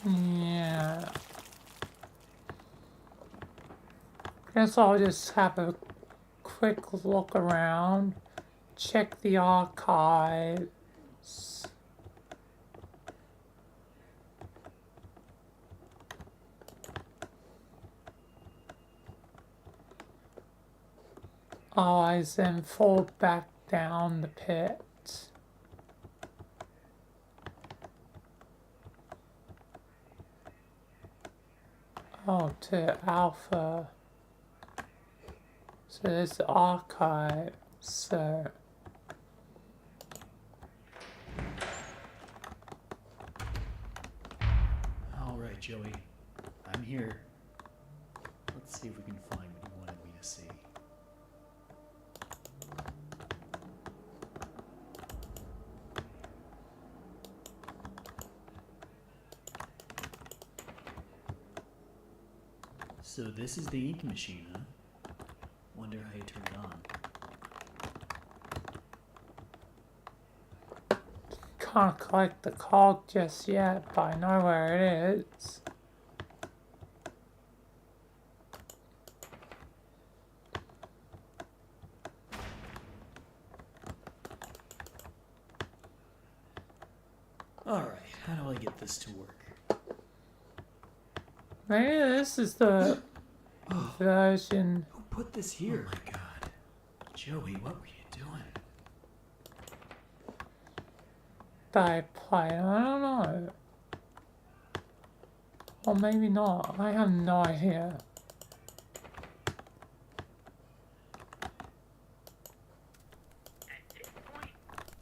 A: Yeah. Guess I'll just have a quick look around, check the archives. Eyes then fall back down the pit. Oh, to Alpha So there's the archive, so...
B: Alright, Joey. I'm here. Let's see if we can find what you wanted me to see. So this is the ink machine, huh? Wonder how you turn it on.
A: Can't collect the cog just yet, but I know where it is.
B: Alright, how do I get this to work?
A: Maybe this is the version
B: Who put this here? Oh my god. Joey, what were you doing?
A: that I played. I don't know. Or maybe not. I have no idea.
F: At this point,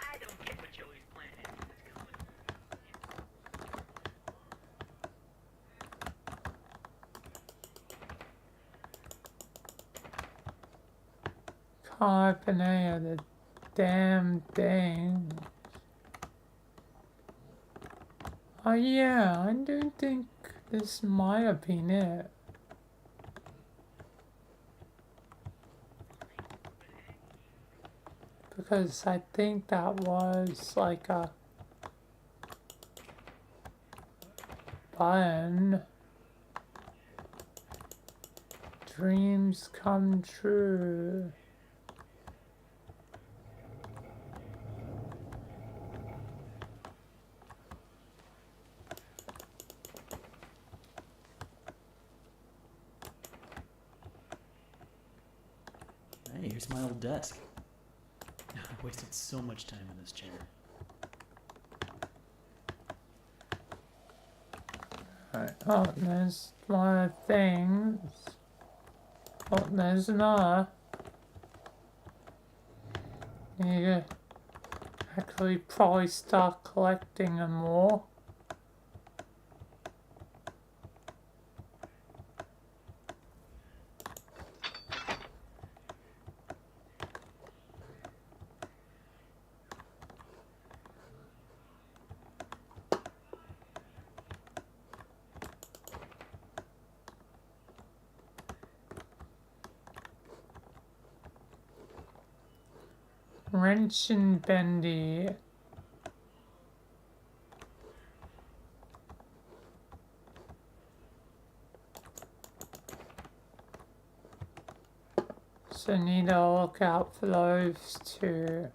F: I don't get what Joey's plan is.
A: Can't open any of the damn thing. Oh yeah, I do think this might have been it. Because I think that was like a button. Dreams come true.
B: Hey, here's my old desk. I wasted so much time in this chair.
A: Right. Oh, there's one of the things. Oh, there's another. Need to actually probably start collecting them more. Wrench and bendy. So need to look out for those two.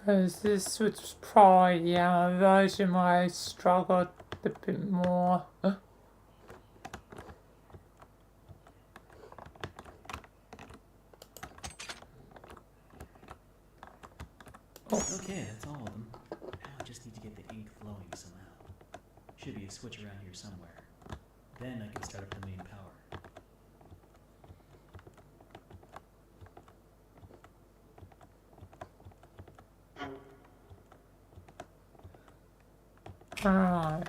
A: Because this was probably, a version where I struggled a bit more.
B: Okay, that's all of them. Now I just need to get the ink flowing somehow. Should be a switch around here somewhere. Then I can start up the main power.
A: Alright.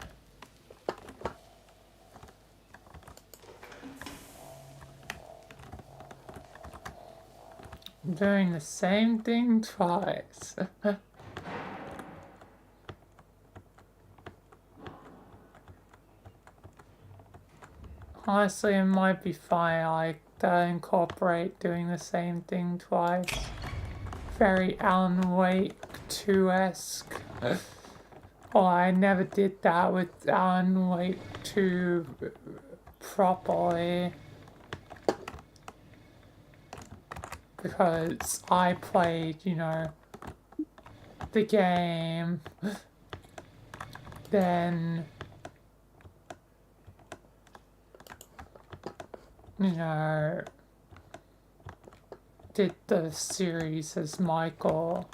A: I'm doing the same thing twice. Honestly, it might be fine, like, to incorporate doing the same thing twice. Very Alan Wake 2-esque. Well, I never did that with Alan Wake 2 properly. Because I played, you know, the game, then, you know, did the series as Michael.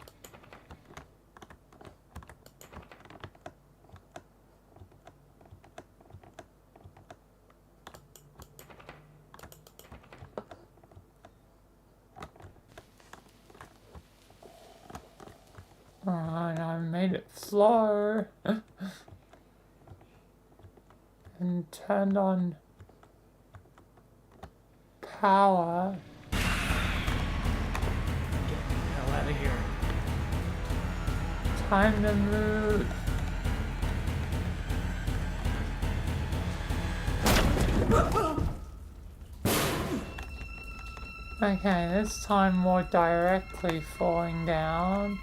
A: And I made it flow and turned on power.
B: Get the hell out of here.
A: Time to move. Okay, this time more directly falling down.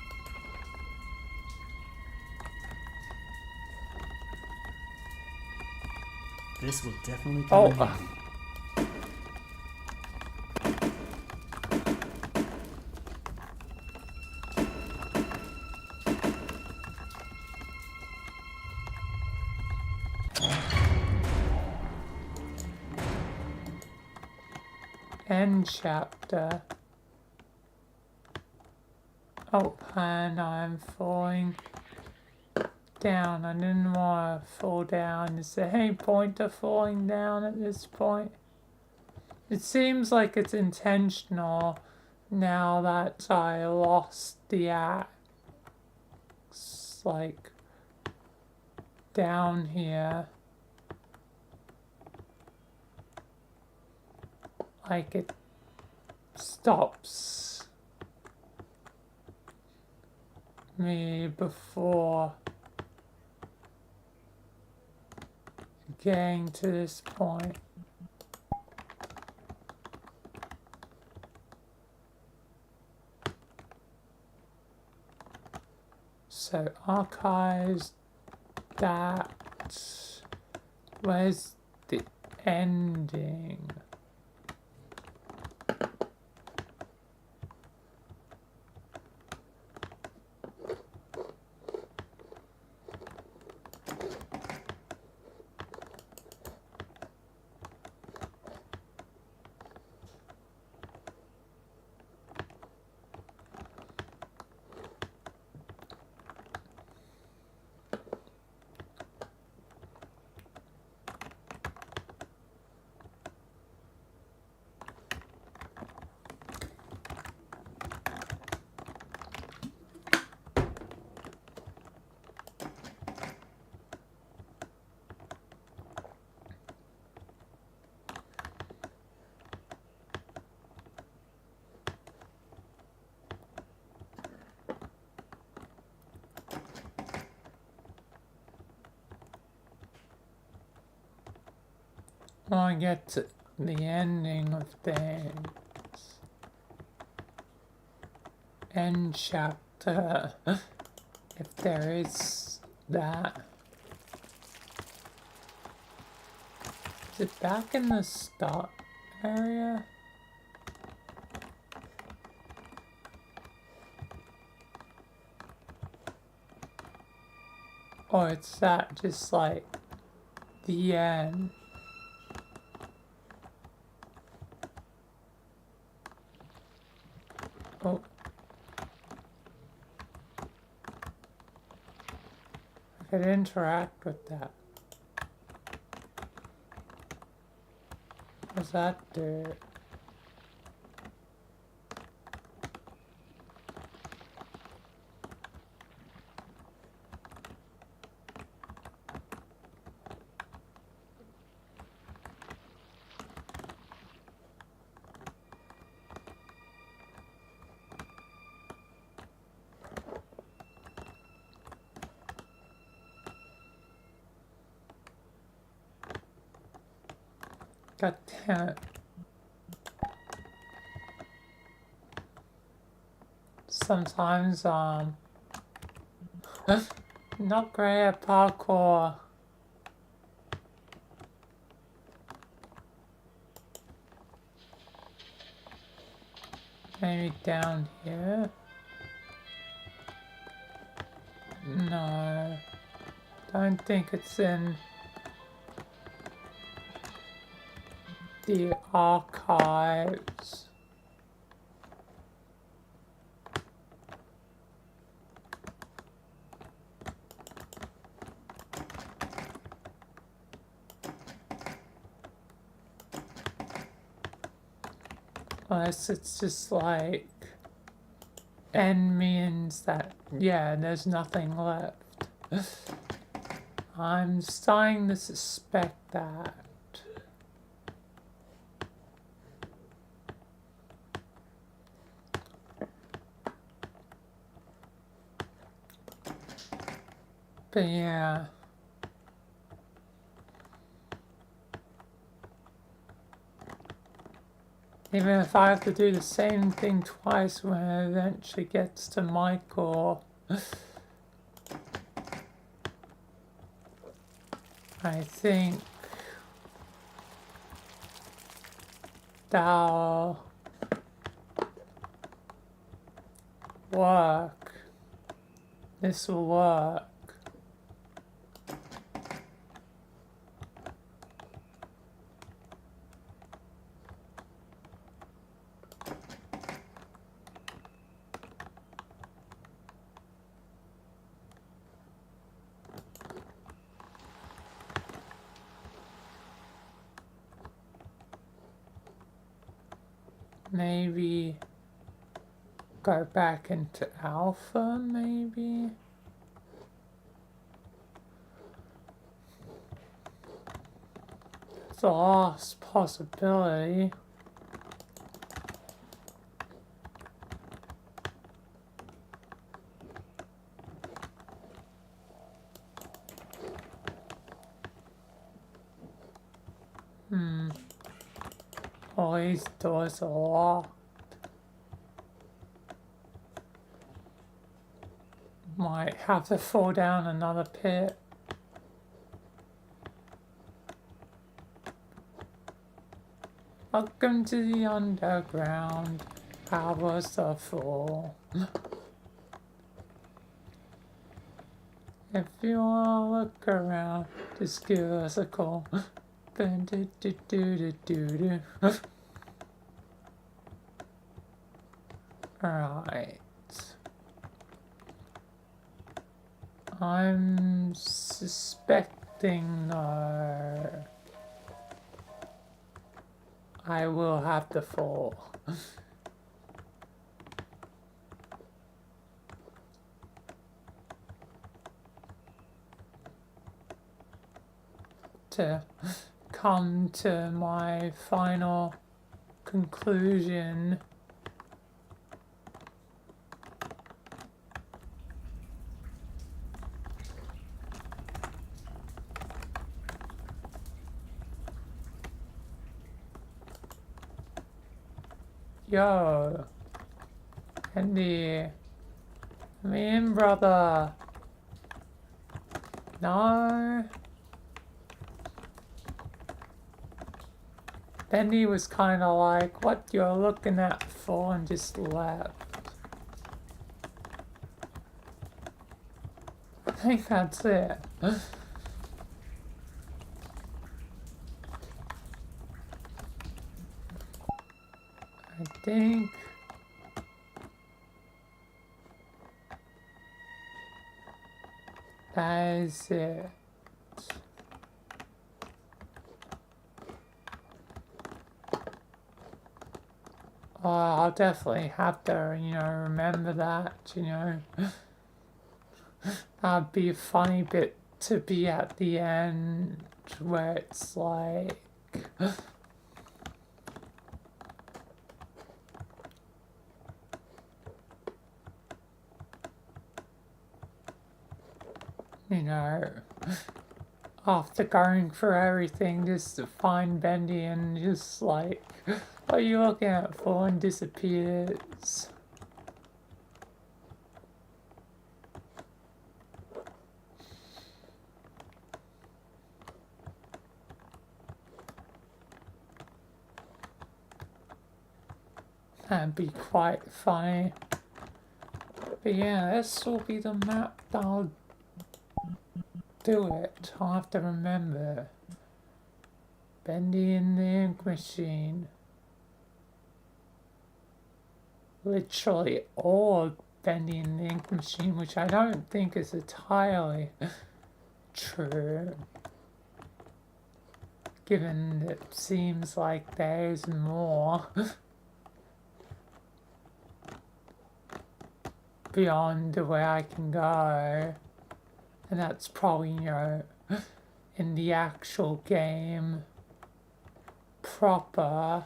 B: This will definitely come in
A: Oh,
B: handy.
A: end chapter. Oh, and I'm falling down. I didn't want to fall down. Is there any point to falling down at this point? It seems like it's intentional now that I lost the axe. Like, down here. Like it stops me before getting to this point. So archives that. Where's the ending? I want to get to the ending of things. End chapter. If there is that. Is it back in the start area? Or it's that just like the end? Oh. I could interact with that. What's that do? God damn it. Sometimes, Not great at parkour. Maybe down here? No. Don't think it's in the archives. Unless it's just like end means that, yeah, there's nothing left. I'm starting to suspect that. But yeah. Even if I have to do the same thing twice when it eventually gets to Michael, I think that'll work. This will work. Maybe go back into alpha, maybe? It's the last possibility. All these doors are locked. Might have to fall down another pit. Welcome to the underground. How was the fall? If you wanna look around, just give us a call. Alright. I'm suspecting I will have to fall. To come to my final conclusion. Yo, Andy, I'm in, brother. No. Bendy was kind of like, what you're looking at for, and just left. I think that's it. I think that is it. Oh, I'll definitely have to, remember that, That'd be a funny bit to be at the end where it's like, after going through everything just to find Bendy and just like, what are you looking at for, and disappears. That'd be quite funny. But yeah, this will be the map that'll do it. I'll have to remember. Bendy in the ink machine. Literally all Bendy in the ink machine, which I don't think is entirely true. Given that it seems like there's more beyond where I can go. And that's probably, you know, in the actual game proper.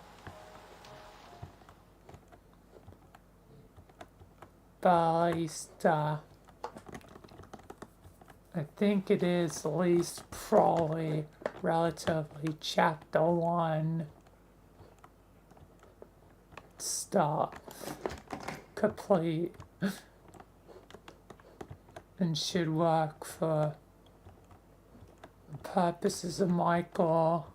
A: But at least, I think it is at least probably relatively chapter 1 stuff complete and should work for the purposes of Michael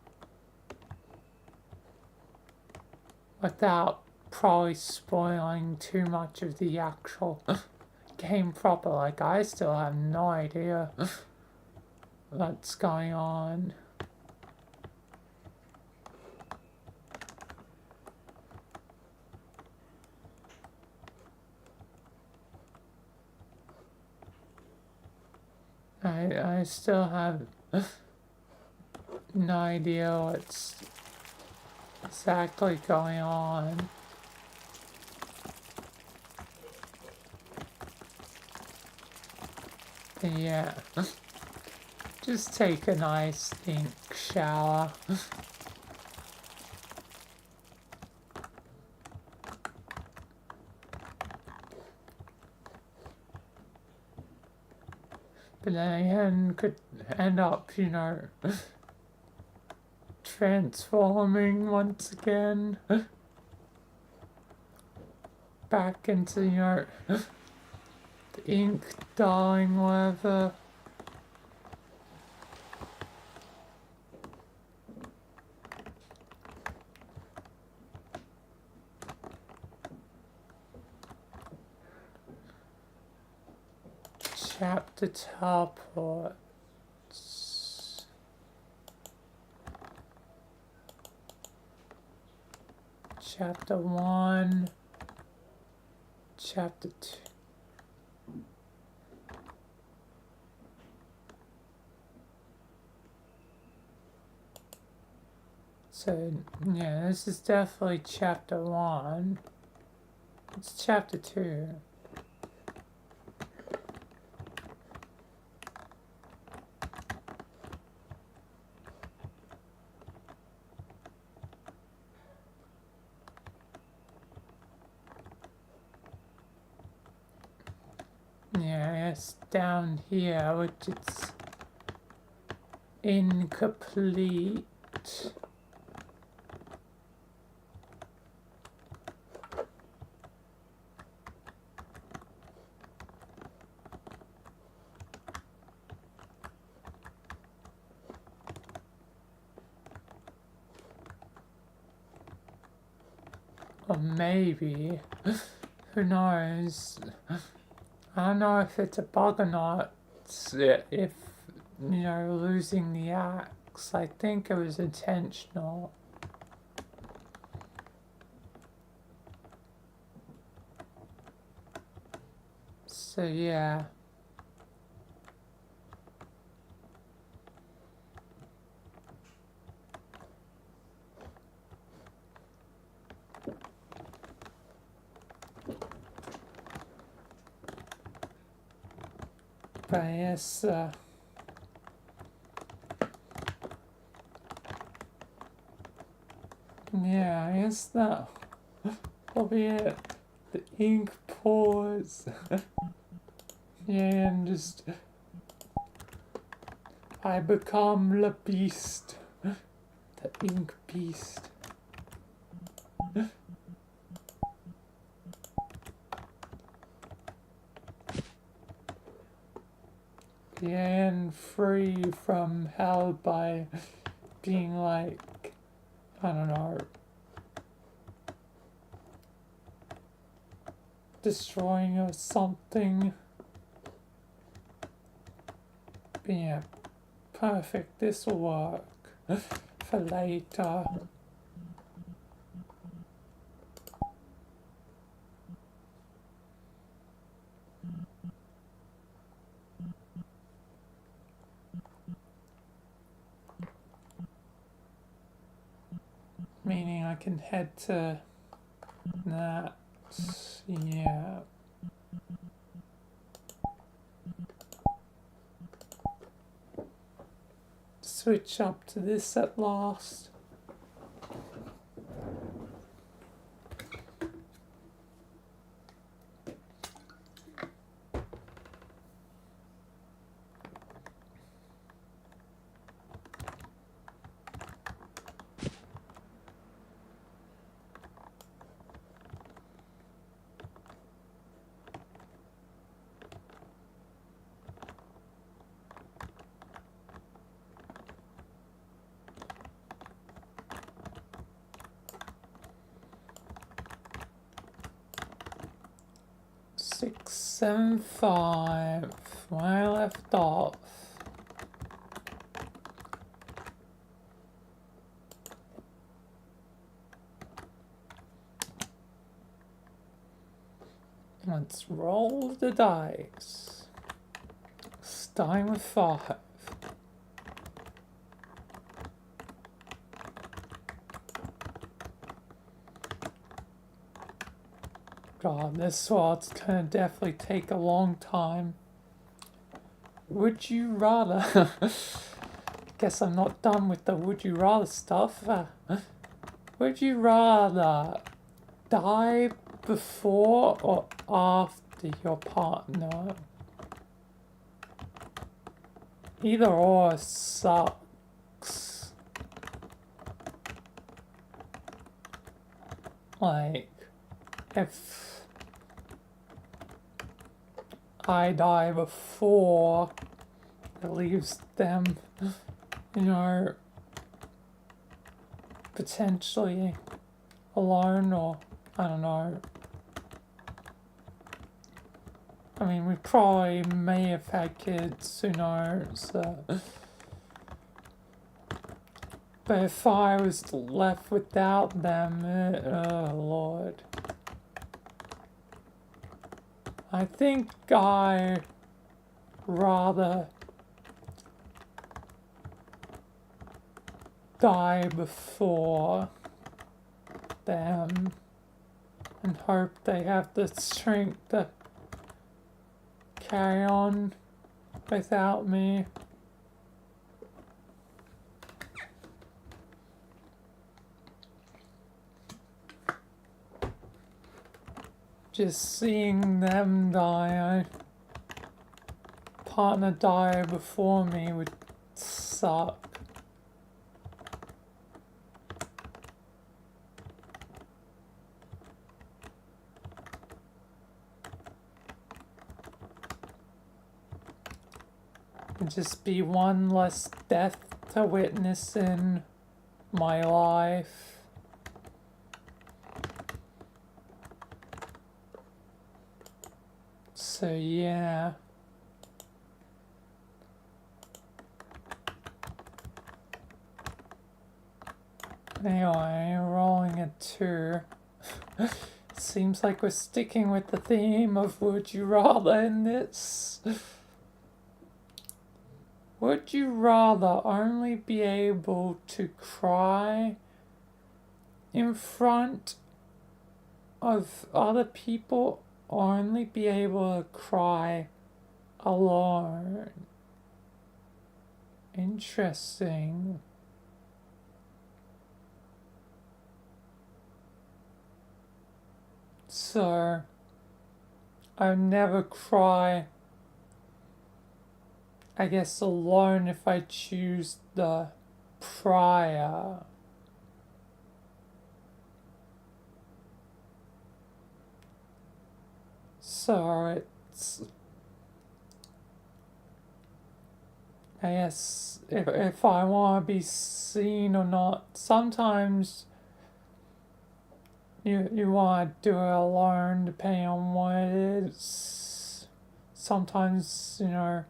A: without probably spoiling too much of the actual game proper. Like, I still have no idea what's going on. I still have no idea what's exactly going on. Yeah, just take a nice think shower. But then again, could end up, you know, transforming once again back into, you know, the ink dyeing whatever. Chapter teleports. Chapter 1. Chapter 2. So, yeah, this is definitely chapter 1. It's chapter 2. Yeah, it's down here, which it's incomplete. Or maybe, who knows? I don't know if it's a bug or not. If, you know, losing the axe, I think it was intentional. So yeah. But yes, yeah, I guess that will be it. The ink pours. Yeah, and just I become the beast. The ink beast. And free from hell by being like, I don't know, destroying or something. But yeah, perfect. This will work for later. Meaning I can head to that. Yeah. Switch up to this at last. Six, 7, 5. Where I left off. Let's roll the dice. Starting with 5. God, this one's gonna definitely take a long time. Would you rather? Guess I'm not done with the would you rather stuff. Would you rather die before or after your partner? Either or sucks. Like, if I die before, it leaves them, you know, potentially alone, or I don't know. I mean, we probably may have had kids, who knows. But if I was left without them, oh Lord. I think I rather die before them and hope they have the strength to carry on without me. Just seeing them die, partner die before me would suck. It'd just be one less death to witness in my life. So yeah. Anyway, rolling a 2. Seems like we're sticking with the theme of would you rather in this. Would you rather only be able to cry in front of other people, or only be able to cry alone? Interesting. So, I never cry, I guess, alone if I choose the prior. So it's, I guess, if I want to be seen or not, sometimes you want to do it alone depending on what it is. Sometimes, you know,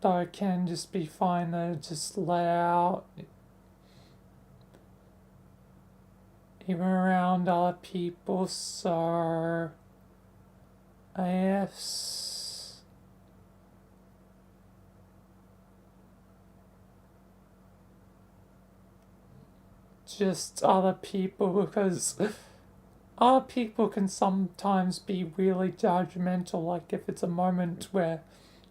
A: though it can just be fine to just let out. Even around other people, so I guess just other people, because other people can sometimes be really judgmental, like if it's a moment where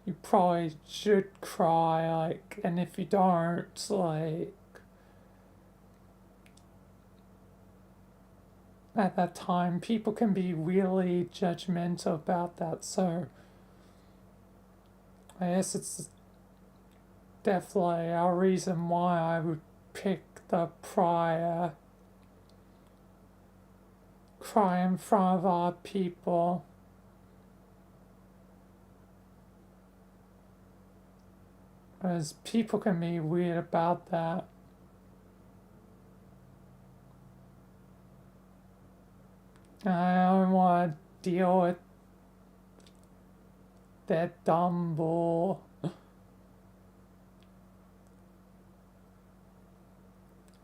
A: you probably should cry, like, and if you don't, like, at that time, people can be really judgmental about that, so I guess it's definitely a reason why I would pick the prior cry in front of other people. As people can be weird about that. I don't want to deal with that dumb bull.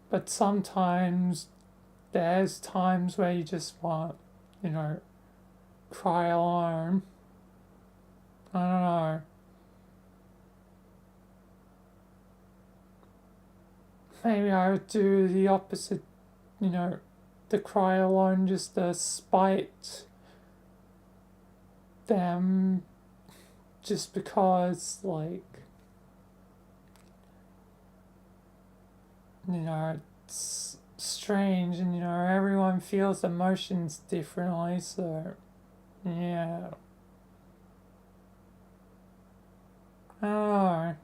A: But sometimes there's times where you just want, you know, cry alone. I don't know. Maybe I would do the opposite, you know, the cry alone just to spite them, just because, like, you know, it's strange, and you know, everyone feels emotions differently, so yeah. I don't know.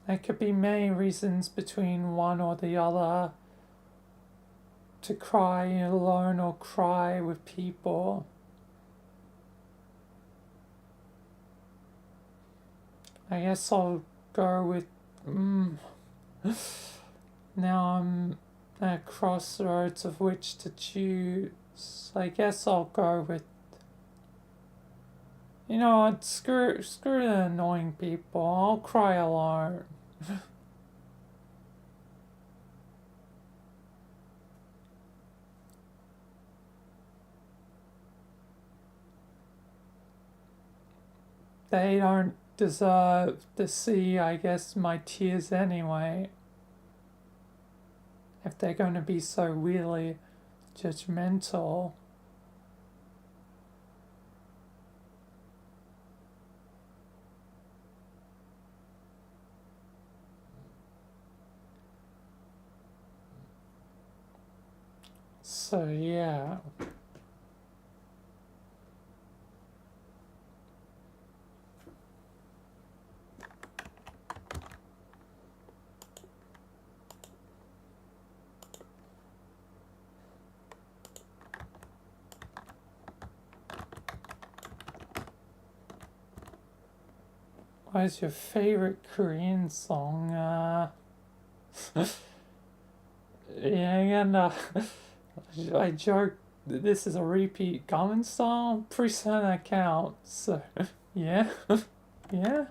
A: There could be many reasons between one or the other to cry alone or cry with people. I guess I'll go with now I'm at a crossroads of which to choose. I guess I'll go with, you know what, screw the annoying people. I'll cry alone. They don't deserve to see, I guess, my tears anyway. If they're going to be so really judgmental. So yeah. What is your favorite Korean song? Yeah, and I joke that this is a repeat Gangnam Style. Pretty certain that counts. So, yeah, yeah,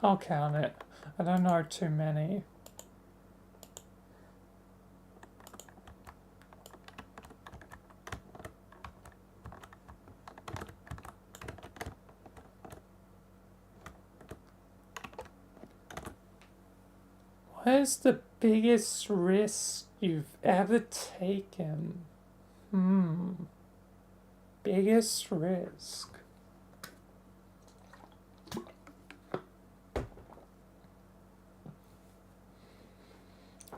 A: I'll count it. I don't know too many. What is the biggest risk you've ever taken? Biggest risk.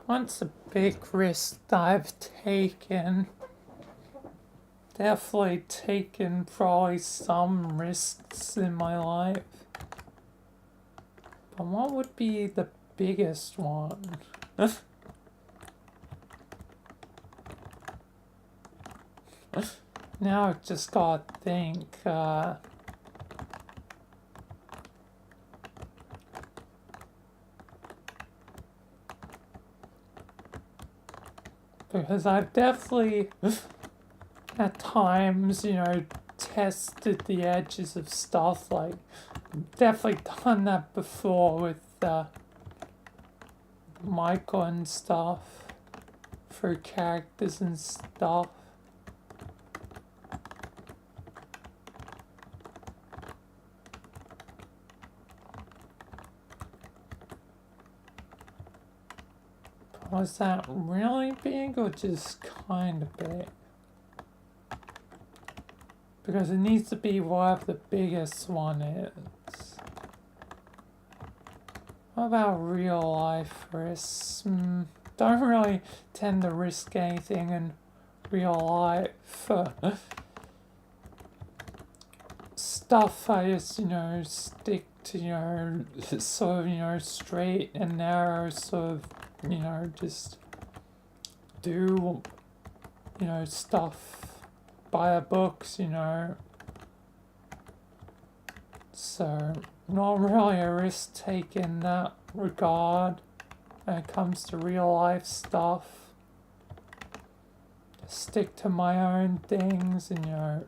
A: What's a big risk I've taken? Definitely taken probably some risks in my life. But what would be the biggest one? Now I just gotta think. Because I've definitely, at times, tested the edges of stuff. Like, definitely done that before with Michael and stuff. For characters and stuff. Was that really big or just kind of big? Because it needs to be whatever the biggest one is. What about real life risks? Don't really tend to risk anything in real life. Stuff I just, stick to, sort of, straight and narrow, sort of, just do, stuff by the books, So, not really a risk take in that regard when it comes to real life stuff. Just stick to my own things and,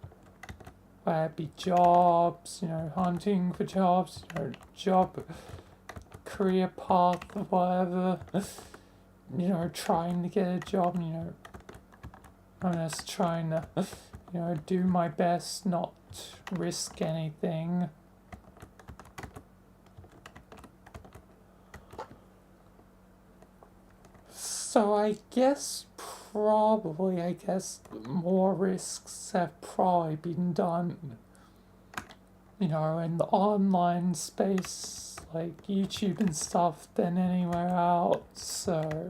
A: whether it be jobs, hunting for jobs, job, career path, or whatever, trying to get a job, I'm just trying to, do my best, not risk anything. So I guess more risks have probably been done, in the online space, like YouTube and stuff, than anywhere else, so.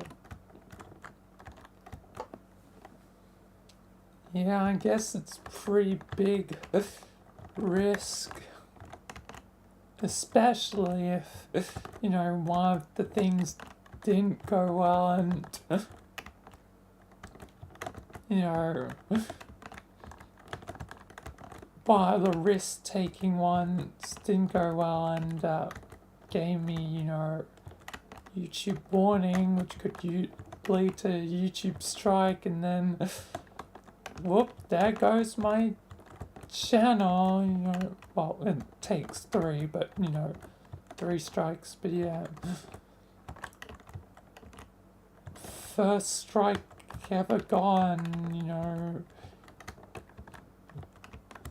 A: Yeah, I guess it's pretty big risk. Especially if, one of the things didn't go well and, one of the risk-taking ones didn't go well and gave me, YouTube warning, which could lead to YouTube strike, and then whoop, there goes my channel, well, it takes 3, but, 3 strikes, but yeah. First strike ever gone,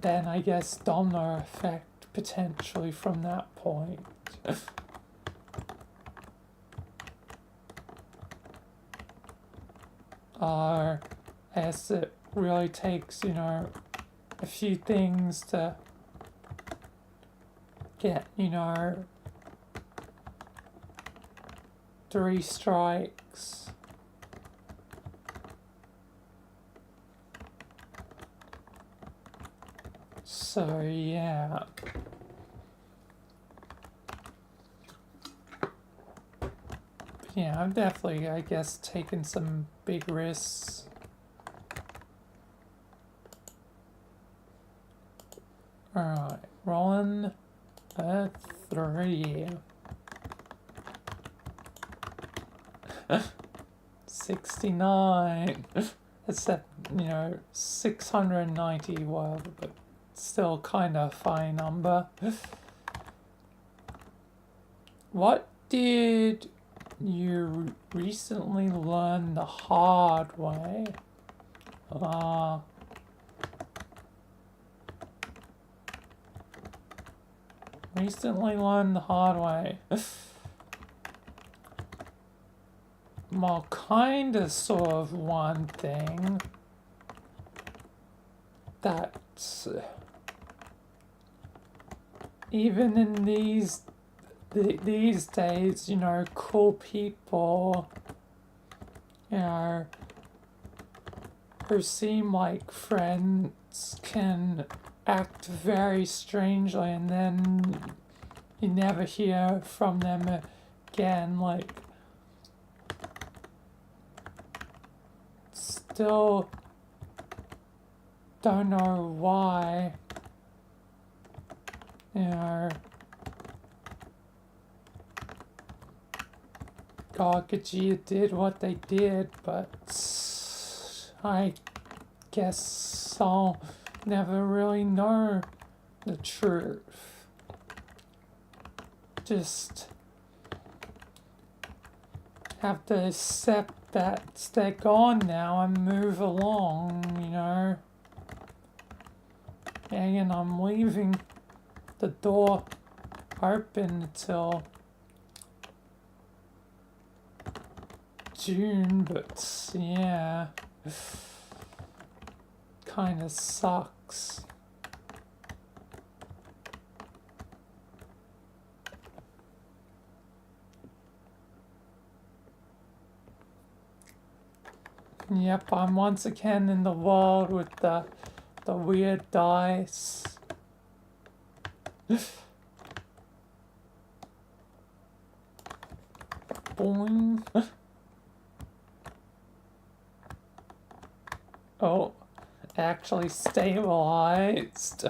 A: then I guess domino effect potentially from that point. As it really takes, a few things to get, 3 strikes. So, yeah. Yeah, I've definitely, I guess, taken some big risks. Alright, rolling a 3. 69. It's at, 690, whatever, but still kind of a fine number. What did you recently learn the hard way? Recently learned the hard way. Well, kinda sort of one thing that even in these days, cool people, who seem like friends can act very strangely and then you never hear from them again, like, still don't know why, God, Gajia did what they did, but I guess I'll never really know the truth. Just have to accept that they're gone now and move along, you know. And I'm leaving the door open until June, but yeah, kinda sucks. Yep, I'm once again in the world with the weird dice. Boing. Oh, actually stabilized.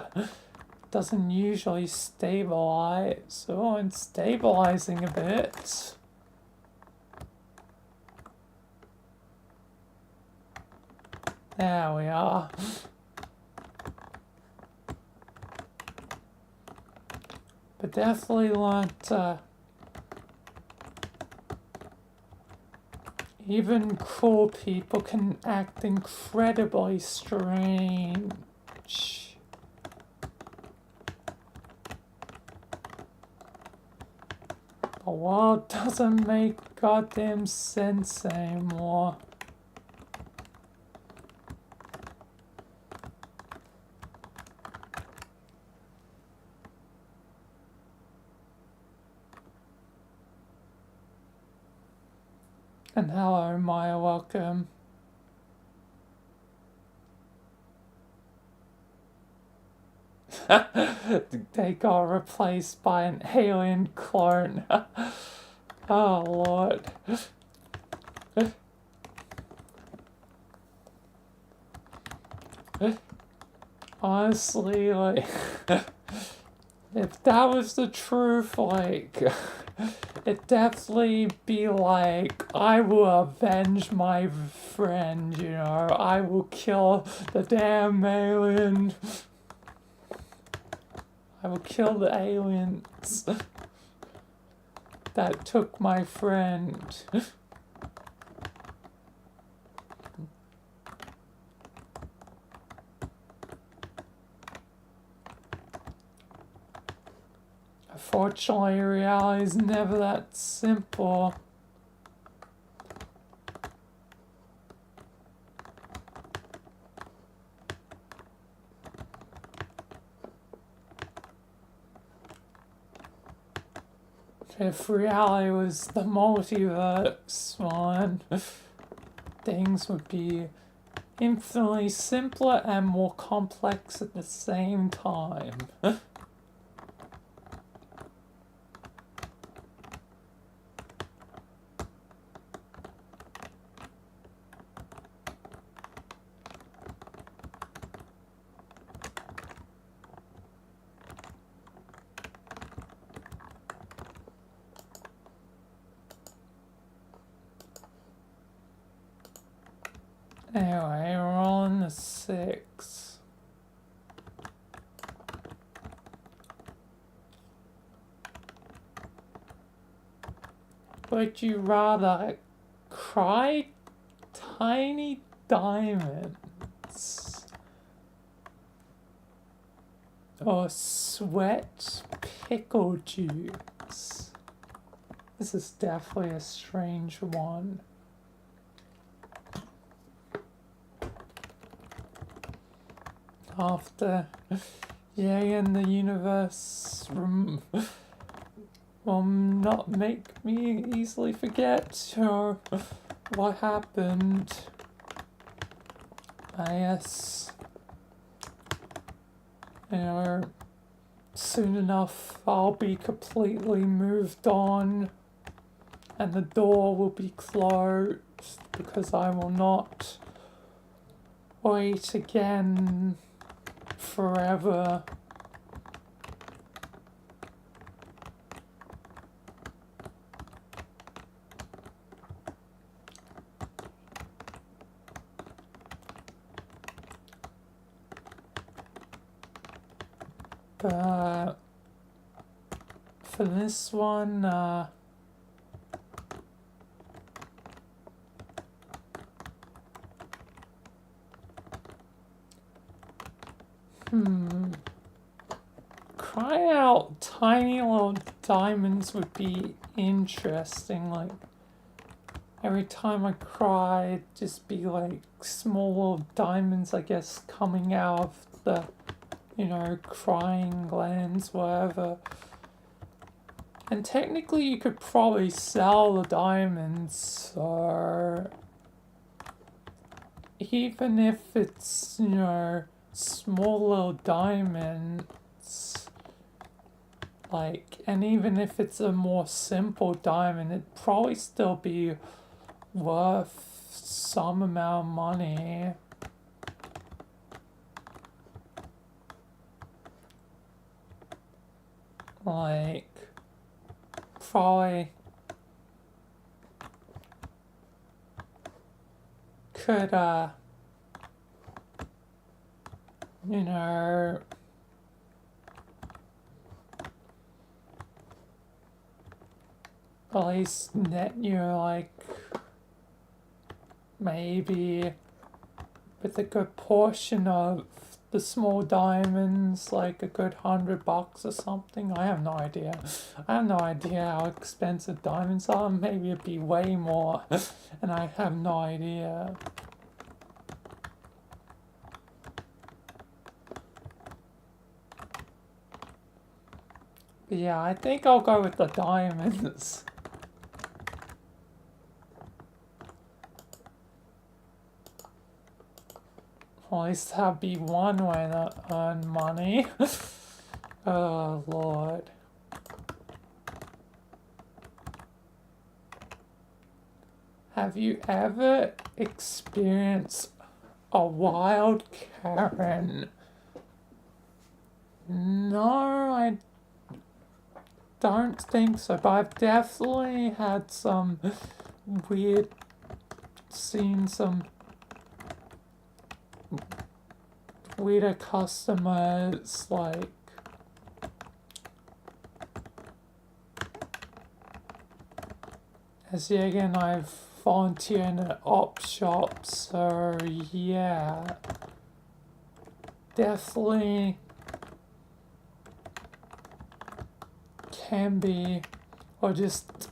A: Doesn't usually stabilize. Oh, and stabilizing a bit. There we are. But definitely learnt even cool people can act incredibly strange. The world doesn't make goddamn sense anymore. And hello, Maya, welcome. They got replaced by an alien clone. Oh, Lord. Honestly, like, if that was the truth, like, it'd definitely be like, I will avenge my friend, you know, I will kill the damn alien. I will kill the aliens that took my friend. Unfortunately, reality is never that simple. If reality was the multiverse, man, things would be infinitely simpler and more complex at the same time. Anyway, we're on the 6. Would you rather cry tiny diamonds or sweat pickle juice? This is definitely a strange one. After in the universe will not make me easily forget or what happened. I guess, you know, soon enough I'll be completely moved on and the door will be closed because I will not wait again forever. But for this one, crying out tiny little diamonds would be interesting. Like, every time I cry, it'd just be like small little diamonds, I guess, coming out of the, you know, crying glands, whatever. And technically you could probably sell the diamonds, or even if it's, you know, small little diamonds, like, and even if it's a more simple diamond, it'd probably still be worth some amount of money. Like, probably could, you know, at least net you like maybe with a good portion of the small diamonds, like a good $100 or something. I have no idea. I have no idea how expensive diamonds are. Maybe it'd be way more, and I have no idea. But yeah, I think I'll go with the diamonds. At least that'd be one way to earn money. Oh, Lord. Have you ever experienced a wild Karen? No, I don't think so, but I've definitely had some seen some weirder customers, like, as yet again, I've volunteered in an op shop, so yeah, definitely can be, or just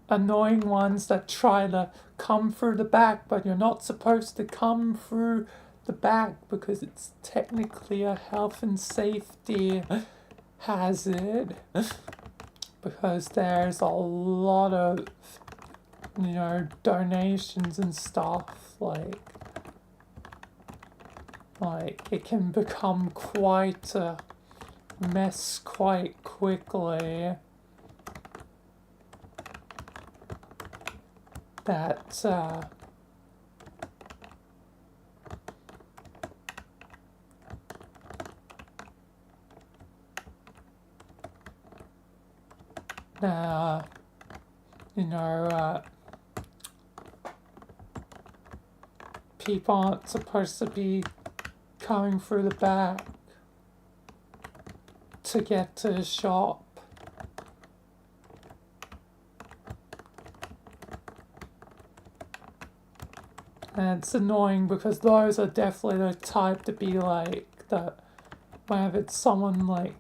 A: annoying ones that try to come through the back, but you're not supposed to come through the back because it's technically a health and safety hazard, because there's a lot of, you know, donations and stuff, like it can become quite a mess quite quickly. That you know, people aren't supposed to be coming through the back to get to the shop. And it's annoying because those are definitely the type to be like that whenever it's someone like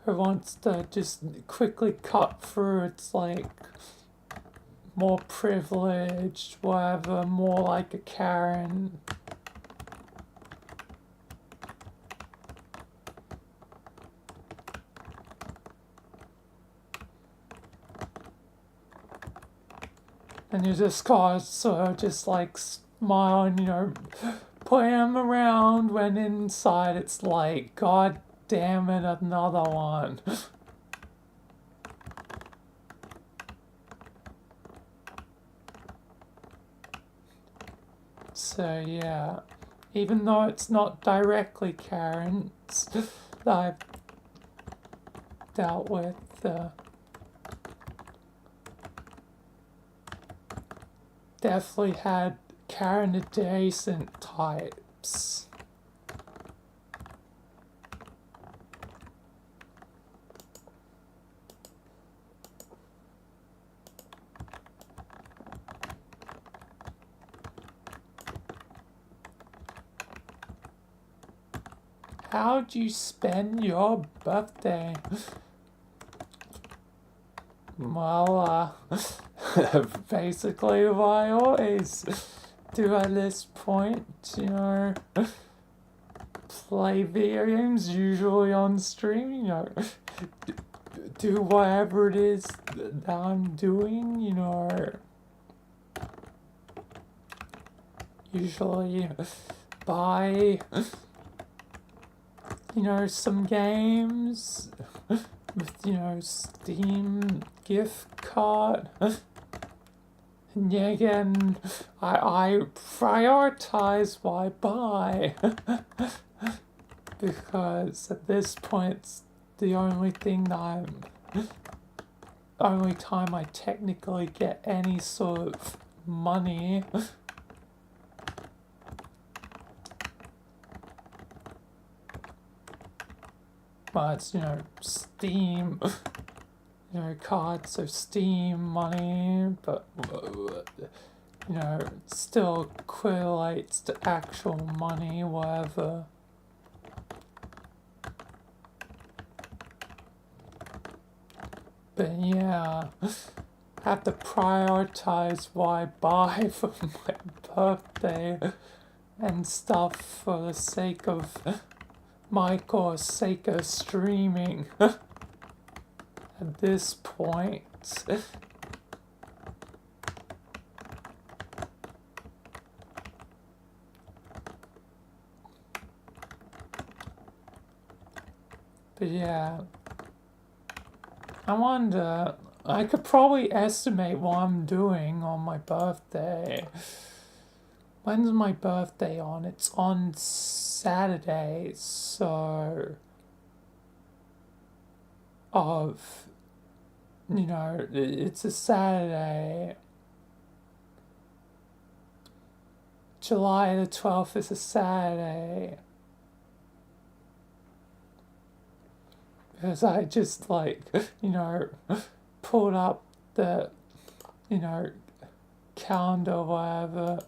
A: who wants to just quickly cut through, it's like more privileged, whatever, more like a Karen. And you just gotta sort of just like smile and, you know, put him around, when inside it's like, God damn it, another one. So yeah, even though it's not directly Karen's that I've dealt with, definitely had Karen adjacent types. how'd you spend your birthday? Well, basically what I always do at this point, you know, play video games, usually on stream, you know, do whatever it is that I'm doing, you know, usually buy, you know, some games with, you know, Steam gift card. And yeah, again, I prioritize what I buy because at this point it's the only thing that only time I technically get any sort of money. But it's, you know, Steam, you know, cards, so Steam money, but, you know, it still correlates to actual money, whatever. But yeah, I have to prioritize what I buy for my birthday and stuff for the sake of Michael's sake of streaming at this point. But yeah, I wonder, I could probably estimate what I'm doing on my birthday. When's my birthday on? It's on Saturday, so you know, it's a Saturday. July the 12th is a Saturday. Because I just, like, you know, pulled up the, you know, calendar or whatever.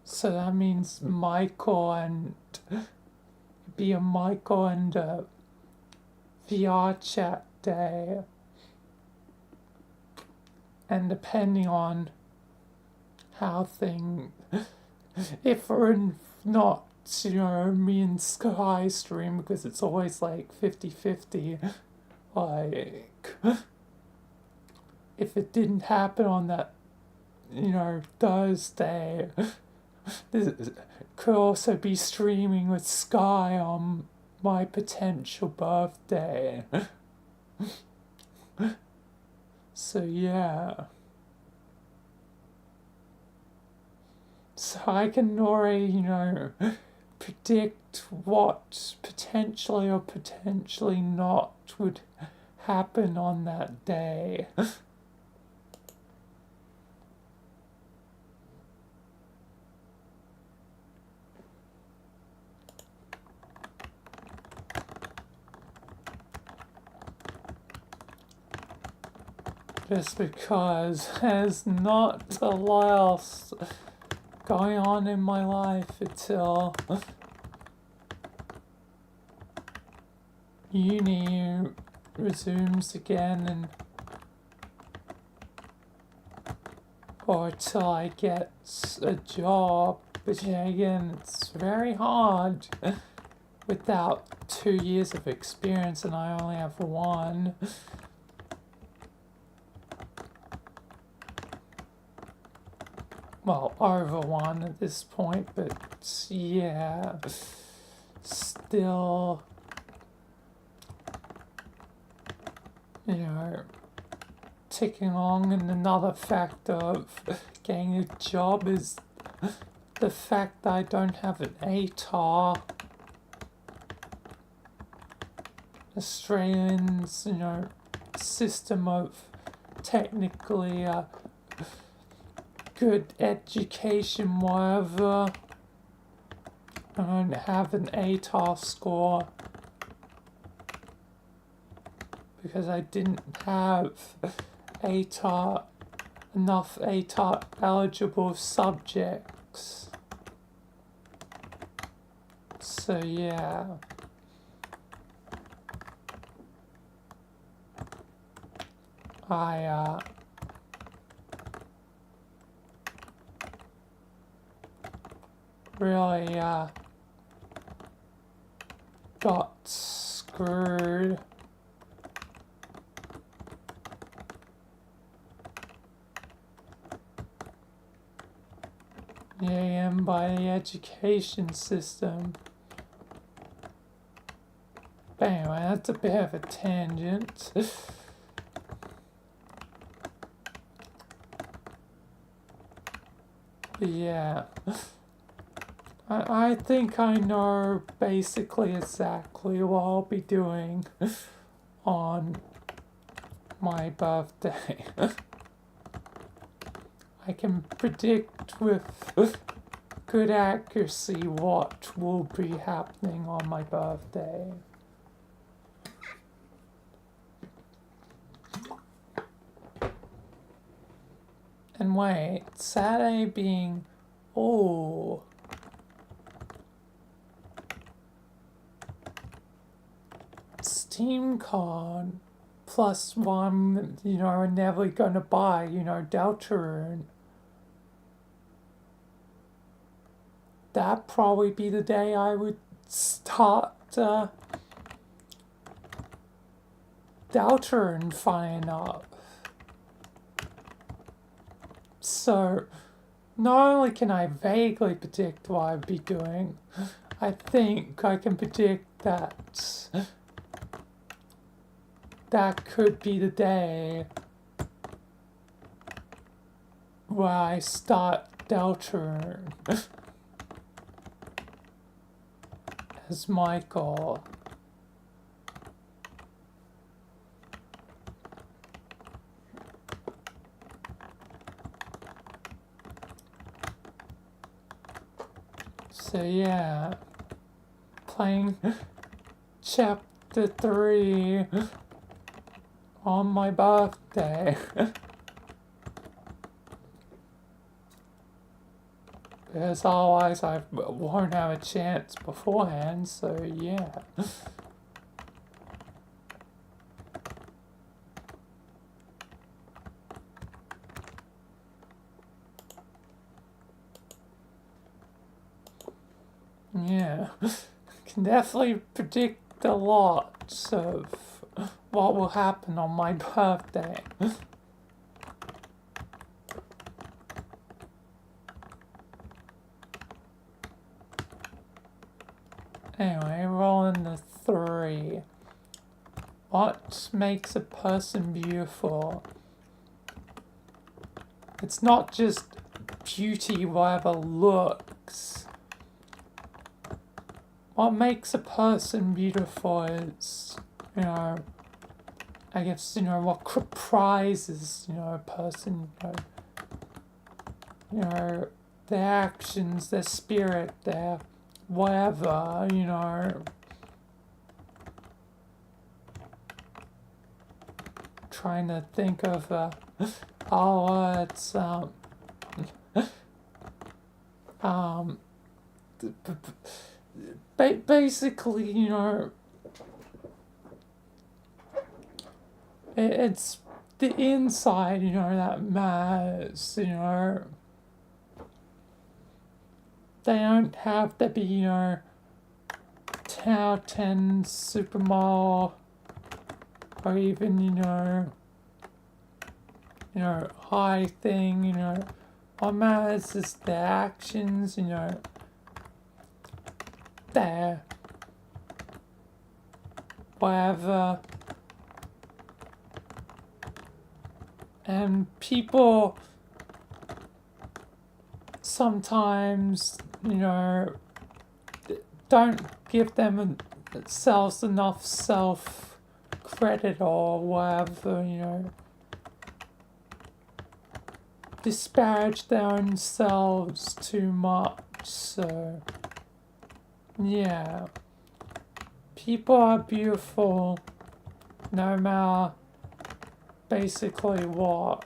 A: So that means Michael and be a Michael and VRChat day. And depending on how things, if we're not, you know, me and Sky stream, because it's always like 50-50, like, if it didn't happen on that, you know, Thursday, this could also be streaming with Sky on my potential birthday. So yeah. So I can already, you know, predict what potentially or potentially not would happen on that day. Just because there's not a lot else going on in my life until uni resumes again, and or till I get a job, which again, it's very hard without 2 years of experience, and I only have 1. Well, over 1 at this point, but yeah, still, you know, ticking along. And another factor of getting a job is the fact that I don't have an ATAR. Australians, you know, system of technically good education, whatever. I don't have an ATAR score because I didn't have enough ATAR eligible subjects. So yeah. I really got screwed. Yeah, and by the education system. But anyway, that's a bit of a tangent. Yeah. I think I know basically exactly what I'll be doing on my birthday. I can predict with good accuracy what will be happening on my birthday. And wait, Saturday being, oh, Steam card plus one, I'm never gonna buy, Deltarune. That'd probably be the day I would start Deltarune fine up. So, not only can I vaguely predict what I'd be doing, I think I can predict that that could be the day where I start Deltarune as my goal. So yeah, playing chapter 3 on my birthday. Because otherwise I won't have a chance beforehand, so yeah. Yeah, can definitely predict a lot of what will happen on my birthday. Anyway, rolling the 3. What makes a person beautiful? It's not just beauty, whatever looks. What makes a person beautiful is, I guess, what comprises, a person, their actions, their spirit, their whatever, trying to think of, it's, basically, it's the inside, that matters, They don't have to be, 10 out of 10 supermodel, or even, high thing, What matters is the actions, their whatever. And people sometimes, don't give themselves enough self credit or whatever, disparage their own selves too much, so yeah. People are beautiful no matter basically what.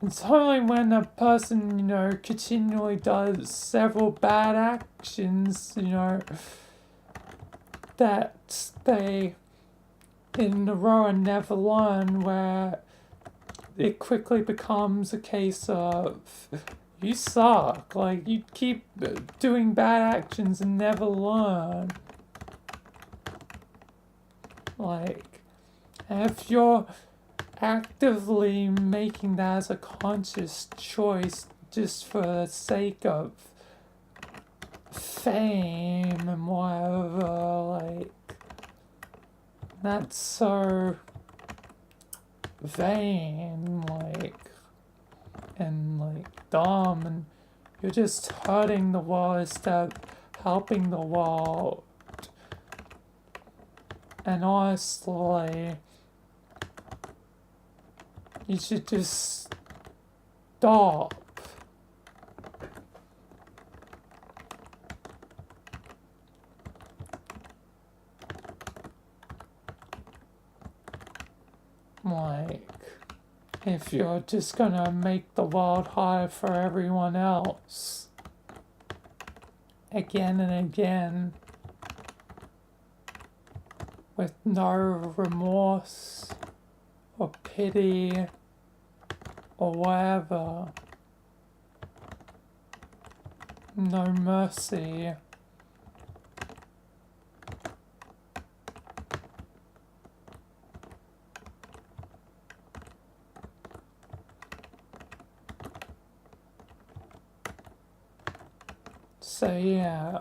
A: It's only when a person, you know, continually does several bad actions, you know, that they in a row and never learn, where it quickly becomes a case of you suck, like you keep doing bad actions and never learn. Like, if you're actively making that as a conscious choice just for the sake of fame and whatever, like, that's so vain, like, and like dumb, and you're just hurting the world instead of helping the world. And honestly, you should just stop. Like, if you're just gonna make the world hard for everyone else again and again with no remorse or pity or whatever, no mercy, so yeah.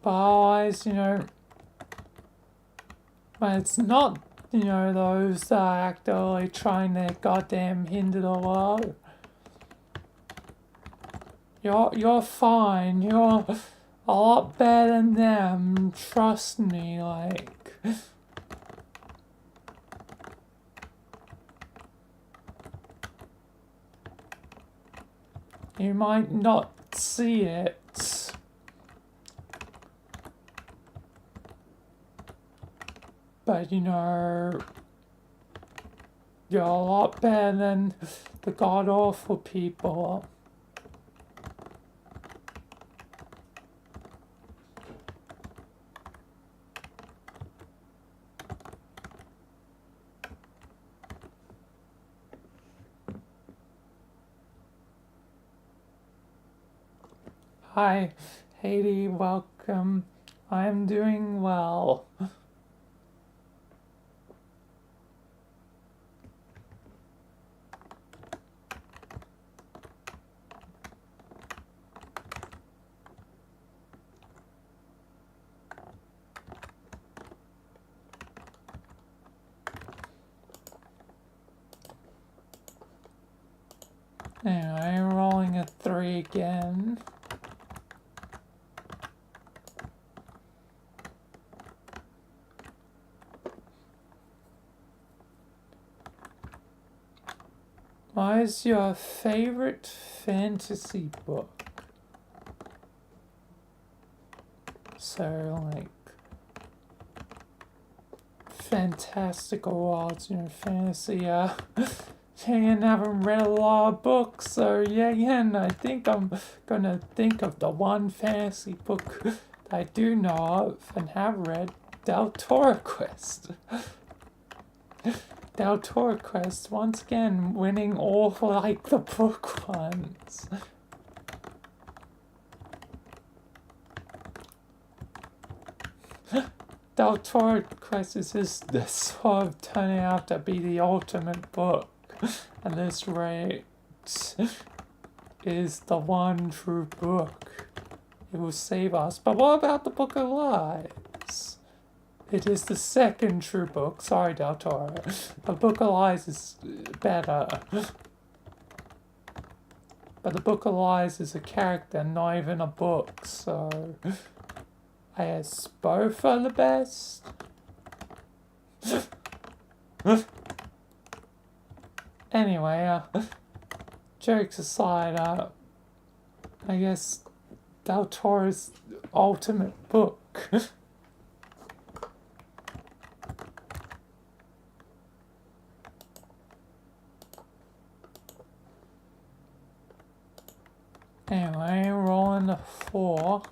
A: But always, you know, when it's not, you know, those that are actively trying to goddamn hinder the world, you're fine. You're a lot better than them. Trust me, like. You might not see it, but you know, you're a lot better than the god awful people. Hi, Haiti, welcome. I'm doing well. Anyway, rolling a 3 again. What is your favorite fantasy book? So, like, fantastical worlds, you know, fantasy, and I haven't read a lot of books, so yeah, and I think I'm gonna think of the one fantasy book that I do know of and have read, Del Toro Quest. Del Toro Quest, once again, winning all, like, the book ones. Del Toro Quest is just sort of turning out to be the ultimate book. And this rate is the one true book. It will save us. But what about the Book of Lies? It is the second true book. Sorry, Del Toro. The Book of Lies is better. But the Book of Lies is a character, not even a book, so I guess both are the best. Anyway, jokes aside, I guess Del Toro's ultimate book. Anyway, rolling the 4.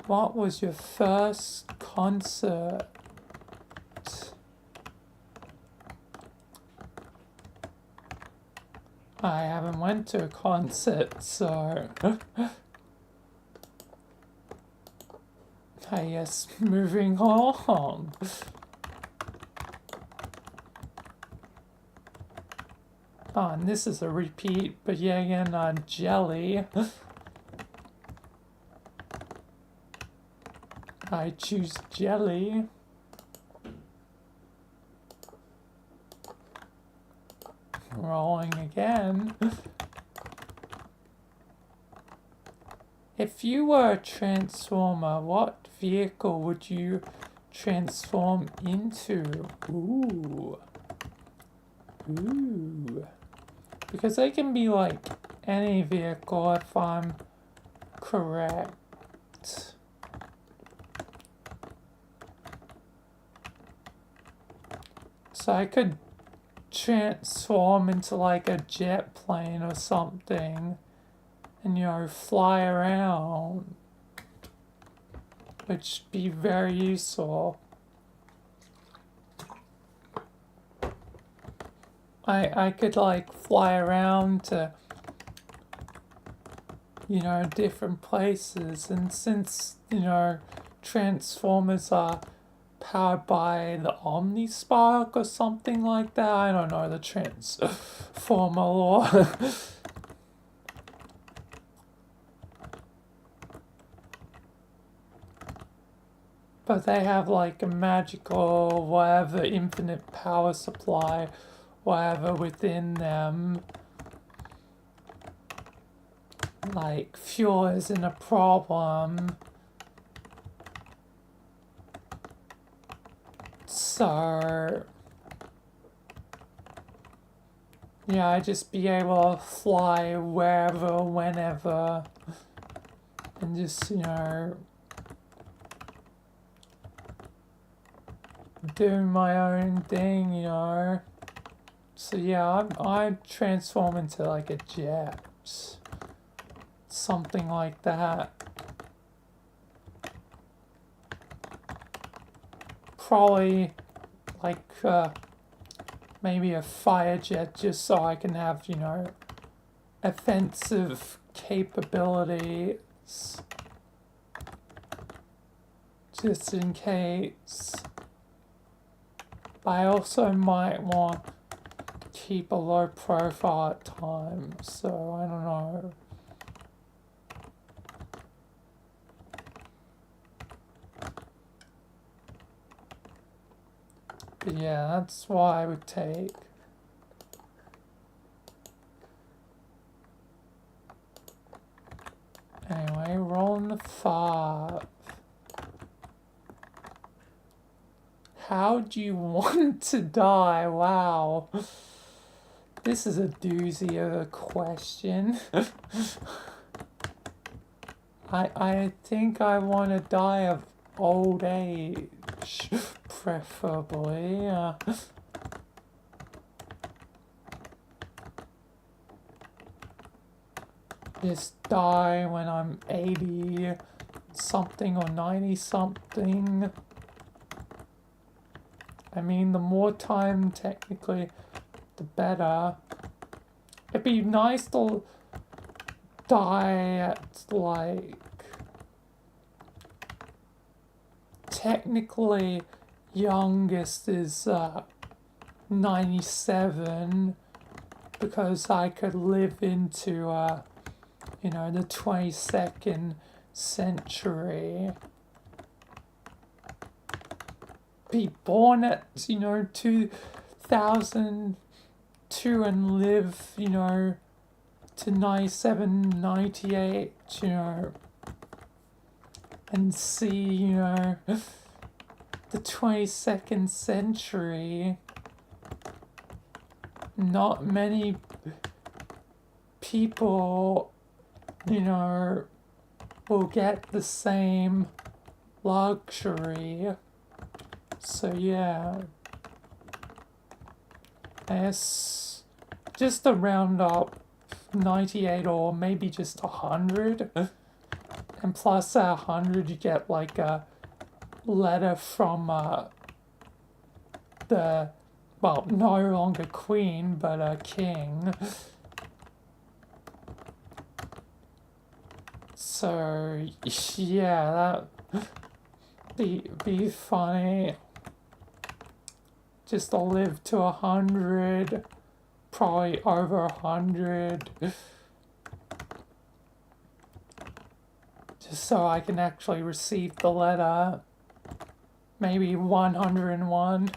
A: What was your first concert? I haven't went to a concert, so I guess moving on. Oh, and this is a repeat, but yeah, again, jelly. I choose jelly. Rolling again. If you were a transformer, what vehicle would you transform into? Ooh. Ooh. Because they can be like any vehicle if I'm correct. So I could transform into like a jet plane or something and, you know, fly around, which would be very useful. I could like fly around to, you know, different places, and since, you know, Transformers are powered by the Omnispark or something like that, I don't know the Transformer lore. But they have like a magical, whatever, infinite power supply, whatever within them. Like, fuel isn't a problem. So, yeah, I'd just be able to fly wherever, whenever, and just, you know, do my own thing, you know. So yeah, I'd transform into like a jet, something like that. Probably like maybe a fire jet, just so I can have, you know, offensive capabilities, just in case. But I also might want to keep a low profile at times, so I don't know. But yeah, that's what I would take. Anyway, rolling the 5. How do you want to die? Wow. This is a doozy of a question. I think I want to die of old age, preferably. Just die when I'm 80 something or 90 something. I mean, the more time, technically, the better. It'd be nice to die at, like, technically, youngest is 97, because I could live into, you know, the 22nd century. Be born at, you know, 2002 and live, you know, to 97, 98, you know, and see, you know, the 22nd century. Not many people, you know, will get the same luxury. So yeah, it's just a round up 98 or maybe just 100. And plus that 100 you get like a letter from the, well, no longer queen, but a king. So yeah, that'd be funny. Just to live to 100, probably over 100. Just so I can actually receive the letter. Maybe 101.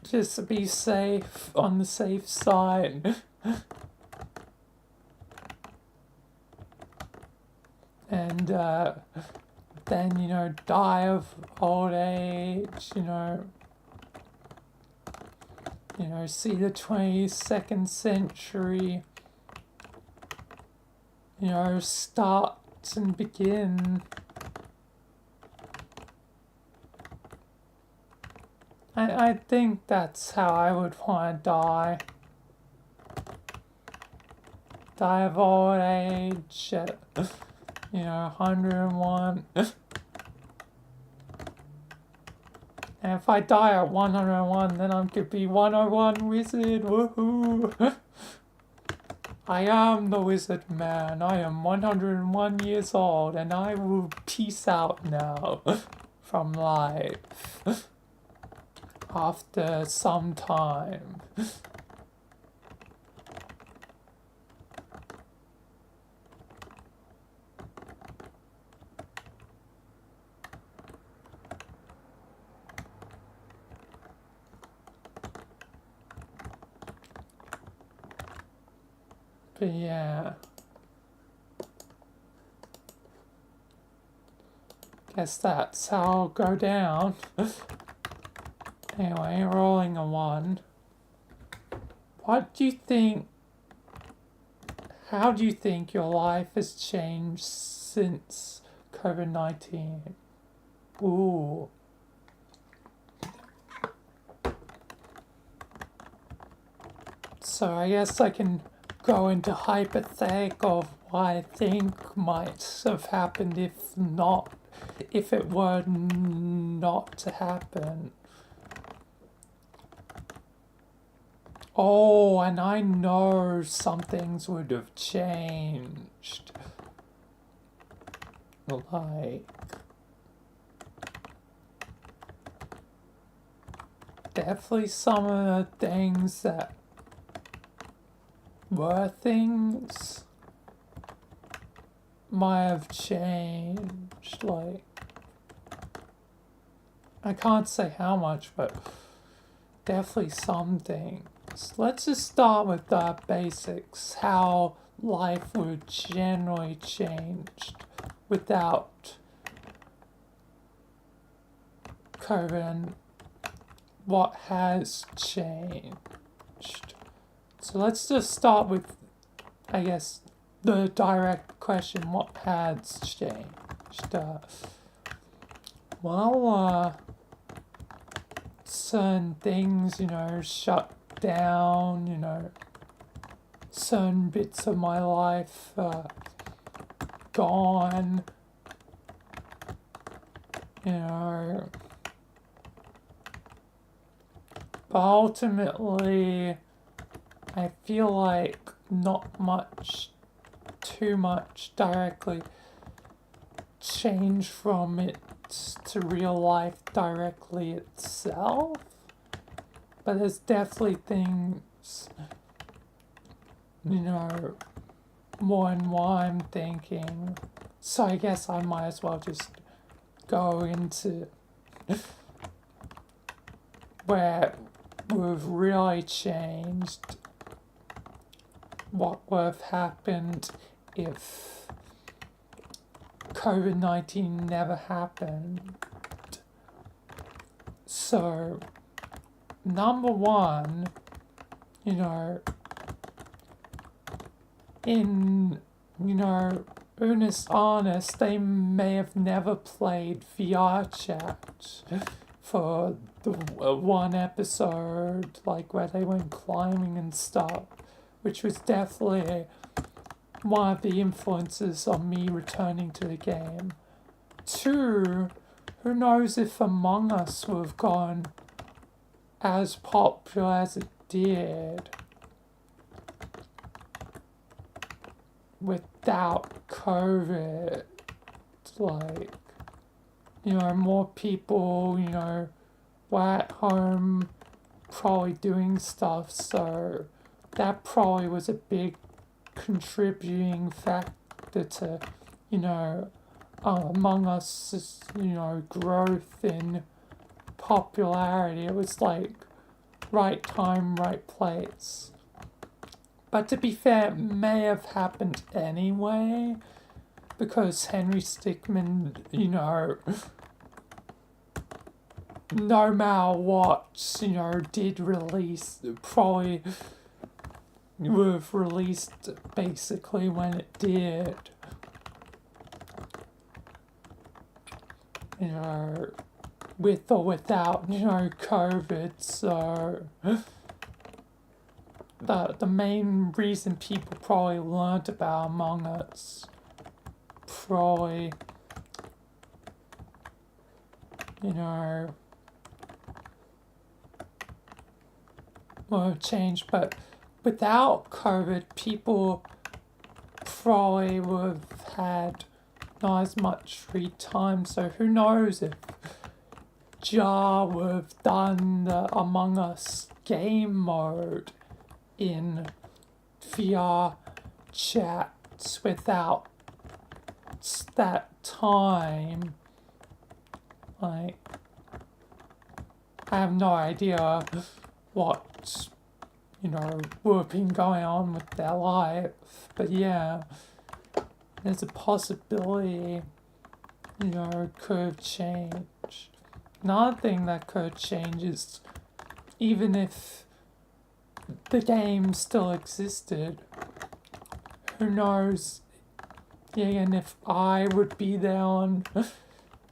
A: Just to be safe, on the safe side. And then, you know, die of old age, you know, see the 22nd century, you know, start and begin. I think that's how I would want to die. Die of old age at, you know, 101. And if I die at 101, then I could be 101 wizard, woohoo! I am the wizard man, I am 101 years old, and I will peace out now from life after some time. But yeah, guess that's how I'll go down. Anyway, rolling a 1. What do you think, how do you think your life has changed since COVID-19? Ooh. So I guess I can go into hypothetical of what I think might have happened if it were not to happen. Oh, and I know some things would have changed. Like, definitely some of the things that were things might have changed. Like, I can't say how much, but definitely some things. Let's just start with the basics. How life would generally change without COVID and what has changed. So let's just start with, I guess, the direct question, what has changed? Certain things, you know, shut down, you know, certain bits of my life gone, you know, but ultimately I feel like not too much directly changed from it to real life directly itself. But there's definitely things, you know, more and more I'm thinking. So I guess I might as well just go into where we've really changed, what would have happened if COVID-19 never happened. So, number one, you know, in, earnest honest, they may have never played VRChat for the one episode, like where they went climbing and stuff, which was definitely one of the influences on me returning to the game. Two, who knows if Among Us would have gone as popular as it did without COVID. Like, more people, were at home probably doing stuff, so that probably was a big contributing factor to, Among Us, growth in popularity. It was like right time, right place. But to be fair, it may have happened anyway, because Henry Stickmin, no matter what, did release, probably would have released basically when it did. With or without, COVID, so the main reason people probably learned about Among Us probably, will change, but without COVID, people probably would have had not as much free time, so who knows if Jar would have done the Among Us game mode in VR chat without that time. Like, I have no idea what, would have been going on with their life, but yeah, there's a possibility, it could have changed. Another thing that could change is, even if the game still existed, who knows, and if I would be there on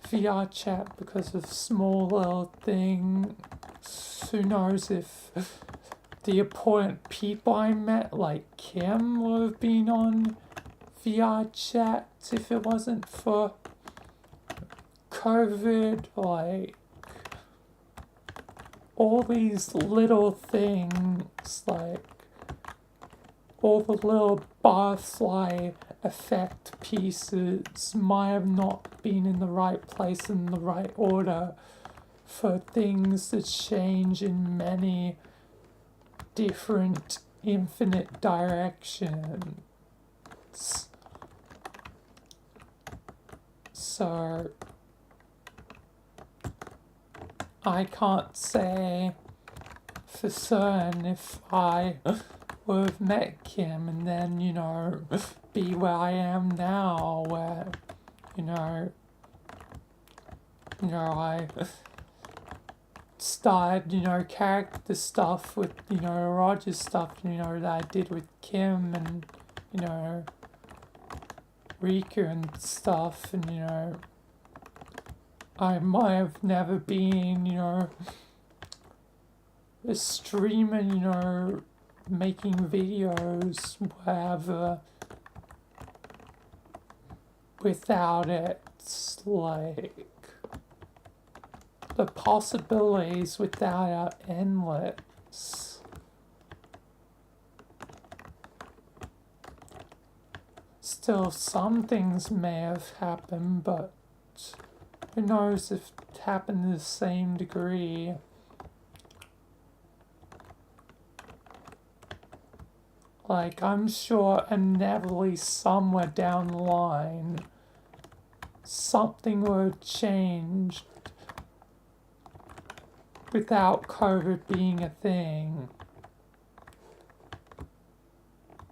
A: VRChat because of small little things, who knows if the important people I met, like Kim, would have been on VRChat if it wasn't for COVID, like, all these little things, like, all the little butterfly effect pieces might have not been in the right place in the right order for things to change in many different infinite directions. So I can't say for certain if I would have met Kim and then, be where I am now, where, I started, character stuff with, Roger stuff, that I did with Kim and, Rika and stuff, and, I might have never been, a streamer, making videos, whatever, without it. Like, the possibilities without are endless. Still, some things may have happened, but who knows if it happened to the same degree. Like, I'm sure inevitably somewhere down the line, something would have changed without COVID being a thing.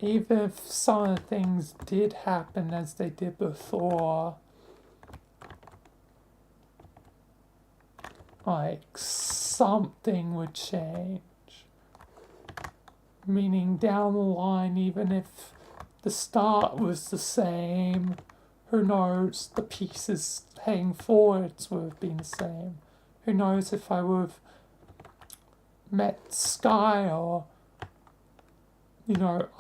A: Even if some of the things did happen as they did before, like, something would change. Meaning down the line, even if the start was the same. Who knows, the pieces heading forwards would have been the same. Who knows if I would have met Sky or,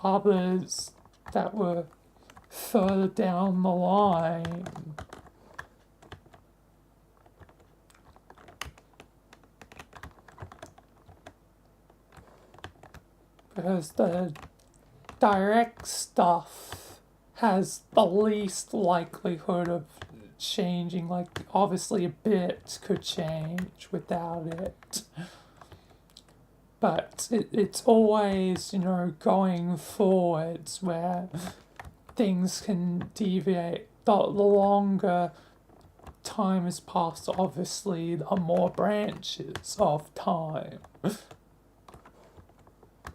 A: others that were further down the line. Because the direct stuff has the least likelihood of changing. Like, obviously a bit could change without it. But it's always, going forwards where things can deviate. The longer time has passed, obviously, the more branches of time.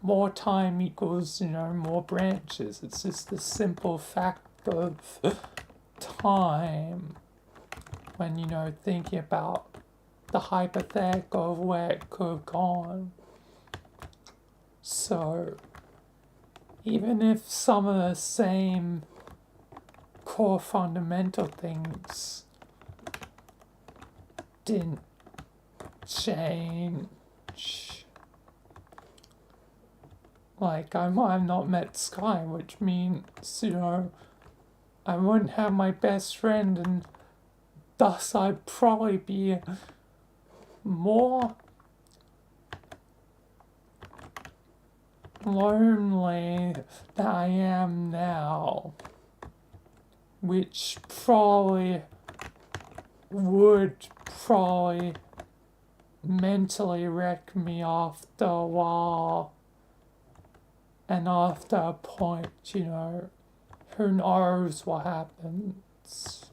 A: More time equals, more branches. It's just the simple fact of time when, thinking about the hypothetical of where it could have gone. So, even if some of the same core fundamental things didn't change, like I might have not met Sky, which means, I wouldn't have my best friend, and thus I'd probably be more lonely than I am now, which would mentally wreck me after a while, and after a point, who knows what happens.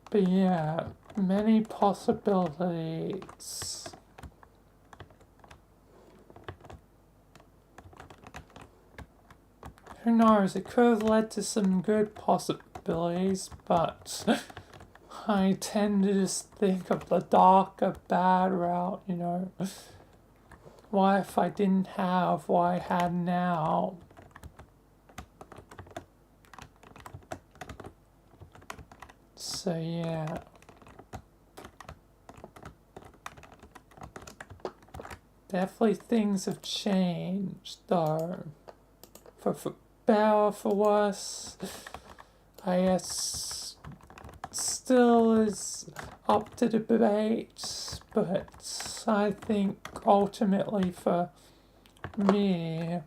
A: But yeah, many possibilities. Who knows, it could have led to some good possibilities, but I tend to just think of the darker, bad route, What if I didn't have what I had now? So yeah. Definitely things have changed though. For better, for worse. I guess still is up to debate, but I think ultimately for me,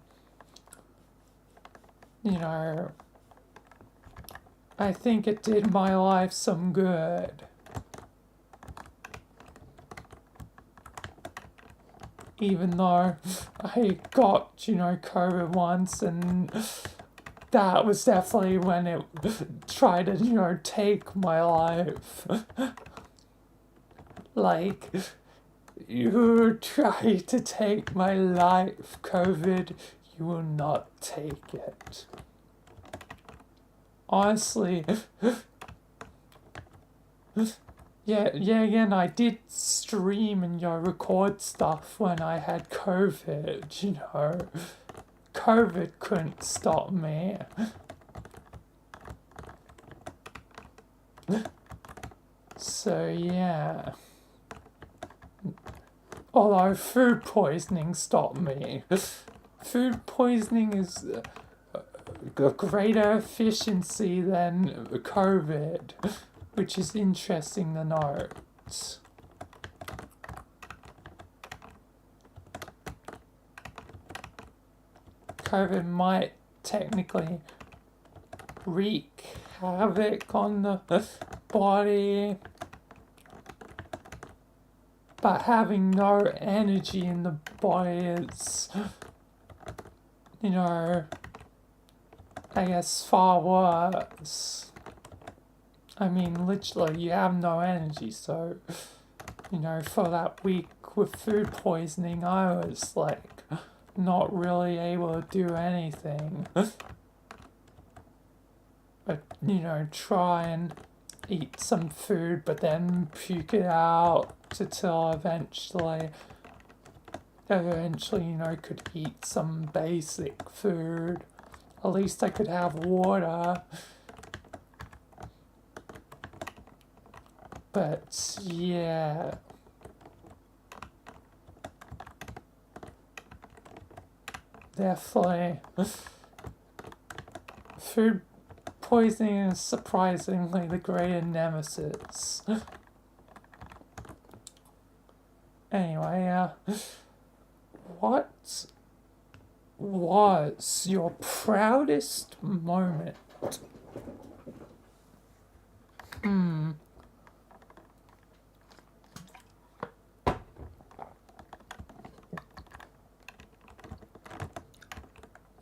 A: I think it did my life some good. Even though I got, COVID once, and that was definitely when it tried to, take my life. Like, you try to take my life, COVID, you will not take it. Honestly, yeah, again, I did stream and, record stuff when I had COVID, COVID couldn't stop me. So, yeah. Although food poisoning stopped me. Food poisoning is a greater efficiency than COVID, which is interesting to note. COVID might technically wreak havoc on the body, but having no energy in the body is, I guess far worse. I mean, literally, you have no energy, so, for that week with food poisoning, I was, not really able to do anything. But, try and eat some food, but then puke it out until eventually, you know, could eat some basic food. At least I could have water. But yeah. Definitely. Food poisoning is surprisingly the greater nemesis. Anyway, what was your proudest moment?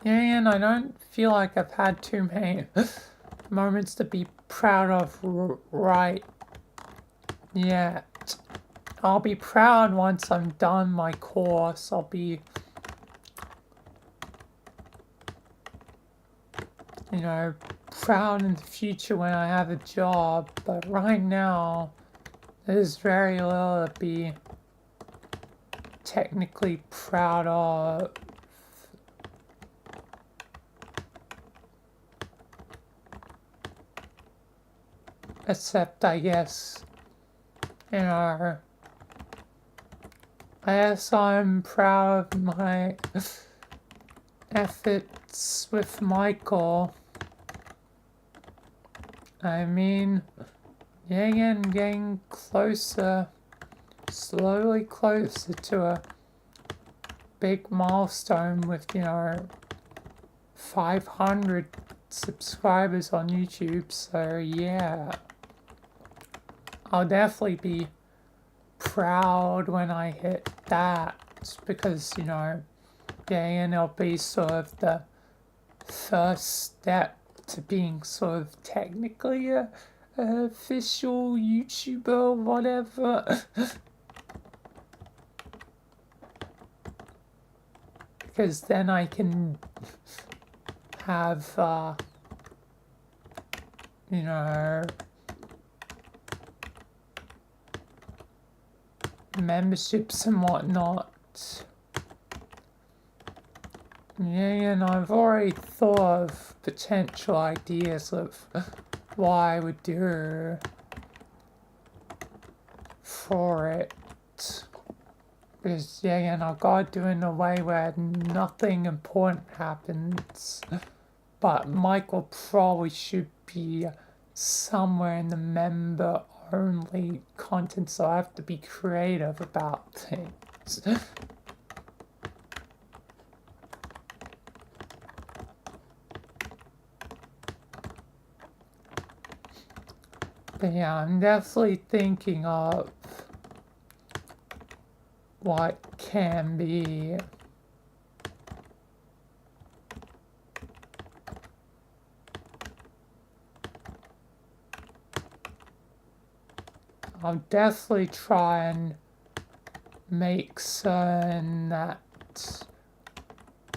A: Yeah, and I don't feel like I've had too many moments to be proud of right yet. I'll be proud once I'm done my course. I'll be, you know, proud in the future when I have a job. But right now, there's very little to be technically proud of. Except, I guess, you know, I guess I'm proud of my efforts with Michael. I mean, yeah, again, getting closer, slowly closer to a big milestone with, you know, 500 subscribers on YouTube, so yeah. I'll definitely be proud when I hit that, because, you know, and it'll be sort of the first step to being sort of technically a official YouTuber or whatever. Because then I can have, you know, memberships and whatnot. Yeah, and I've already thought of potential ideas of what I would do for it. Because, yeah, and I've got to do it in a way where nothing important happens. But Michael probably should be somewhere in the member only content, so I have to be creative about things. But yeah, I'm definitely thinking of what can be. I'll definitely try and make certain that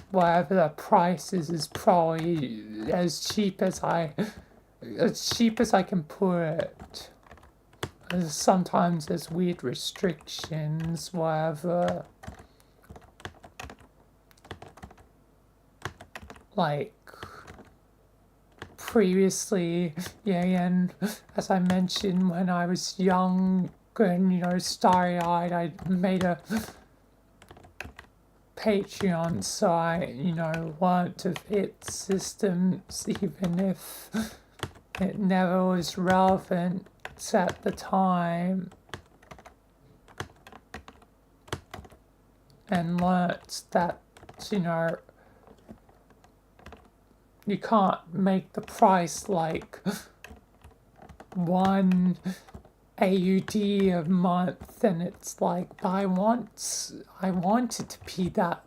A: whatever the price is probably as cheap as I can put it. Sometimes there's weird restrictions, whatever. Like previously, yeah, and as I mentioned, when I was young and, you know, starry-eyed, I made a Patreon, so I, you know, learned to hit systems even if it never was relevant at the time, and learnt that, you know, you can't make the price like 1 AUD a month, and it's like, I want it to be that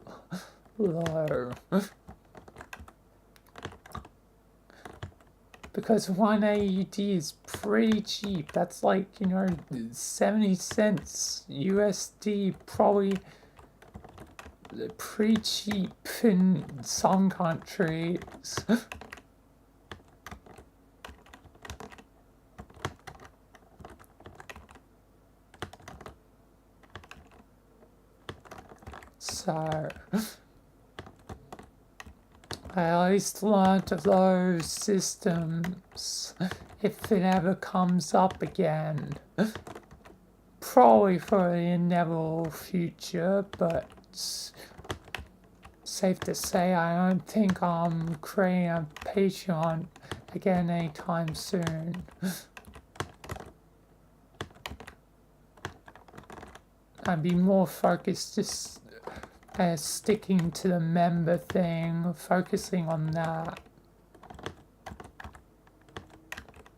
A: low. Because 1 AUD is pretty cheap. That's like, you know, 70 cents USD, probably pretty cheap in some countries. So I at least learned those systems if it ever comes up again. Probably for the inevitable future, but safe to say I don't think I'm creating a Patreon again anytime soon. I'd be more focused just sticking to the member thing, focusing on that.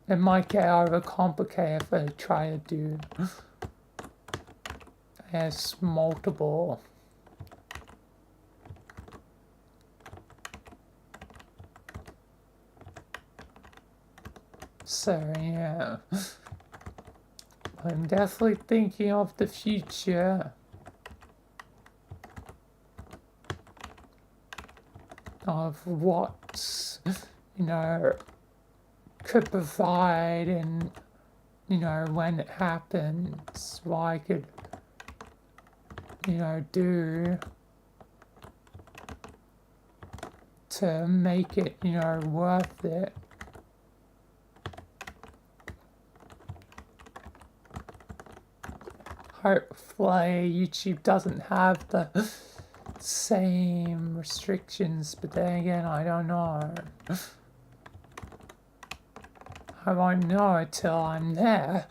A: It might get overcomplicated if I try to do multiple. So yeah, I'm definitely thinking of the future. Of what, could provide and, when it happens, what I could, do to make it, worth it. Hopefully YouTube doesn't have the same restrictions, but then again, I don't know. I won't know until I'm there.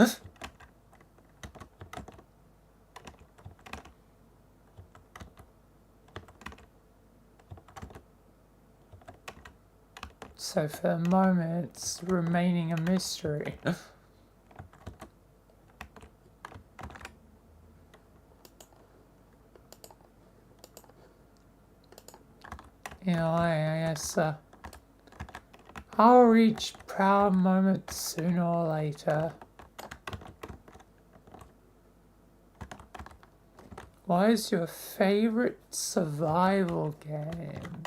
A: So for the moment, it's remaining a mystery. I guess I'll reach proud moments sooner or later. What is your favorite survival game?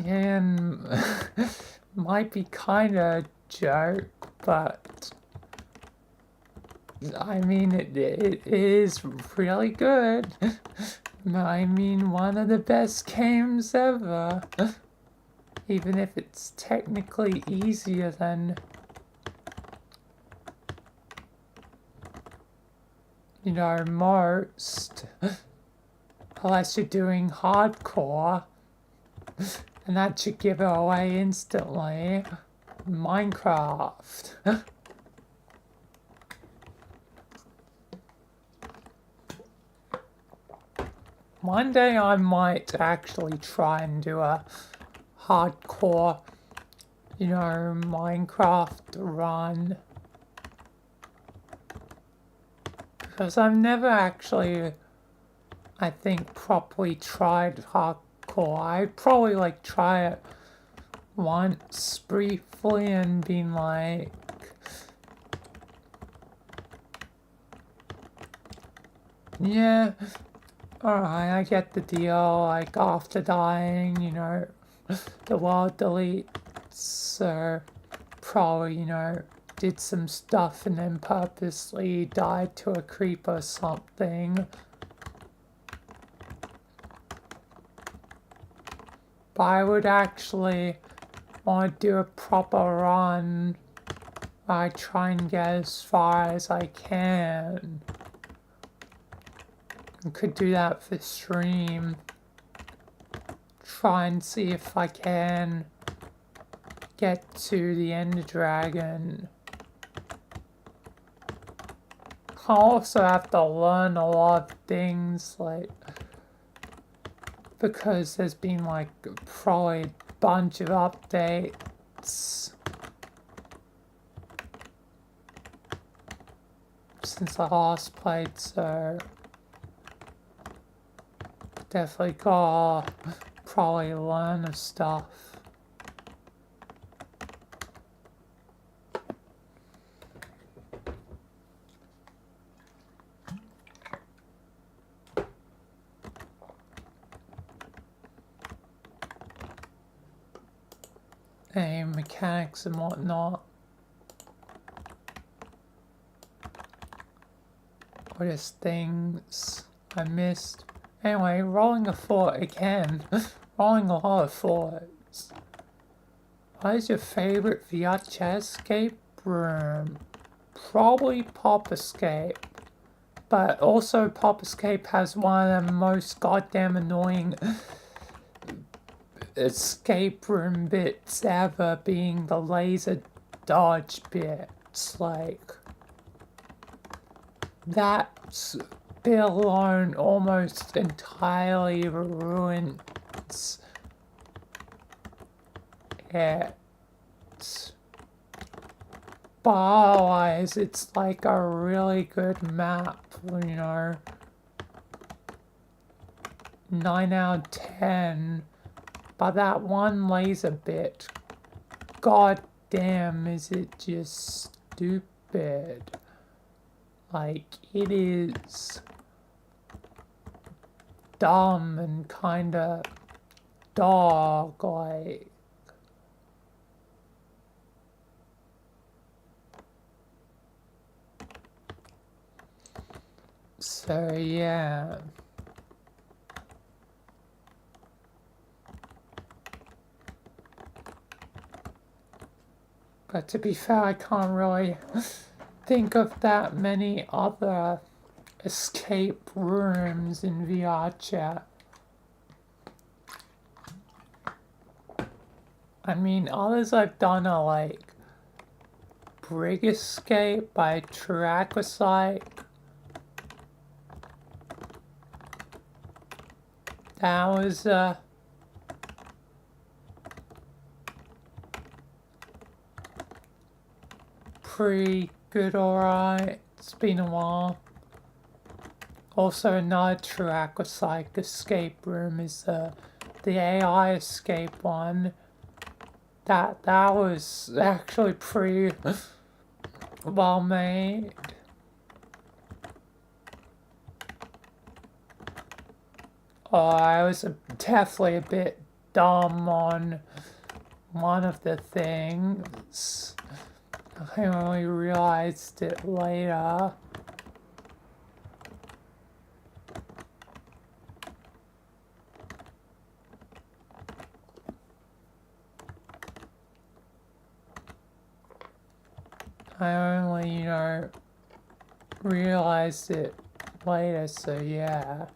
A: And might be kind of a joke, but I mean it is really good. I mean, one of the best games ever. Even if it's technically easier than, most. Unless you're doing hardcore. And that should give it away instantly. Minecraft. One day I might actually try and do a hardcore, Minecraft run. Because I've never actually, I think, properly tried hardcore. I'd probably try it once briefly and been like, yeah, alright, I get the deal. After dying, the world deletes, so probably, did some stuff and then purposely died to a creep or something. But I would actually want to do a proper run. I try and get as far as I can. I could do that for stream. Try and see if I can get to the Ender Dragon. I also have to learn a lot of things, because there's been probably a bunch of updates since I last played, so definitely gotta probably learn the stuff. And mechanics and whatnot. What is things I missed? Anyway, rolling a 4 again. Rolling a lot of 4s. What is your favorite VRChat escape room? Probably Pop Escape. But also Pop Escape has one of the most goddamn annoying escape room bits ever, being the laser dodge bits. Like, that bit alone almost entirely ruins it. But otherwise, it's like a really good map, you know. 9 out of 10. But that one laser bit, god damn, is it just stupid. Like, it is dumb and kinda dog-like. So, yeah. But to be fair, I can't really think of that many other escape rooms in VRChat. I mean, others I've done are like Brig Escape by Trackosite. That was pretty good, alright. It's been a while. Also, another Trackosite escape room is the AI escape one. That was actually pretty well made. Oh, I was definitely a bit dumb on one of the things. I only realized it later. I only, you know, realized it later, so yeah.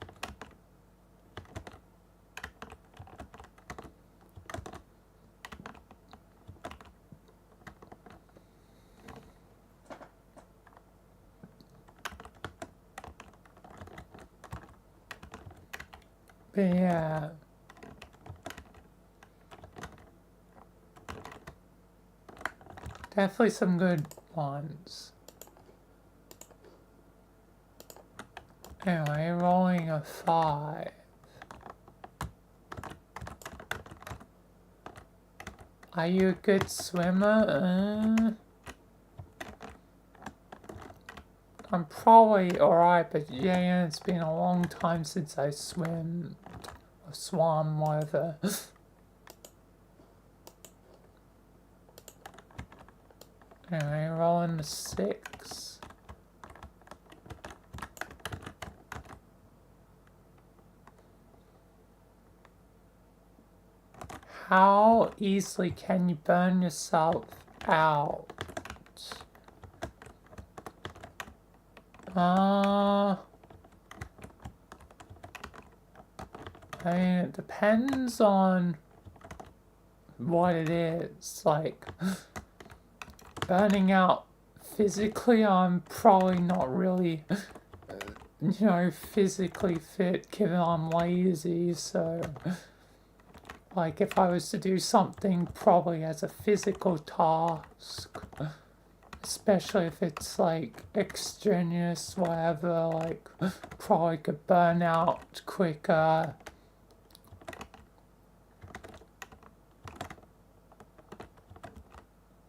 A: But yeah. Definitely some good ones. Anyway, rolling a 5. Are you a good swimmer? I'm probably alright, but yeah, it's been a long time since I swam, or swam, whatever. Anyway, rolling a 6. How easily can you burn yourself out? I mean, it depends on what it is. Like, burning out physically, I'm probably not really, you know, physically fit given I'm lazy, so, like, if I was to do something probably as a physical task, especially if it's like extraneous, whatever, like probably could burn out quicker.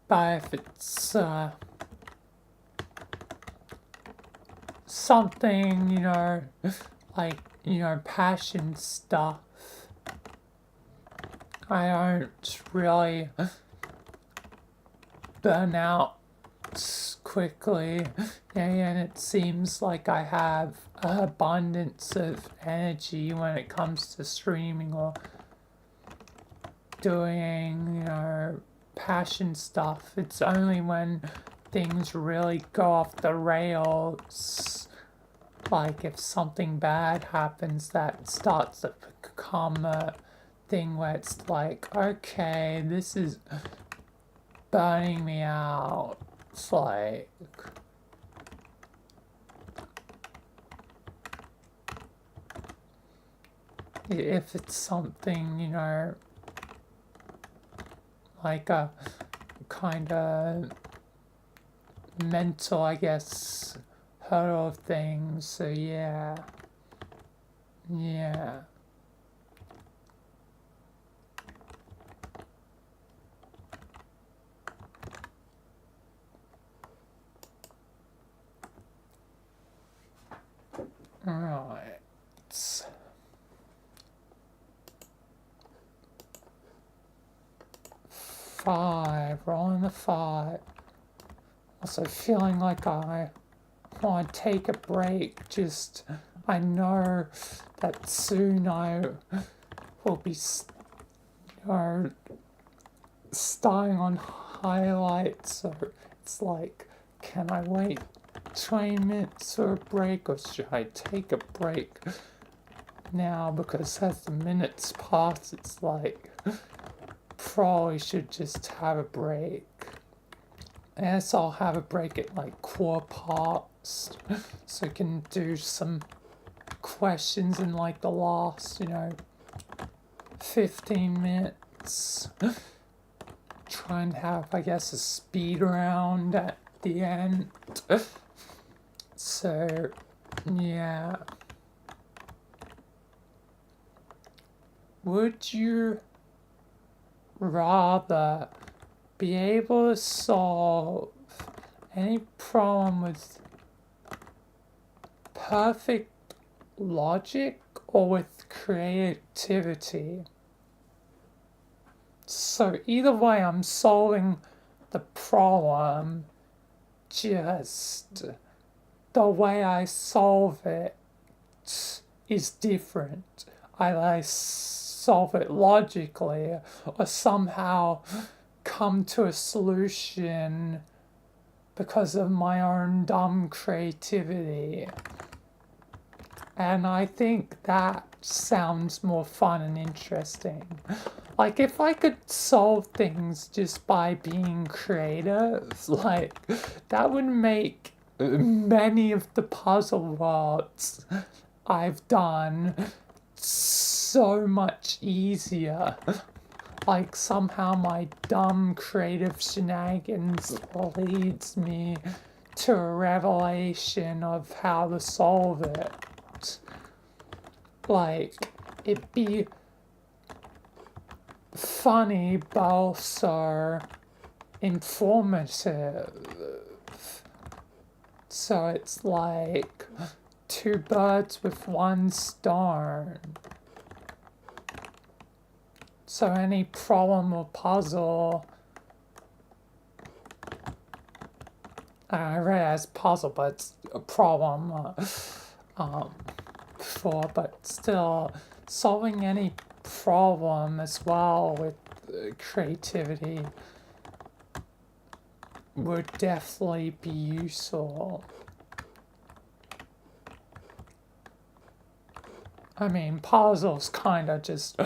A: But if it's something, you know, like, you know, passion stuff, I don't really burn out quickly. And it seems like I have an abundance of energy when it comes to streaming or doing, passion stuff. It's only when things really go off the rails, like if something bad happens, that starts to become a thing where it's like, okay, this is burning me out. It's like, if it's something, like a kind of mental, I guess, hurdle of things. So yeah. Right. 5, rolling the 5. Also feeling like I want to take a break. Just, I know that soon I will be, starting on highlights. So it's like, can I wait 20 minutes for a break, or should I take a break now? Because as the minutes pass, it's like, probably should just have a break. I guess I'll have a break at like 4 parts, so I can do some questions in like the last, 15 minutes. Try and have, I guess, a speed round at the end. So, yeah. Would you rather be able to solve any problem with perfect logic or with creativity? So either way, I'm solving the problem, just the way I solve it is different. Either I solve it logically or somehow come to a solution because of my own dumb creativity. And I think that sounds more fun and interesting. Like, if I could solve things just by being creative, like, that would make many of the puzzle worlds I've done so much easier. Like, somehow my dumb creative shenanigans leads me to a revelation of how to solve it. Like, it'd be funny but also informative. So it's like 2 birds with 1 stone. So any problem or puzzle, I read it as puzzle, but it's a problem before, but still solving any problem as well with creativity would definitely be useful. I mean, puzzles kind of just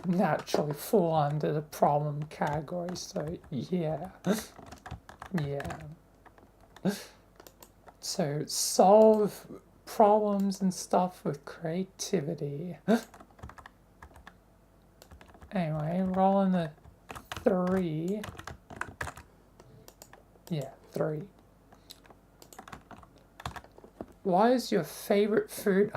A: naturally fall under the problem category, so yeah. So solve problems and stuff with creativity. Anyway, rolling the 3. Yeah, 3. What is your favorite food?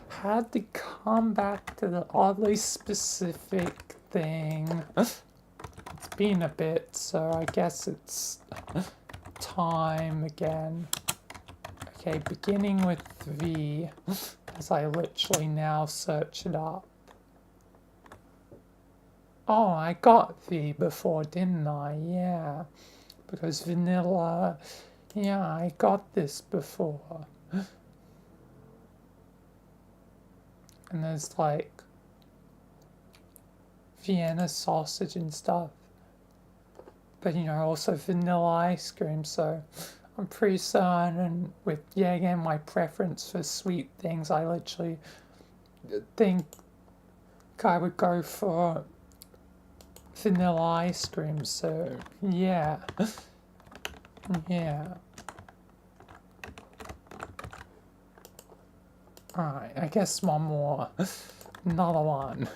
A: Had to come back to the oddly specific thing. It's been a bit, so I guess it's time again. Okay, beginning with V, as I literally now search it up. Oh, I got V before, didn't I? Yeah. because vanilla, yeah, I got this before. And there's like Vienna sausage and stuff. But you know, also vanilla ice cream, so I'm pretty certain with, yeah, again, my preference for sweet things, I literally think I would go for vanilla ice cream, so yeah. Yeah. Alright, I guess one more. Another one.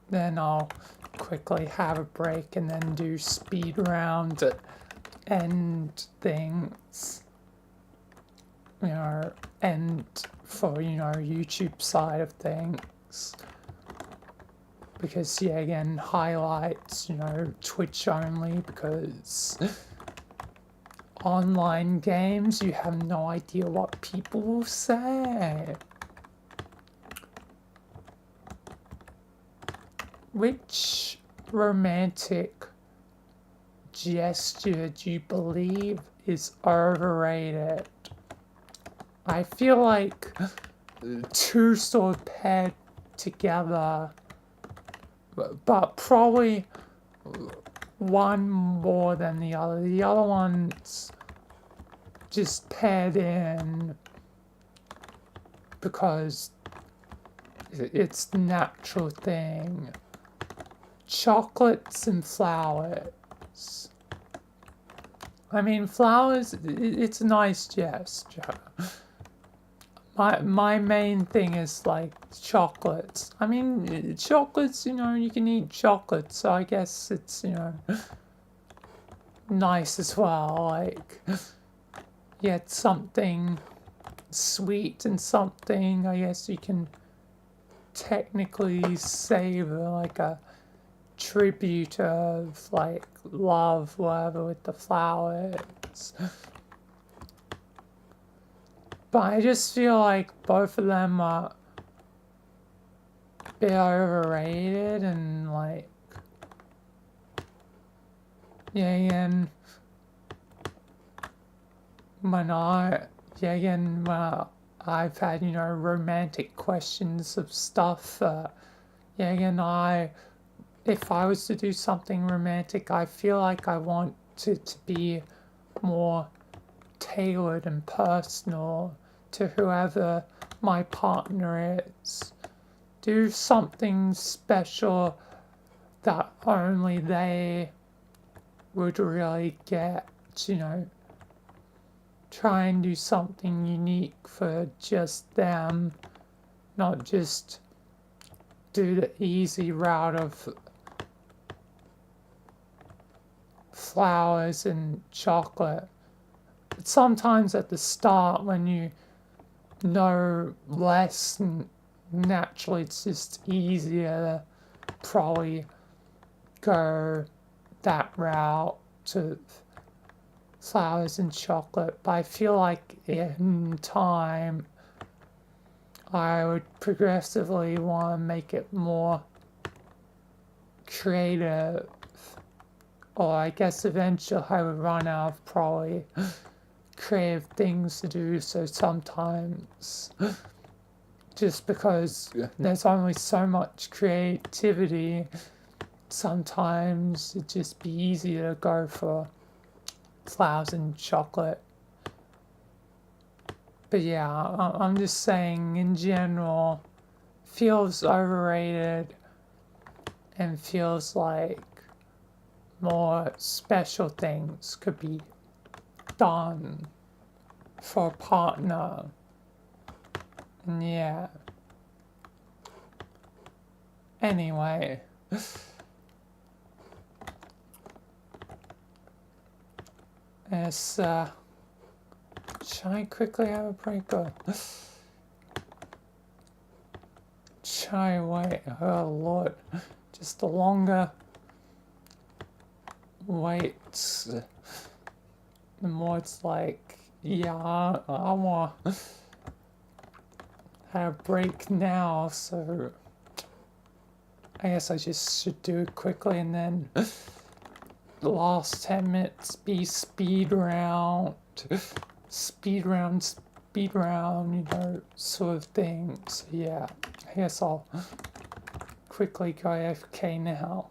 A: Then I'll quickly have a break and then do speed round end things. You know, end for, you know, YouTube side of things. Because, yeah, again, highlights, you know, Twitch only, because online games, you have no idea what people will say. Which romantic gesture do you believe is overrated? I feel like two sort of paired together, but probably one more than the other. The other one's just paired in because it's the natural thing. Chocolates and flowers. I mean, flowers, it's a nice gesture. My main thing is like chocolates. I mean, chocolates, you know, you can eat chocolate, so I guess it's, you know, nice as well. Like, yet something sweet and something, I guess you can technically savor, like a tribute of like love, whatever, with the flowers. But I just feel like both of them are a bit overrated, and like, yeah, and when I've had, you know, romantic questions of stuff, yeah, again, if I was to do something romantic, I feel like I want it to be more tailored and personal to whoever my partner is. Do something special that only they would really get, you know. Try and do something unique for just them, not just do the easy route of flowers and chocolate. But sometimes at the start, when you know less, and naturally it's just easier to probably go that route to flowers and chocolate. But I feel like in time I would progressively want to make it more creative, or I guess eventually I would run out of probably creative things to do, so sometimes just because there's only so much creativity, sometimes it'd just be easier to go for flowers and chocolate. But yeah, I'm just saying in general, feels overrated and feels like more special things could be done for a partner. And yeah. Anyway. Let's try quickly have a break, or try wait. Oh lord, just the longer waits, the more it's like, yeah, I want to have a break now, so I guess I just should do it quickly and then the last 10 minutes be speed round, you know, sort of thing. So yeah, I guess I'll quickly go AFK now.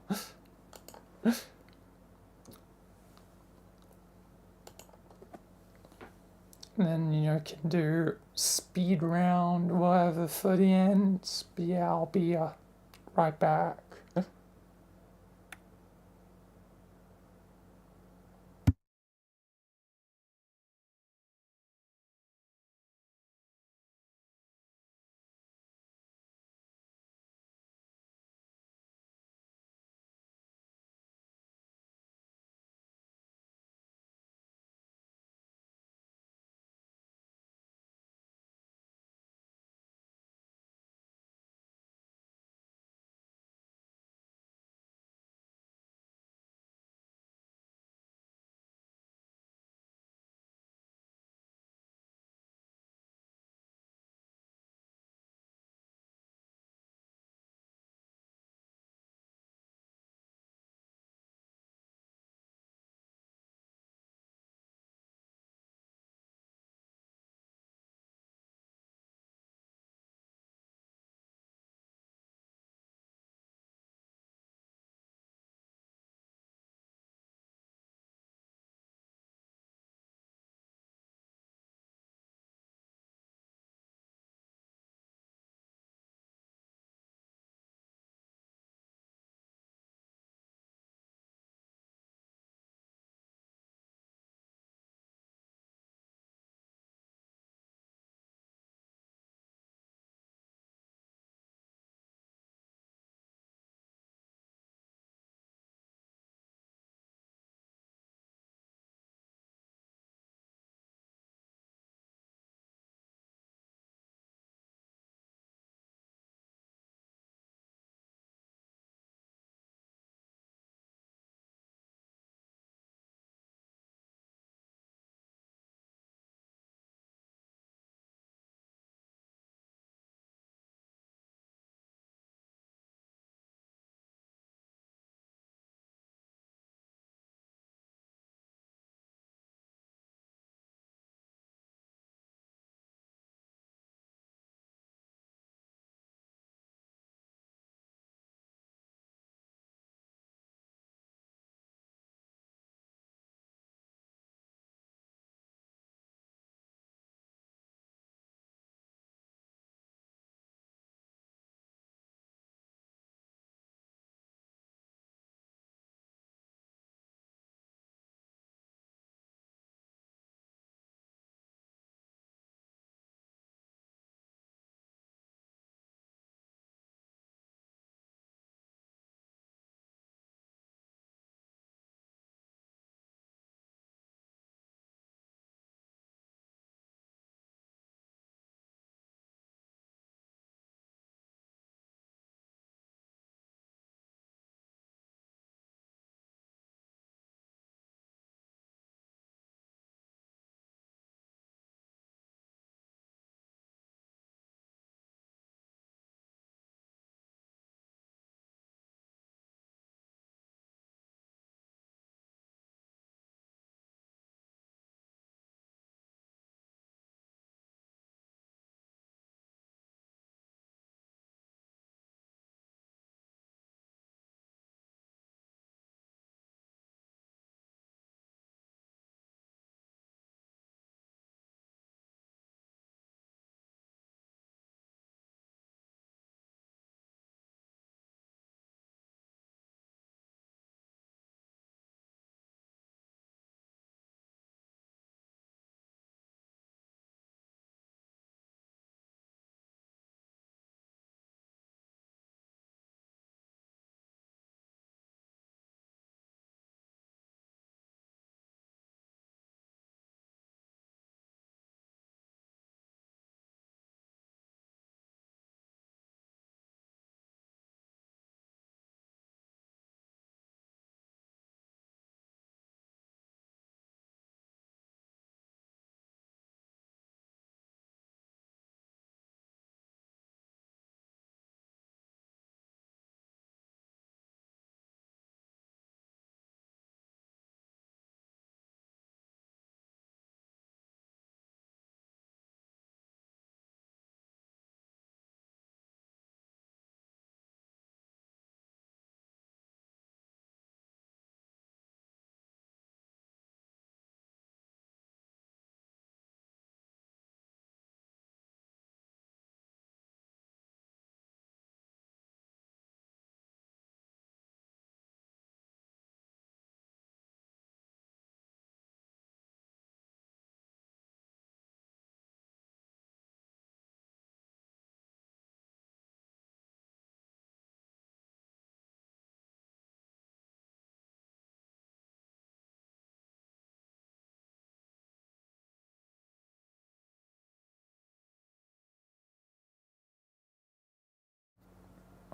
A: And then, you know, can do speed round, whatever for the ends. But yeah, I'll be right back.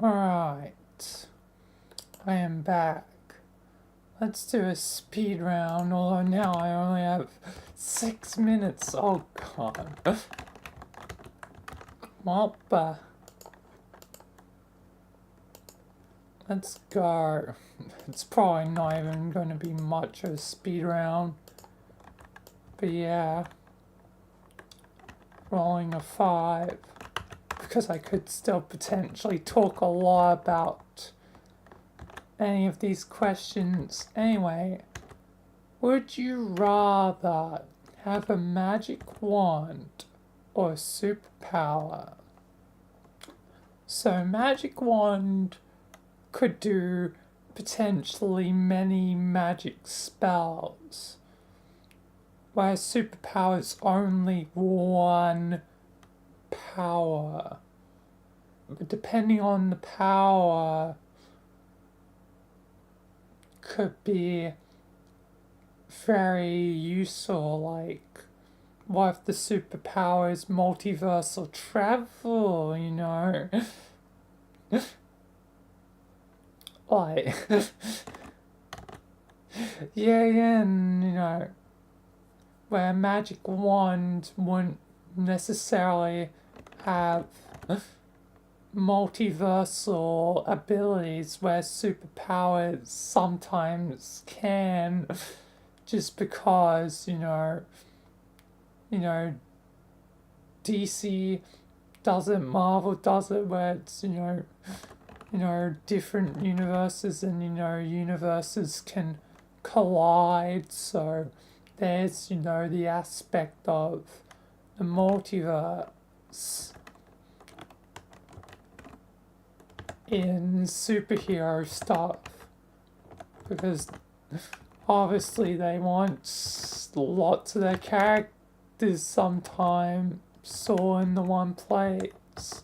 A: Alright. I am back. Let's do a speed round, although now I only have 6 minutes. Oh god. Well, let's go. It's probably not even going to be much of a speed round. But yeah. Rolling a 5. Because I could still potentially talk a lot about any of these questions. Anyway, would you rather have a magic wand or a superpower? So magic wand could do potentially many magic spells, whereas superpower is only one power. But depending on the power, could be very useful. Like, what if the superpower is multiversal travel, you know? Like, yeah, and, you know, where a magic wand wouldn't necessarily have multiversal abilities, where superpowers sometimes can, just because, you know, DC does it, Marvel does it, where it's, you know, different universes, and, you know, universes can collide, so there's, you know, the aspect of the multiverse in superhero stuff, because obviously they want lots of their characters sometimes all in the one place,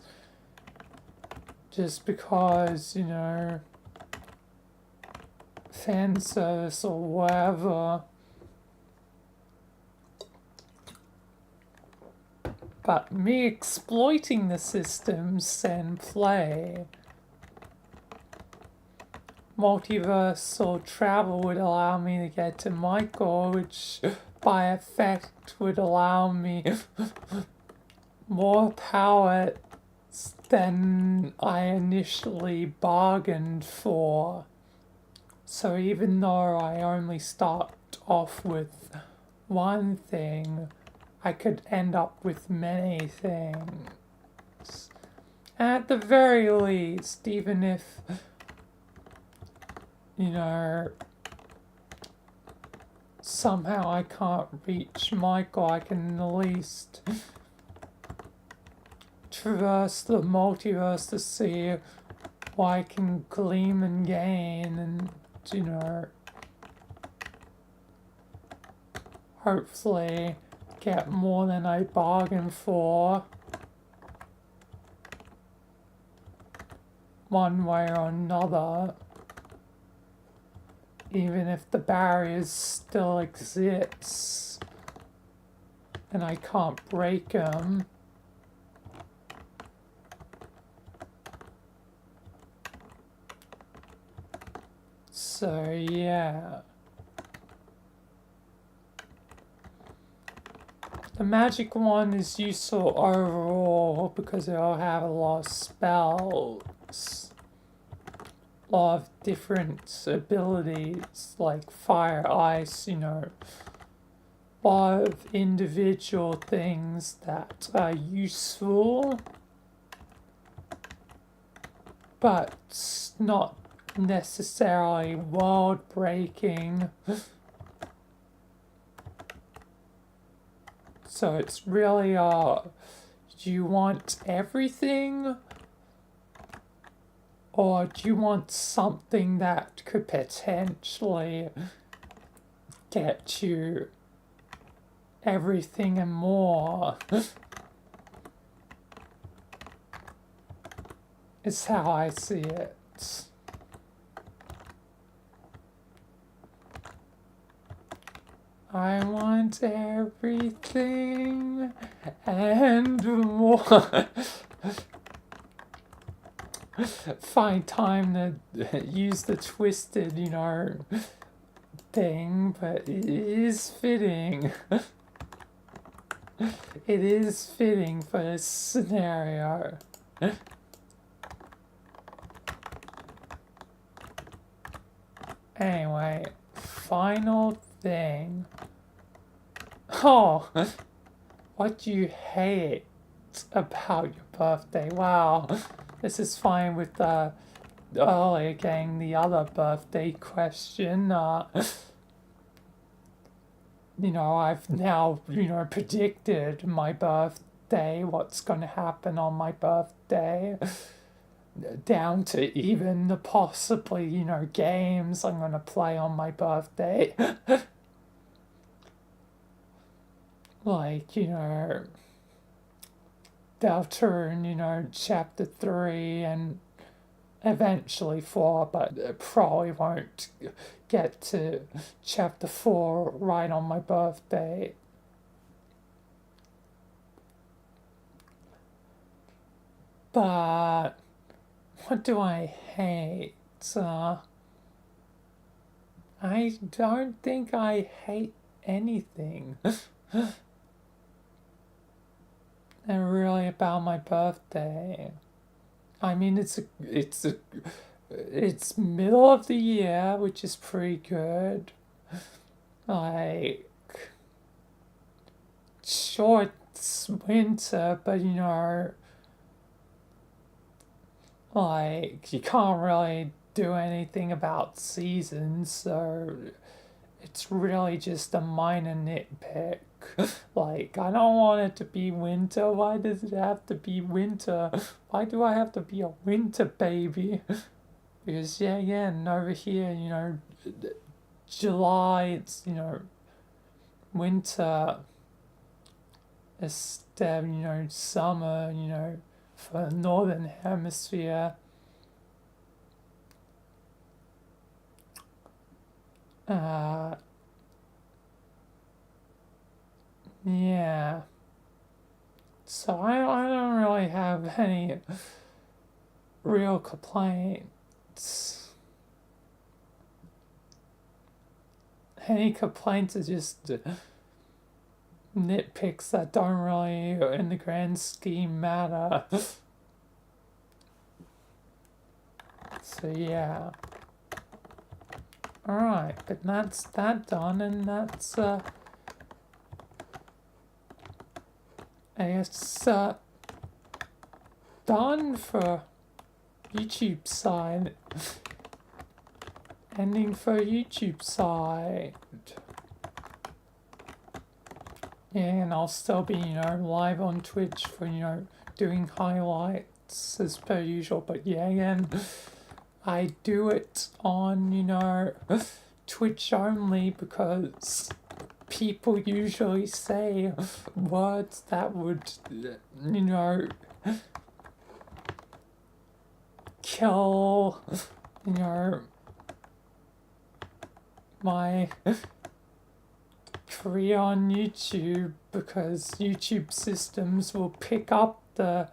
A: just because, you know, fan service or whatever. But me exploiting the systems and play, multiversal travel would allow me to get to Michael, which by effect would allow me more power than I initially bargained for. So even though I only start off with one thing, I could end up with many things. At the very least, even if, you know, somehow I can't reach Michael, I can at least traverse the multiverse to see what I can glean and gain, and, you know, hopefully get more than I bargained for, one way or another, even if the barriers still exist and I can't break them. So yeah. The magic wand is useful overall because it'll have a lot of spells, a lot of different abilities like fire, ice, you know, a lot of individual things that are useful, but not necessarily world breaking. So it's really, do you want everything? Or do you want something that could potentially get you everything and more? It's how I see it. I want everything and more. find time to use the twisted, thing, but it is fitting. It is fitting for this scenario. Anyway, final thing. Oh, what do you hate about your birthday? Wow, this is fine with the earlier getting the other birthday question. I've now, predicted my birthday, what's going to happen on my birthday, down to even the possibly, games I'm going to play on my birthday. Like, Deltarune, chapter 3 and eventually 4, but it probably won't get to chapter 4 right on my birthday. But what do I hate? I don't think I hate anything. And really about my birthday. I mean, it's middle of the year, which is pretty good. Like, sure, it's winter, but like, you can't really do anything about seasons, so it's really just a minor nitpick. Like, I don't want it to be winter. Why does it have to be winter? Why do I have to be a winter baby? Because, and over here, July, it's, winter instead, summer, for the northern hemisphere. Yeah. So I don't really have any real complaints. Any complaints are just nitpicks that don't really, in the grand scheme, matter. So yeah. Alright, but that's that done, and that's I guess done for YouTube side. Ending for YouTube side. Yeah, and I'll still be, live on Twitch for, doing highlights as per usual. But yeah, again, I do it on, Twitch only because people usually say words that would, kill, my career on YouTube, because YouTube systems will pick up the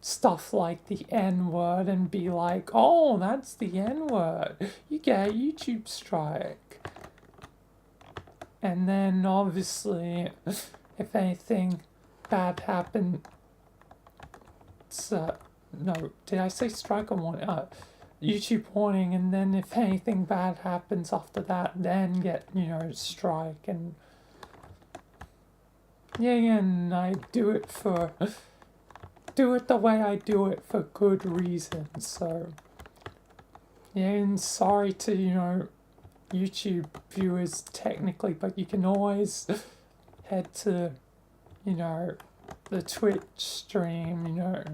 A: stuff like the N-word and be like, oh, that's the N-word. You get a YouTube strike. And then obviously, if anything bad happened, no, did I say strike or warning? YouTube warning, and then if anything bad happens after that, then get, strike. And and I do it the way I do it for good reasons. So and sorry to, YouTube viewers technically, but you can always head to, the Twitch stream,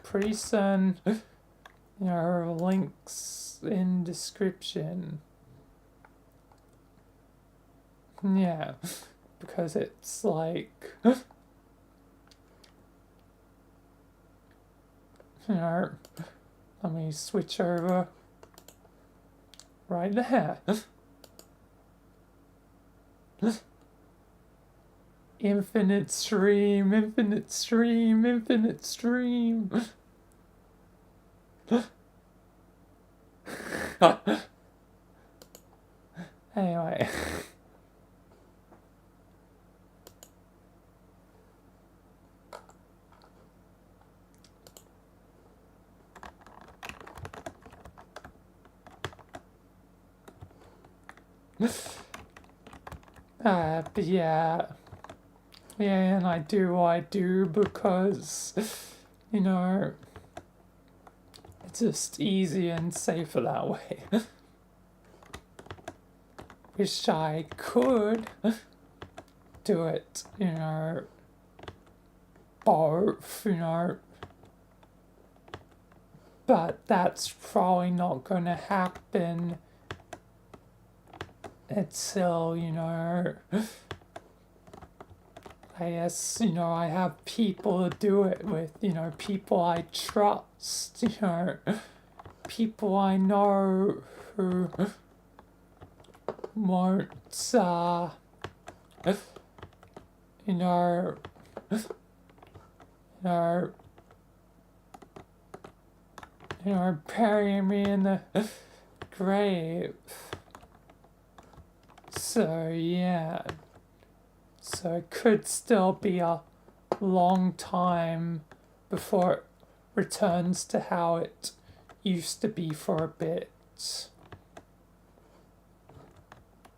A: pretty soon, links in description. Yeah, because it's like, let me switch over right there. Infinite stream, infinite stream, infinite stream. Anyway. But yeah. Yeah, and I do what I do because, you know, it's just easier and safer that way. Wish I could do it, you know, both, you know, but that's probably not gonna happen until, you know, I guess, you know, I have people to do it with, you know, people I trust, you know, people I know who won't, you know, bury me in the grave. So, yeah. So it could still be a long time before it returns to how it used to be for a bit.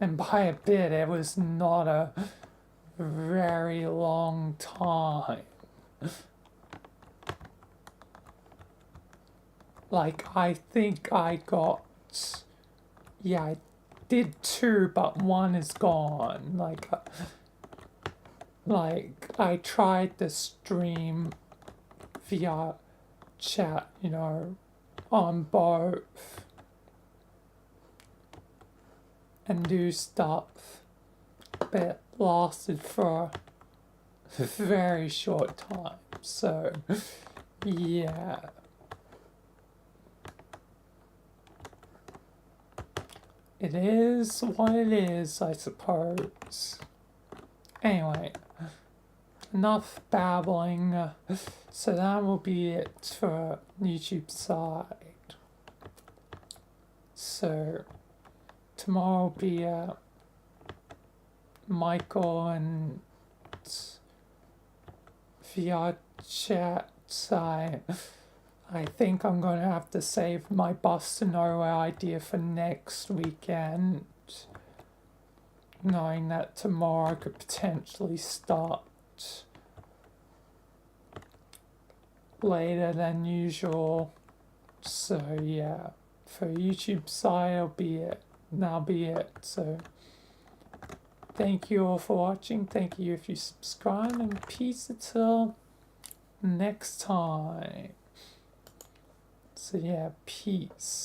A: And by a bit, it was not a very long time. Like, I think I got... Yeah, I did 2, but 1 is gone. Like, I tried to stream VRChat, you know, on both. And do stuff. But it lasted for a very short time. So, yeah. It is what it is, I suppose. Anyway, enough babbling. So that will be it for YouTube side. So tomorrow will be Michael and VRChat. I think I'm going to have to save my bus to nowhere idea for next weekend, knowing that tomorrow I could potentially start later than usual. So yeah, for YouTube side that'll be it. So thank you all for watching, thank you if you subscribe, and peace until next time. So yeah, peace.